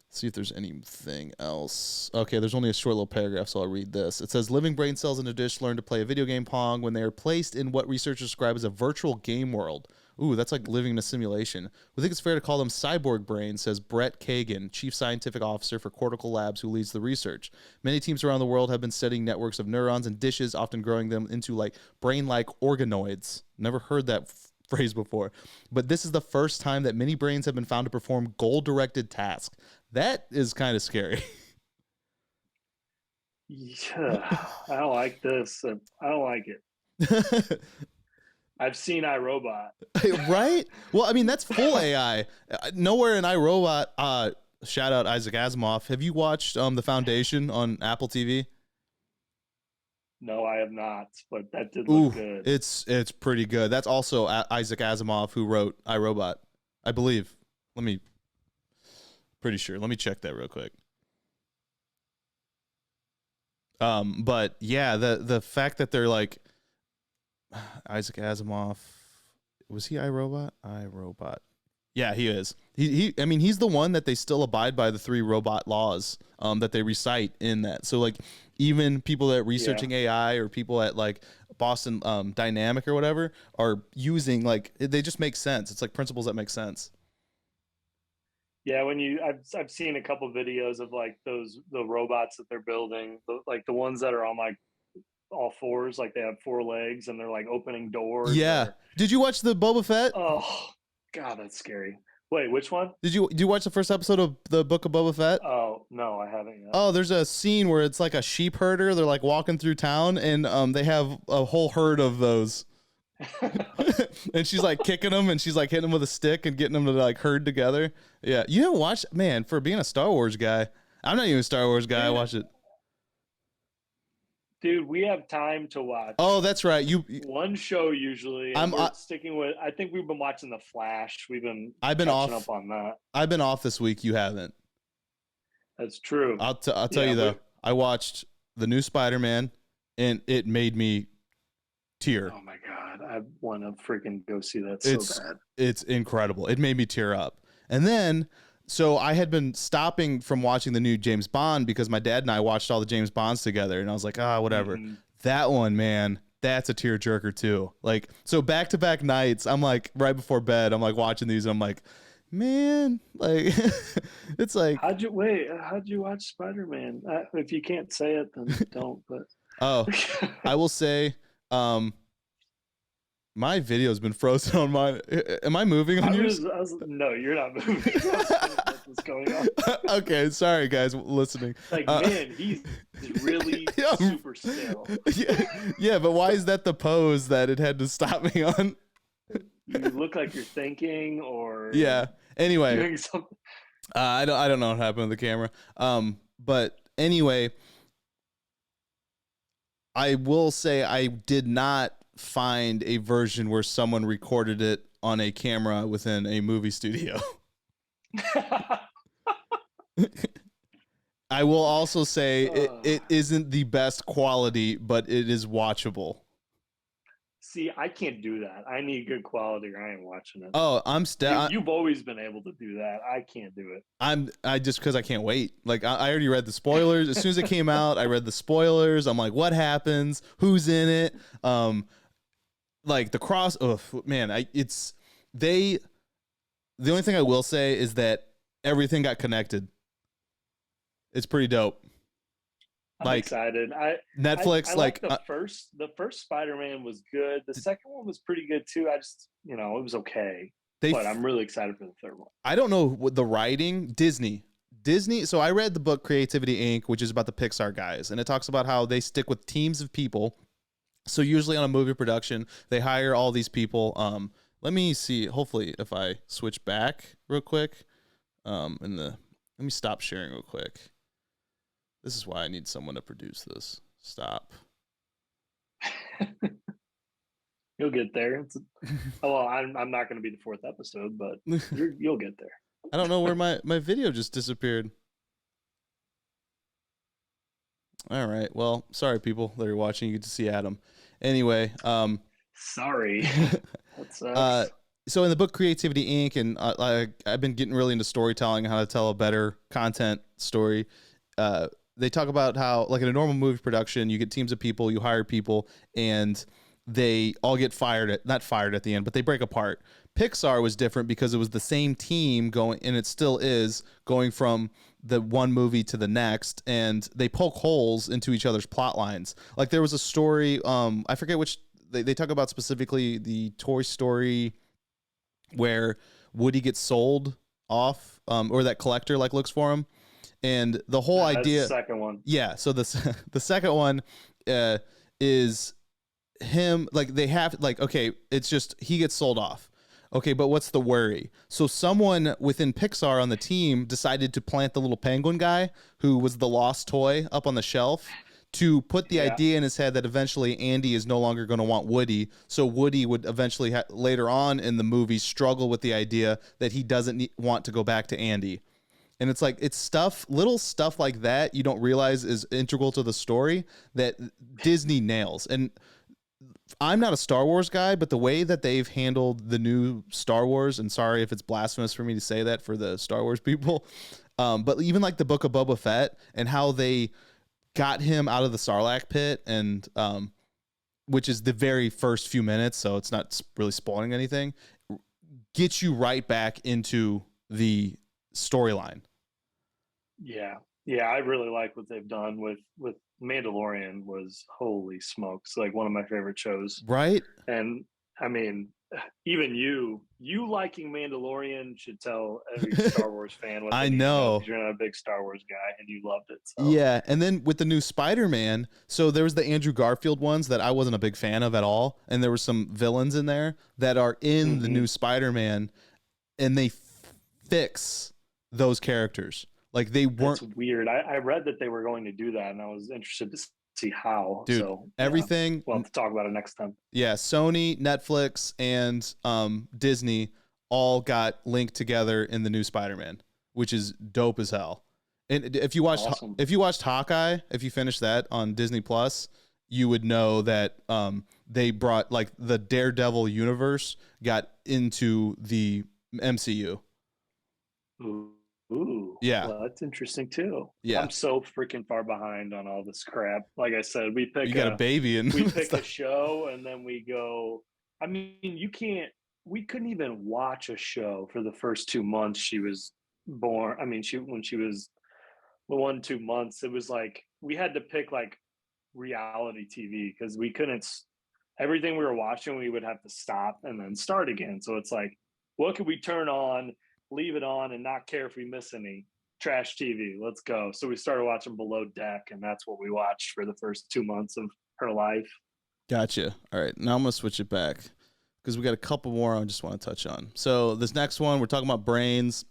S1: Let's see if there's anything else. Okay, there's only a short little paragraph, so I'll read this. It says, living brain cells in a dish learn to play a video game Pong when they are placed in what researchers describe as a virtual game world. Ooh, that's like living in a simulation. We think it's fair to call them cyborg brains, says Brett Kagan, Chief Scientific Officer for Cortical Labs, who leads the research. Many teams around the world have been studying networks of neurons and dishes, often growing them into like brain-like organoids. Never heard that phrase before. But this is the first time that many brains have been found to perform goal-directed tasks. That is kind of scary.
S2: Yeah, I don't like this. I don't like it. I've seen iRobot.
S1: Right? Well, I mean, that's full AI. Nowhere in iRobot, shout out Isaac Asimov. Have you watched The Foundation on Apple TV?
S2: No, I have not, but that did look good.
S1: It's pretty good. That's also Isaac Asimov who wrote iRobot, I believe. Pretty sure. Let me check that real quick. But yeah, the fact that they're like Isaac Asimov, was he iRobot? iRobot. Yeah, he is. I mean, he's the one that they still abide by the 3 robot laws that they recite in that. So like even people that are researching AI or people at like Boston Dynamic or whatever are using like they just make sense. It's like principles that make sense.
S2: Yeah, I've seen a couple videos of like the robots that they're building, like the ones that are on like all fours, like they have 4 legs and they're like opening doors.
S1: Yeah. Did you watch the Boba Fett?
S2: Oh God, that's scary. Wait, which one?
S1: Did you watch the first episode of the Book of Boba Fett?
S2: Oh no, I haven't yet.
S1: Oh, there's a scene where it's like a sheep herder. They're like walking through town and they have a whole herd of those. And she's like kicking them and she's like hitting them with a stick and getting them to like herd together. Yeah. You haven't watched, man, for being a Star Wars guy. I'm not even a Star Wars guy. I watched it.
S2: Dude, we have time to watch.
S1: Oh, that's right.
S2: One show usually. And we're sticking with. I think we've been watching The Flash. I've been catching up on that.
S1: I've been off this week. You haven't.
S2: That's true.
S1: I'll tell you though. I watched the new Spider-Man, and it made me tear.
S2: Oh my God, I want to freaking go see that so bad.
S1: It's incredible. It made me tear up. And then, so I had been stopping from watching the new James Bond because my dad and I watched all the James Bonds together, and I was like, whatever. Mm-hmm. That one, man, that's a tearjerker too. Like, so back-to-back nights, I'm like, right before bed, I'm like watching these, and I'm like, man, like, it's like.
S2: How'd you watch Spider-Man? If you can't say it, then don't. But
S1: I will say, my video's been frozen on mine. Am I moving on yours?
S2: No, you're not moving. What's going on?
S1: Okay, sorry guys listening.
S2: Like, man, he's really super still.
S1: Yeah, but why is that the pose that it had to stop me on?
S2: You look like you're thinking, or
S1: Anyway,
S2: doing something.
S1: I don't know what happened with the camera. But anyway, I will say I did not find a version where someone recorded it on a camera within a movie studio. I will also say it isn't the best quality, but it is watchable.
S2: See, I can't do that. I need good quality or I ain't watching it.
S1: Oh,
S2: you've always been able to do that. I can't do it.
S1: I just because I can't wait. Like I already read the spoilers. As soon as it came out, I read the spoilers. I'm like, what happens? Who's in it? Like the cross. Oh man, the only thing I will say is that everything got connected. It's pretty dope.
S2: I'm excited.
S1: Netflix,
S2: the first Spider-Man was good. The second one was pretty good too. I just, it was okay. But I'm really excited for the third one.
S1: I don't know what the writing. Disney. So I read the book Creativity Inc., which is about the Pixar guys, and it talks about how they stick with teams of people. So usually on a movie production, they hire all these people. Let me see. Hopefully, if I switch back real quick, let me stop sharing real quick. This is why I need someone to produce this. Stop.
S2: You'll get there. I'm not going to be the 4th episode, but you'll get there.
S1: I don't know where my video just disappeared. All right. Well, sorry, people that are watching. You get to see Adam. Anyway,
S2: Sorry. That sucks.
S1: So in the book Creativity Inc. and I've been getting really into storytelling, how to tell a better content story. They talk about how, like in a normal movie production, you get teams of people, you hire people, and they all get not fired at the end, but they break apart. Pixar was different because it was the same team going, and it still is going from the one movie to the next, and they poke holes into each other's plot lines. Like there was a story, I forget which, they talk about specifically the Toy Story where Woody gets sold off, or that collector like looks for him. And the whole idea,
S2: that's the second one.
S1: Yeah. So the second one is him. Like they have like, okay, it's just, he gets sold off. Okay. But what's the worry? So someone within Pixar on the team decided to plant the little penguin guy who was the lost toy up on the shelf to put the idea in his head that eventually Andy is no longer going to want Woody. So Woody would eventually later on in the movie struggle with the idea that he doesn't want to go back to Andy. And it's like, it's little stuff like that you don't realize is integral to the story that Disney nails. And I'm not a Star Wars guy, but the way that they've handled the new Star Wars, and sorry if it's blasphemous for me to say that for the Star Wars people, but even like the Book of Boba Fett and how they got him out of the Sarlacc pit, and which is the very first few minutes, so it's not really spoiling anything, gets you right back into the storyline.
S2: Yeah, I really like what they've done with Mandalorian. Was holy smokes, like one of my favorite shows,
S1: right?
S2: And I mean, even you liking Mandalorian should tell every Star Wars fan what
S1: I know,
S2: 'cause you're not a big Star Wars guy and you loved it. So.
S1: Yeah, and then with the new Spider-Man, so there was the Andrew Garfield ones that I wasn't a big fan of at all, and there were some villains in there that are in the new Spider-Man, and they fix those characters. Like they weren't.
S2: That's weird. I read that they were going to do that, and I was interested to see how.
S1: Dude,
S2: so
S1: everything.
S2: We'll have to talk about it next time.
S1: Yeah, Sony, Netflix, and Disney all got linked together in the new Spider-Man, which is dope as hell. And if you watched Hawkeye, if you finished that on Disney Plus, you would know that they brought like the Daredevil universe got into the MCU.
S2: Ooh,
S1: yeah,
S2: well, that's interesting too.
S1: Yeah,
S2: I'm so freaking far behind on all this crap. Like I said, we pick
S1: a baby and
S2: we pick a show, and then we go. I mean, we couldn't even watch a show for the first 2 months she was born. I mean, when she was 1-2 months, it was like we had to pick like reality TV because we couldn't. Everything we were watching, we would have to stop and then start again. So it's like, what could we turn on? Leave it on and not care if we miss any trash TV. Let's go. So we started watching Below Deck, and that's what we watched for the first 2 months of her life.
S1: Gotcha. All right. Now I'm going to switch it back because we got a couple more I just want to touch on. So this next one, we're talking about brains.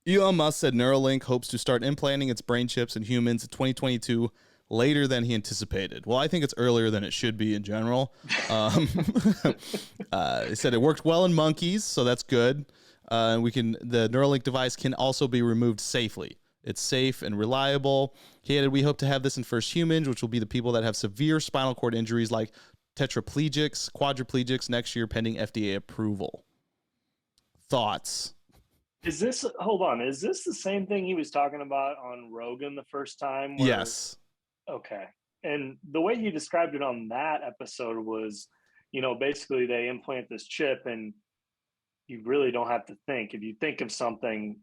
S1: Elon Musk said Neuralink hopes to start implanting its brain chips in humans in 2022, later than he anticipated. Well, I think it's earlier than it should be in general. He said it worked well in monkeys, so that's good. The Neuralink device can also be removed safely. It's safe and reliable. He added, we hope to have this in first humans, which will be the people that have severe spinal cord injuries like tetraplegics, quadriplegics next year, pending FDA approval. Thoughts?
S2: Hold on, is this the same thing he was talking about on Rogan the first time?
S1: Yes.
S2: Okay. And the way he described it on that episode was, basically they implant this chip and you really don't have to think. If you think of something,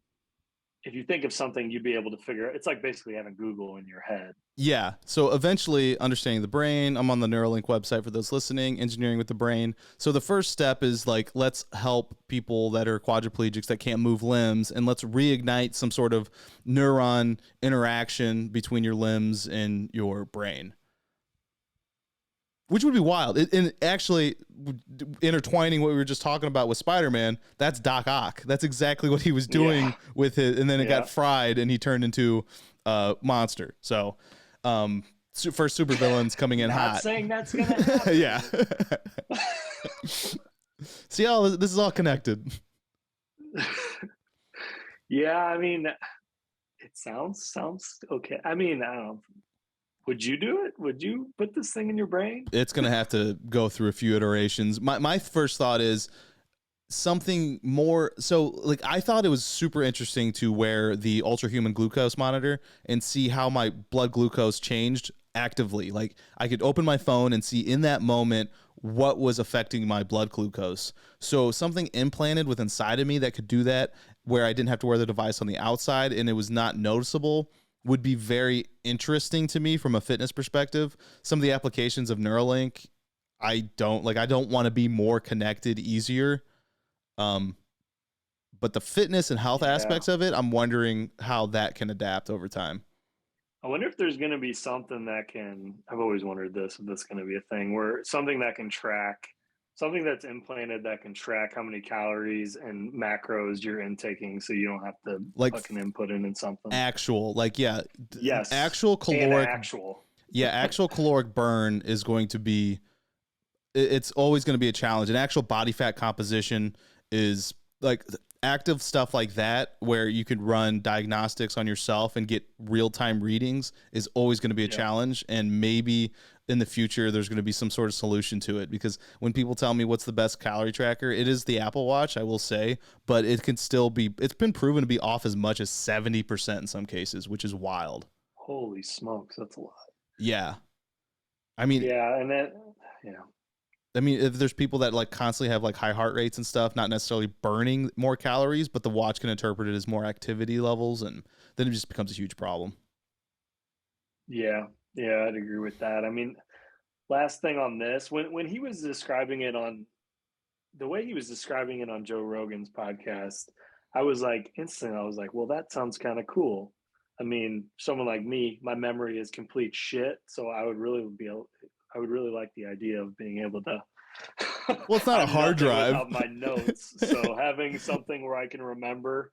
S2: you'd be able to figure it. It's like basically having Google in your head.
S1: Yeah. So eventually understanding the brain. I'm on the Neuralink website for those listening, engineering with the brain. So the first step is like, let's help people that are quadriplegics that can't move limbs, and let's reignite some sort of neuron interaction between your limbs and your brain. Which would be wild. And actually, intertwining what we were just talking about with Spider-Man, that's Doc Ock. That's exactly what he was doing with it. And then it got fried and he turned into a monster. So, first supervillains coming in hot.
S2: Not saying that's going to happen.
S1: Yeah. See how this is all connected.
S2: Yeah, I mean, it sounds okay. I mean, I don't know. Would you do it? Would you put this thing in your brain?
S1: It's going to have to go through a few iterations. My first thought is something more. So like, I thought it was super interesting to wear the ultrahuman glucose monitor and see how my blood glucose changed actively. Like, I could open my phone and see in that moment what was affecting my blood glucose. So something implanted with inside of me that could do that, where I didn't have to wear the device on the outside and it was not noticeable, would be very interesting to me from a fitness perspective. Some of the applications of Neuralink, I don't want to be more connected easier. But the fitness and health aspects of it, I'm wondering how that can adapt over time.
S2: I wonder if there's going to be something that can, I've always wondered this, if this is going to be a thing where something that can track, something that's implanted that can track how many calories and macros you're intaking, so you don't have to
S1: like
S2: fucking input in something.
S1: Actual, like, yeah.
S2: Yes.
S1: Actual caloric.
S2: Yeah,
S1: actual caloric burn is going to be, it's always going to be a challenge. And actual body fat composition is like active stuff like that, where you could run diagnostics on yourself and get real-time readings, is always going to be a challenge. And maybe in the future there's going to be some sort of solution to it, because when people tell me what's the best calorie tracker, it is the Apple Watch, I will say, but it can still be, it's been proven to be off as much as 70% in some cases, which is wild.
S2: Holy smokes, that's a lot.
S1: Yeah. I mean, I mean, if there's people that like constantly have like high heart rates and stuff, not necessarily burning more calories, but the watch can interpret it as more activity levels, and then it just becomes a huge problem.
S2: Yeah, I'd agree with that. I mean, last thing on this, when he was describing it on the way he was describing it on Joe Rogan's podcast, I was like, well, that sounds kind of cool. I mean, someone like me, my memory is complete shit, so I would really like the idea of being able to.
S1: Well, it's not a hard drive.
S2: Without my notes, so having something where I can remember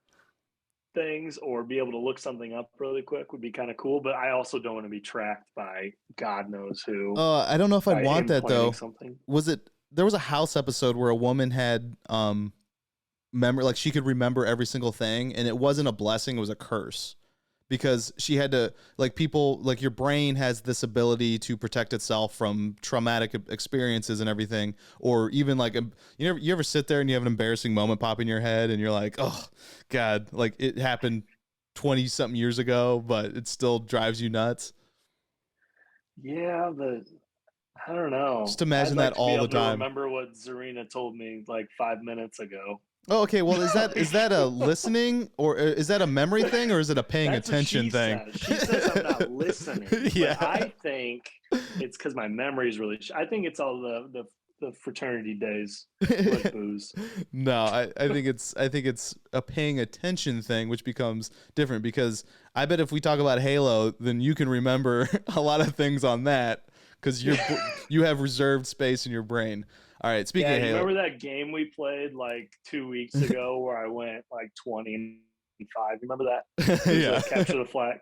S2: things or be able to look something up really quick would be kind of cool. But I also don't want to be tracked by God knows who.
S1: I don't know if I'd want that though.
S2: Something.
S1: There was a House episode where a woman had memory, like she could remember every single thing, and it wasn't a blessing, it was a curse. Because she had to, like, people, like, your brain has this ability to protect itself from traumatic experiences and everything. Or even like, you ever sit there and you have an embarrassing moment pop in your head and you're like, oh God, like it happened 20 something years ago, but it still drives you nuts.
S2: Yeah, but I don't know.
S1: Just imagine that all the time.
S2: Remember what Zarina told me like 5 minutes ago.
S1: Oh, okay. Well, is that a listening, or is that a memory thing, or is it a paying attention thing?
S2: She says I'm not listening. Yeah. But I think it's because my memory is really. I think it's all the fraternity days with booze.
S1: No, I think it's a paying attention thing, which becomes different, because I bet if we talk about Halo, then you can remember a lot of things on that because you have reserved space in your brain. All right, speaking of Halo.
S2: Remember that game we played like 2 weeks ago where I went like 20-5? Remember that?
S1: Yeah.
S2: Capture the flag.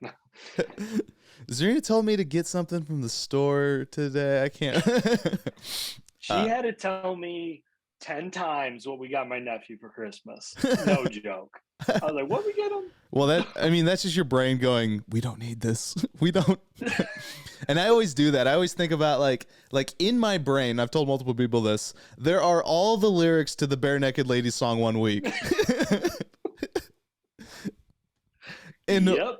S1: Zarina told me to get something from the store today. I can't.
S2: She had to tell me 10 times what we got my nephew for Christmas. No joke. I was like, what we get him?
S1: Well, that's just your brain going, we don't need this. We don't. And I always do that. I always think about like in my brain, I've told multiple people this, there are all the lyrics to the Bare Naked Ladies song 1 week. And
S2: yep.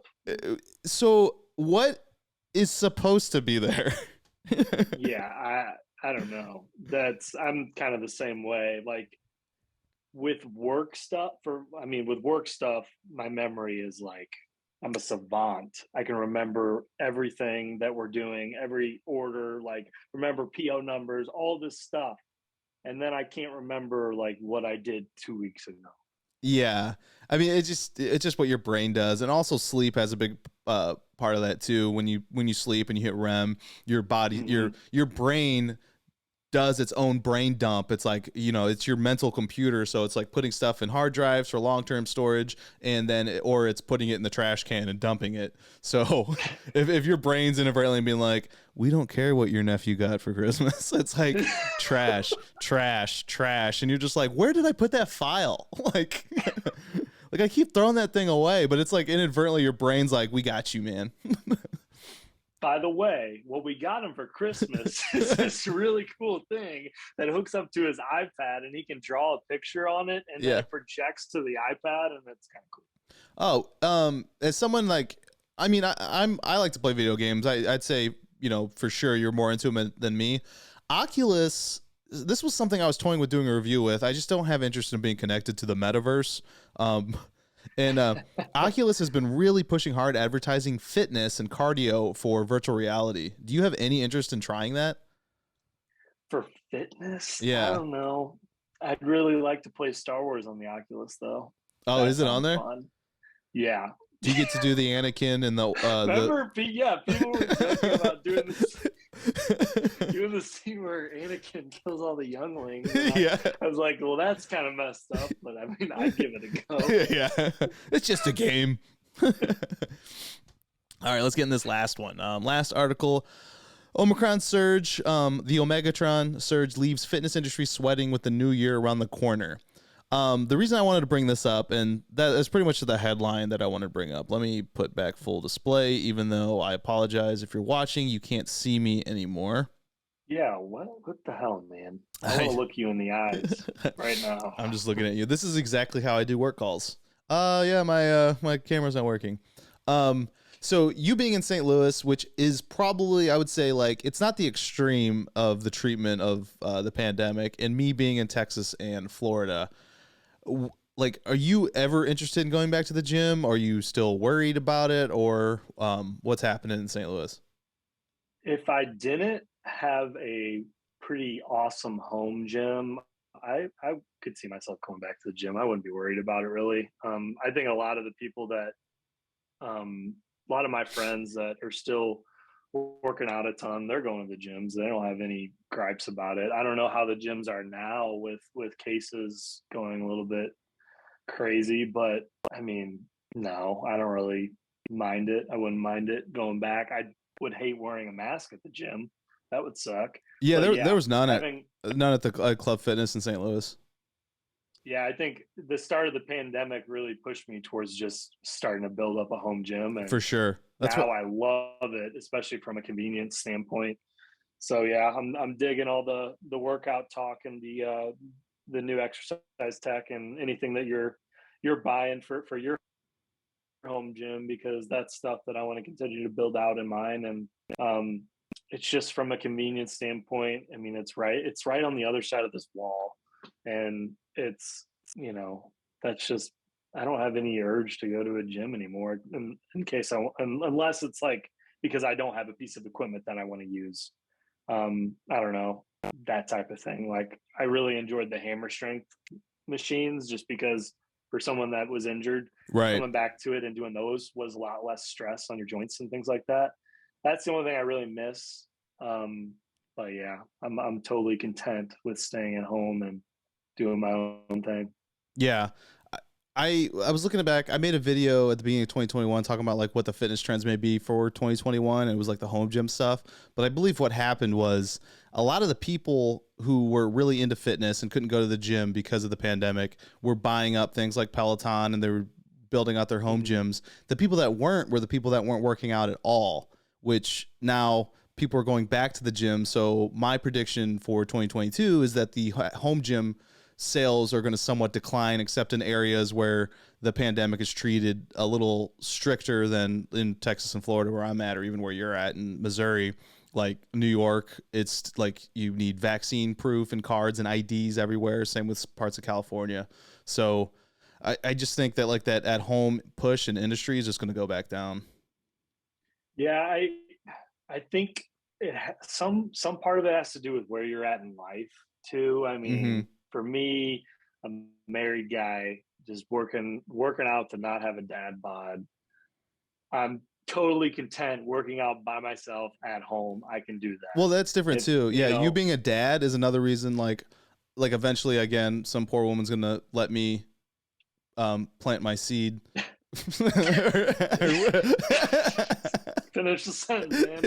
S1: So what is supposed to be there?
S2: Yeah, I don't know. I'm kind of the same way. Like with work stuff, my memory is like, I'm a savant. I can remember everything that we're doing, every order, like remember PO numbers, all this stuff. And then I can't remember like what I did 2 weeks ago.
S1: Yeah. I mean, it's just what your brain does. And also sleep has a big part of that too. When you sleep and you hit REM, your body, your brain does its own brain dump. It's like, it's your mental computer. So it's like putting stuff in hard drives for long-term storage, and then, or it's putting it in the trash can and dumping it. So if your brain's inadvertently being like, we don't care what your nephew got for Christmas, it's like trash, trash, trash. And you're just like, where did I put that file? Like I keep throwing that thing away, but it's like inadvertently your brain's like, we got you, man.
S2: by the way, what we got him for Christmas is this really cool thing that hooks up to his iPad, and he can draw a picture on it, and then it projects to the iPad, and it's kind of cool.
S1: Oh, as someone like, I mean, I like to play video games. I'd say, you know, for sure you're more into them than me. Oculus, this was something I was toying with doing a review with. I just don't have interest in being connected to the metaverse. And Oculus has been really pushing hard advertising fitness and cardio for virtual reality. Do you have any interest in trying that?
S2: For fitness?
S1: Yeah.
S2: I don't know. I'd really like to play Star Wars on the Oculus, though.
S1: Oh, is it on there?
S2: Fun. Yeah.
S1: Do you get to do the Anakin and the
S2: Remember, people were joking about doing the scene where Anakin kills all the younglings. I was like, well, that's kind of messed up, but I mean, I'd give it a go.
S1: Yeah, it's just a game. All right, let's get in this last one. Last article. Omicron surge, the Omegatron surge leaves fitness industry sweating with the new year around the corner. The reason I wanted to bring this up, and that is pretty much the headline that I wanted to bring up. Let me put back full display, even though I apologize if you're watching, you can't see me anymore.
S2: Yeah, what the hell, man? I want to look you in the eyes right now.
S1: I'm just looking at you. This is exactly how I do work calls. Yeah, my camera's not working. So you being in St. Louis, which is probably, I would say, like, it's not the extreme of the treatment of the pandemic, and me being in Texas and Florida, like, are you ever interested in going back to the gym? Are you still worried about it, or what's happening in St. Louis?
S2: If I didn't have a pretty awesome home gym, I could see myself going back to the gym. I wouldn't be worried about it, really. I think a lot of the people that, a lot of my friends that are still working out a ton, they're going to the gyms. They don't have any gripes about it. I don't know how the gyms are now with cases going a little bit crazy, but I mean, no, I don't really mind it. I wouldn't mind it going back. I would hate wearing a mask at the gym. That would suck.
S1: Yeah, there was none at the Club Fitness in St. Louis.
S2: Yeah, I think the start of the pandemic really pushed me towards just starting to build up a home gym. And
S1: for sure.
S2: That's how I love it, especially from a convenience standpoint. So yeah, I'm digging all the workout talk and the new exercise tech and anything that you're buying for your home gym, because that's stuff that I want to continue to build out in mine. And it's just from a convenience standpoint. I mean, it's right on the other side of this wall. And it's, you know, that's just, I don't have any urge to go to a gym anymore in case unless it's like, because I don't have a piece of equipment that I want to use. I don't know, that type of thing. Like, I really enjoyed the hammer strength machines just because for someone that was injured, coming back to it and doing those was a lot less stress on your joints and things like that. That's the only thing I really miss. But yeah, I'm totally content with staying at home and doing my own thing.
S1: Yeah. I was looking back. I made a video at the beginning of 2021 talking about like what the fitness trends may be for 2021. It was like the home gym stuff. But I believe what happened was a lot of the people who were really into fitness and couldn't go to the gym because of the pandemic were buying up things like Peloton, and they were building out their home gyms. The people that weren't were the people that weren't working out at all, which now people are going back to the gym. So my prediction for 2022 is that the home gym sales are going to somewhat decline, except in areas where the pandemic is treated a little stricter than in Texas and Florida, where I'm at, or even where you're at in Missouri. Like New York, it's like you need vaccine proof and cards and IDs everywhere. Same with parts of California. So I just think that like that at home push in industry is just going to go back down.
S2: Yeah, I think some part of it has to do with where you're at in life too. I mean, for me, a married guy just working out to not have a dad bod, I'm totally content working out by myself at home. I can do that.
S1: Well, that's different too. Yeah, you being a dad is another reason. Like eventually, again, some poor woman's gonna let me plant my seed.
S2: Finish the sentence, man.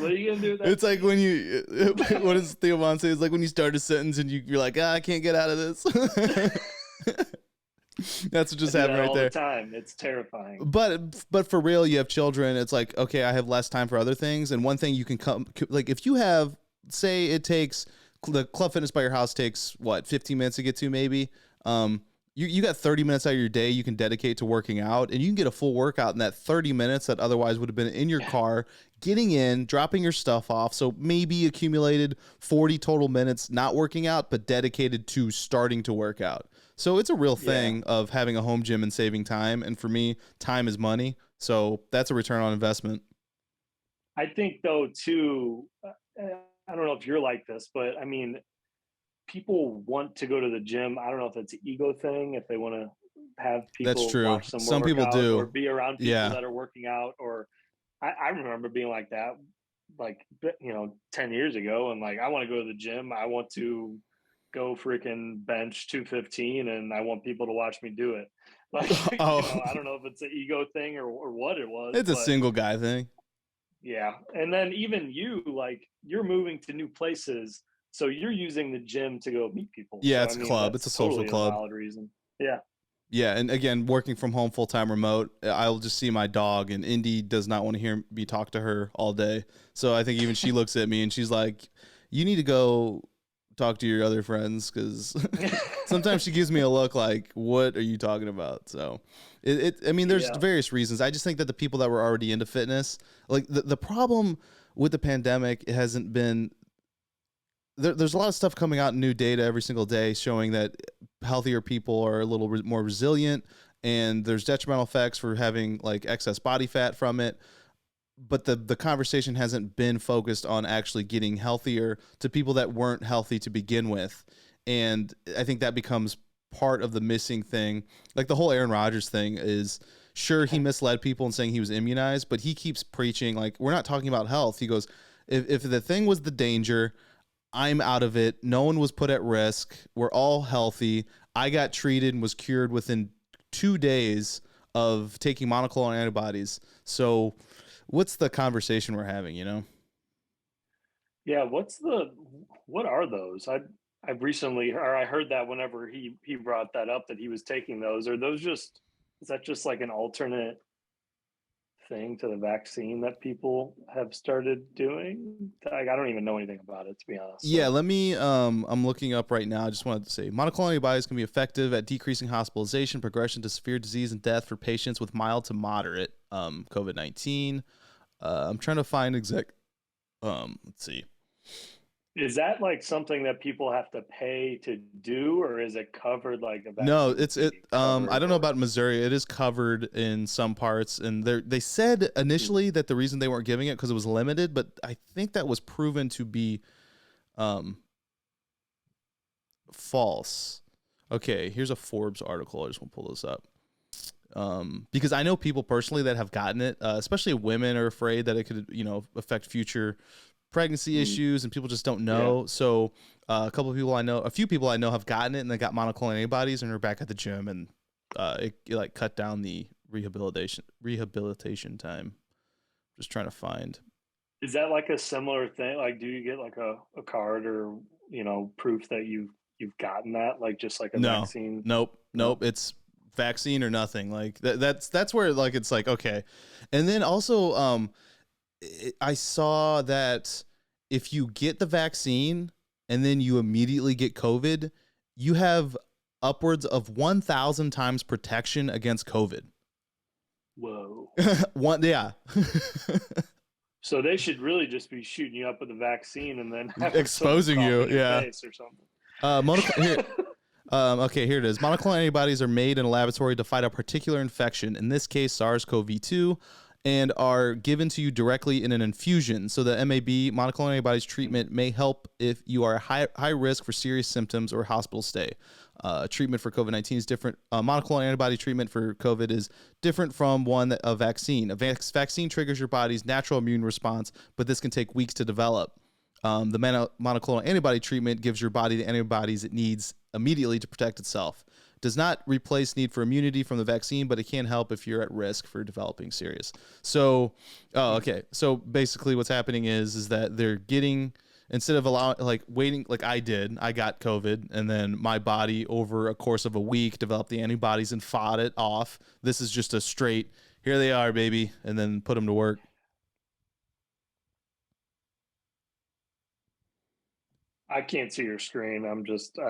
S2: What are you gonna do with that?
S1: It's like when you, what does Theo Von say? It's like when you start a sentence and you're like, I can't get out of this. That's what just
S2: I do
S1: happened
S2: that
S1: right
S2: all
S1: there.
S2: the time. It's terrifying.
S1: But for real, you have children. It's like, okay, I have less time for other things. And one thing you can come, like if you have, say it takes, the Club Fitness by your house takes what, 15 minutes to get to maybe. You got 30 minutes out of your day you can dedicate to working out, and you can get a full workout in that 30 minutes that otherwise would have been in your car, getting in, dropping your stuff off. So maybe accumulated 40 total minutes not working out, but dedicated to starting to work out. So it's a real thing of having a home gym and saving time. And for me, time is money. So that's a return on investment.
S2: I think though too, I don't know if you're like this, but I mean, people want to go to the gym. I don't know if it's an ego thing, if they want to have people
S1: That's true.
S2: watch them
S1: Some
S2: work
S1: people
S2: out
S1: do.
S2: or be around people
S1: Yeah.
S2: that are working out. Or I remember being like that, like, 10 years ago. And like, I want to go to the gym. I want to go freaking bench 215 and I want people to watch me do it. Like, I don't know if it's an ego thing or what it was.
S1: It's a single guy thing.
S2: Yeah. And then even you, like, you're moving to new places. So you're using the gym to go meet people.
S1: Yeah,
S2: So,
S1: it's a club. It's a social club.
S2: A valid reason. Yeah.
S1: Yeah, and again, working from home full-time remote, I'll just see my dog, and Indy does not want to hear me talk to her all day. So I think even she looks at me, and she's like, you need to go talk to your other friends, because sometimes she gives me a look like, what are you talking about? So I mean, there's various reasons. I just think that the people that were already into fitness, like the problem with the pandemic, it hasn't been... There's a lot of stuff coming out in new data every single day showing that healthier people are a little more resilient, and there's detrimental effects for having like excess body fat from it. But the conversation hasn't been focused on actually getting healthier to people that weren't healthy to begin with. And I think that becomes part of the missing thing. Like the whole Aaron Rodgers thing is, sure, he misled people in saying he was immunized, but he keeps preaching like, we're not talking about health. He goes, if the thing was the danger, I'm out of it. No one was put at risk. We're all healthy. I got treated and was cured within 2 days of taking monoclonal antibodies. So what's the conversation we're having,
S2: Yeah. What are those? I've recently, or I heard that whenever he brought that up, that he was taking those. Are those is that just like an alternate thing to the vaccine that people have started doing? Like, I don't even know anything about it, to be honest.
S1: Yeah, let me I'm looking up right now. I just wanted to say monoclonal antibodies can be effective at decreasing hospitalization, progression to severe disease, and death for patients with mild to moderate COVID-19. I'm trying to find let's see.
S2: Is that like something that people have to pay to do, or is it covered like a vaccine?
S1: No, I don't know about Missouri. It is covered in some parts, and they said initially that the reason they weren't giving it because it was limited, but I think that was proven to be false. Okay, here's a Forbes article. I just want to pull this up. Because I know people personally that have gotten it, especially women are afraid that it could, affect future pregnancy issues, and people just don't know. Yeah. So a few people I know have gotten it, and they got monoclonal antibodies and are back at the gym, and it like cut down the rehabilitation time. Just trying to find.
S2: Is that like a similar thing? Like, do you get like a card or proof that you've gotten that, like just like a vaccine?
S1: Nope. It's vaccine or nothing. Like that's where like it's like okay. And then also I saw that if you get the vaccine and then you immediately get COVID, you have upwards of 1,000 times protection against COVID.
S2: Whoa.
S1: Yeah.
S2: So they should really just be shooting you up with the vaccine and then
S1: exposing you,
S2: face or something.
S1: Okay, here it is. Monoclonal antibodies are made in a laboratory to fight a particular infection, in this case SARS-CoV-2, and are given to you directly in an infusion. So the MAB, monoclonal antibodies treatment, may help if you are high risk for serious symptoms or hospital stay. Treatment for COVID-19 is different. Monoclonal antibody treatment for COVID is different from a vaccine. A vaccine triggers your body's natural immune response, but this can take weeks to develop. The monoclonal antibody treatment gives your body the antibodies it needs immediately to protect itself. Does not replace need for immunity from the vaccine, but it can help if you're at risk for developing serious. So, okay. So basically what's happening is that they're getting instead of waiting, like I did, I got COVID, and then my body over a course of a week developed the antibodies and fought it off. This is just a straight, here they are, baby, and then put them to work.
S2: I can't see your screen. I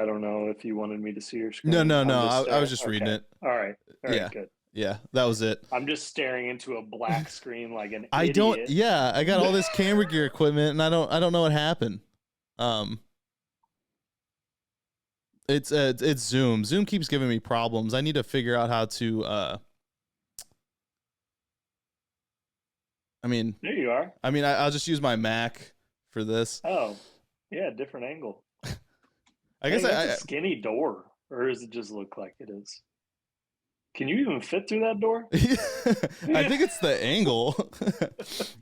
S2: don't know if you wanted me to see your screen.
S1: No. I was just reading it.
S2: All right,
S1: yeah.
S2: Good.
S1: Yeah, that was it.
S2: I'm just staring into a black screen like an
S1: I
S2: idiot.
S1: don't. Yeah, I got all this camera gear equipment, and I don't know what happened. It's Zoom. Zoom keeps giving me problems. I need to figure out how to.
S2: There you are.
S1: I'll just use my Mac for this.
S2: Oh, yeah, different angle.
S1: I guess
S2: that's a skinny door, or does it just look like it is? Can you even fit through that door?
S1: I think it's the angle.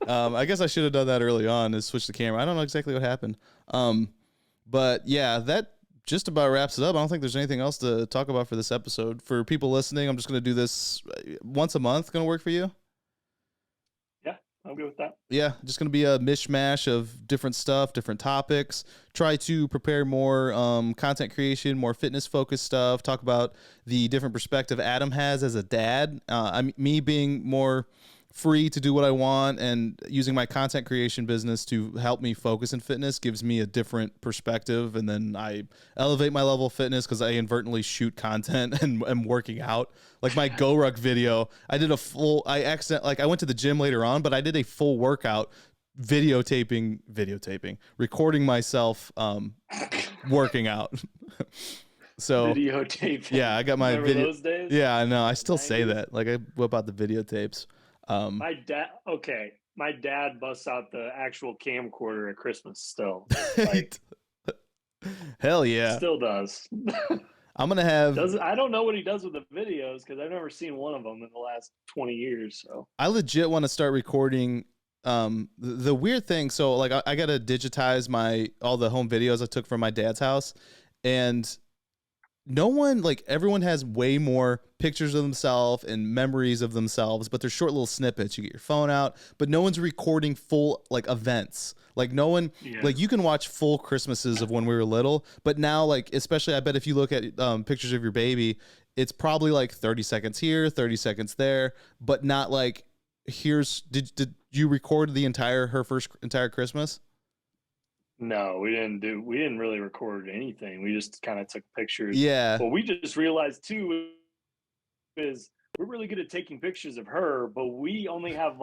S1: I guess I should have done that early on, is switch the camera. I don't know exactly what happened. But yeah, that just about wraps it up. I don't think there's anything else to talk about for this episode. For people listening, I'm just going to do this once a month. Going to work for you?
S2: I'm good with that.
S1: Yeah, just going to be a mishmash of different stuff, different topics. Try to prepare more content creation, more fitness-focused stuff. Talk about the different perspective Adam has as a dad. Me being more free to do what I want and using my content creation business to help me focus in fitness gives me a different perspective. And then I elevate my level of fitness because I inadvertently shoot content and am working out. Like my GoRuck video, I did I went to the gym later on, but I did a full workout videotaping, recording myself working out. So
S2: videotaping.
S1: Yeah, I got my
S2: Remember
S1: video.
S2: Those days?
S1: Yeah, I know. I still say that. Like I whip out the videotapes.
S2: My dad busts out the actual camcorder at Christmas still. Like,
S1: hell yeah.
S2: Still does.
S1: I'm going to have...
S2: I don't know what he does with the videos because I've never seen one of them in the last 20 years. So
S1: I legit want to start recording the weird thing. So like I got to digitize all the home videos I took from my dad's house, and everyone has way more pictures of themselves and memories of themselves, but they're short little snippets. You get your phone out, but no one's recording full like events. Like no one, like you can watch full Christmases of when we were little, but now like, especially I bet if you look at pictures of your baby, it's probably like 30 seconds here, 30 seconds there, but not like did you record her first entire Christmas?
S2: No, we didn't really record anything. We just kind of took pictures.
S1: Yeah.
S2: Well, we just realized too is we're really good at taking pictures of her, but we only have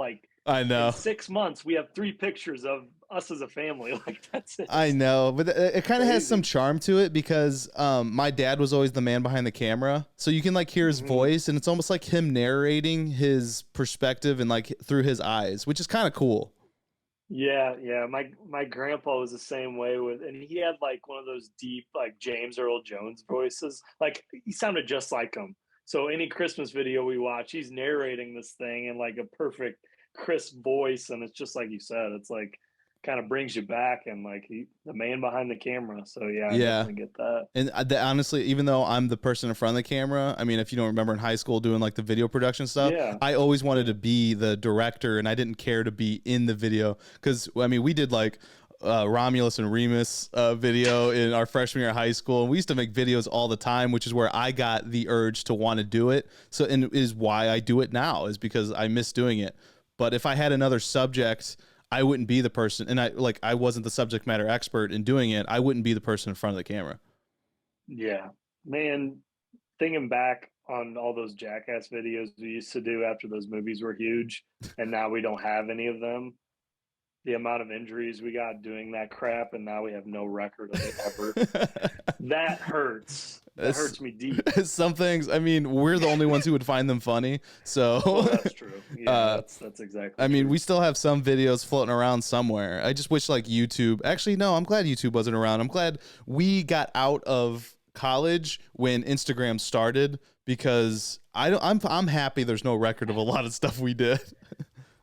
S1: I know.
S2: In 6 months, we have 3 pictures of us as a family. Like that's it.
S1: I know, but it kind of has some charm to it because my dad was always the man behind the camera, so you can hear his voice, and it's almost like him narrating his perspective and through his eyes, which is kind of cool.
S2: Yeah. My grandpa was the same way and he had one of those deep James Earl Jones voices. He sounded just like him. So any Christmas video we watch, he's narrating this thing in a perfect crisp voice, and it's just like you said, it's kind of brings you back, and the man behind the camera. So I definitely get that.
S1: And honestly, even though I'm the person in front of the camera, I mean, if you don't remember in high school doing the video production stuff, I always wanted to be the director, and I didn't care to be in the video because we did Romulus and Remus video in our freshman year of high school, and we used to make videos all the time, which is where I got the urge to want to do it. So, and is why I do it now, is because I miss doing it. But if I had another subject, I wouldn't be the person, and I wasn't the subject matter expert in doing it. I wouldn't be the person in front of the camera. Yeah,
S2: man. Thinking back on all those Jackass videos we used to do after those movies were huge, and now we don't have any of them. The amount of injuries we got doing that crap, and now we have no record of it ever. That hurts. That hurts me deep.
S1: Some things, we're the only ones who would find them funny. So
S2: well, that's true. Yeah, that's exactly true.
S1: We still have some videos floating around somewhere. I just wish YouTube. Actually, no, I'm glad YouTube wasn't around. I'm glad we got out of college when Instagram started, because I'm happy there's no record of a lot of stuff we did.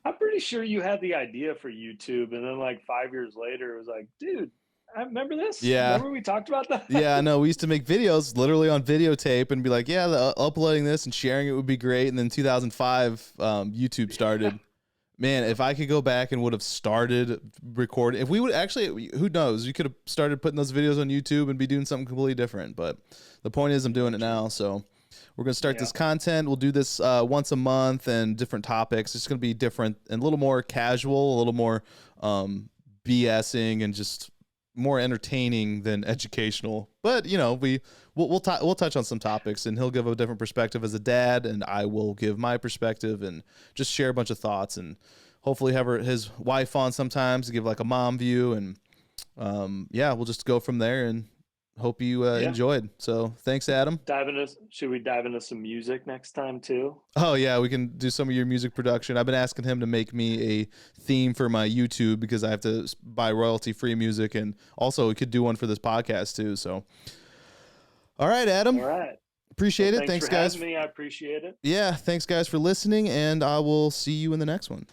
S2: I'm pretty sure you had the idea for YouTube, and then 5 years later, it was dude, I remember this.
S1: Yeah.
S2: Remember we talked about that?
S1: Yeah, no, we used to make videos literally on videotape and be like, uploading this and sharing it would be great. And then 2005, YouTube started. Man, if I could go back and would have started recording, if we would actually, who knows? You could have started putting those videos on YouTube and be doing something completely different. But the point is, I'm doing it now. So we're going to start this content. We'll do this once a month and different topics. It's going to be different and a little more casual, a little more BSing and just more entertaining than educational. But, you know, we'll touch on some topics, and he'll give a different perspective as a dad, and I will give my perspective and just share a bunch of thoughts, and hopefully have his wife on sometimes to give like a mom view. And we'll just go from there, and hope you enjoyed. So thanks, Adam.
S2: Should we dive into some music next time too?
S1: Oh yeah, we can do some of your music production. I've been asking him to make me a theme for my YouTube because I have to buy royalty-free music, and also we could do one for this podcast too. So, all right, Adam.
S2: All right.
S1: Appreciate it. Thanks,
S2: for
S1: guys.
S2: having me. I appreciate it.
S1: Yeah, thanks, guys, for listening, and I will see you in the next one.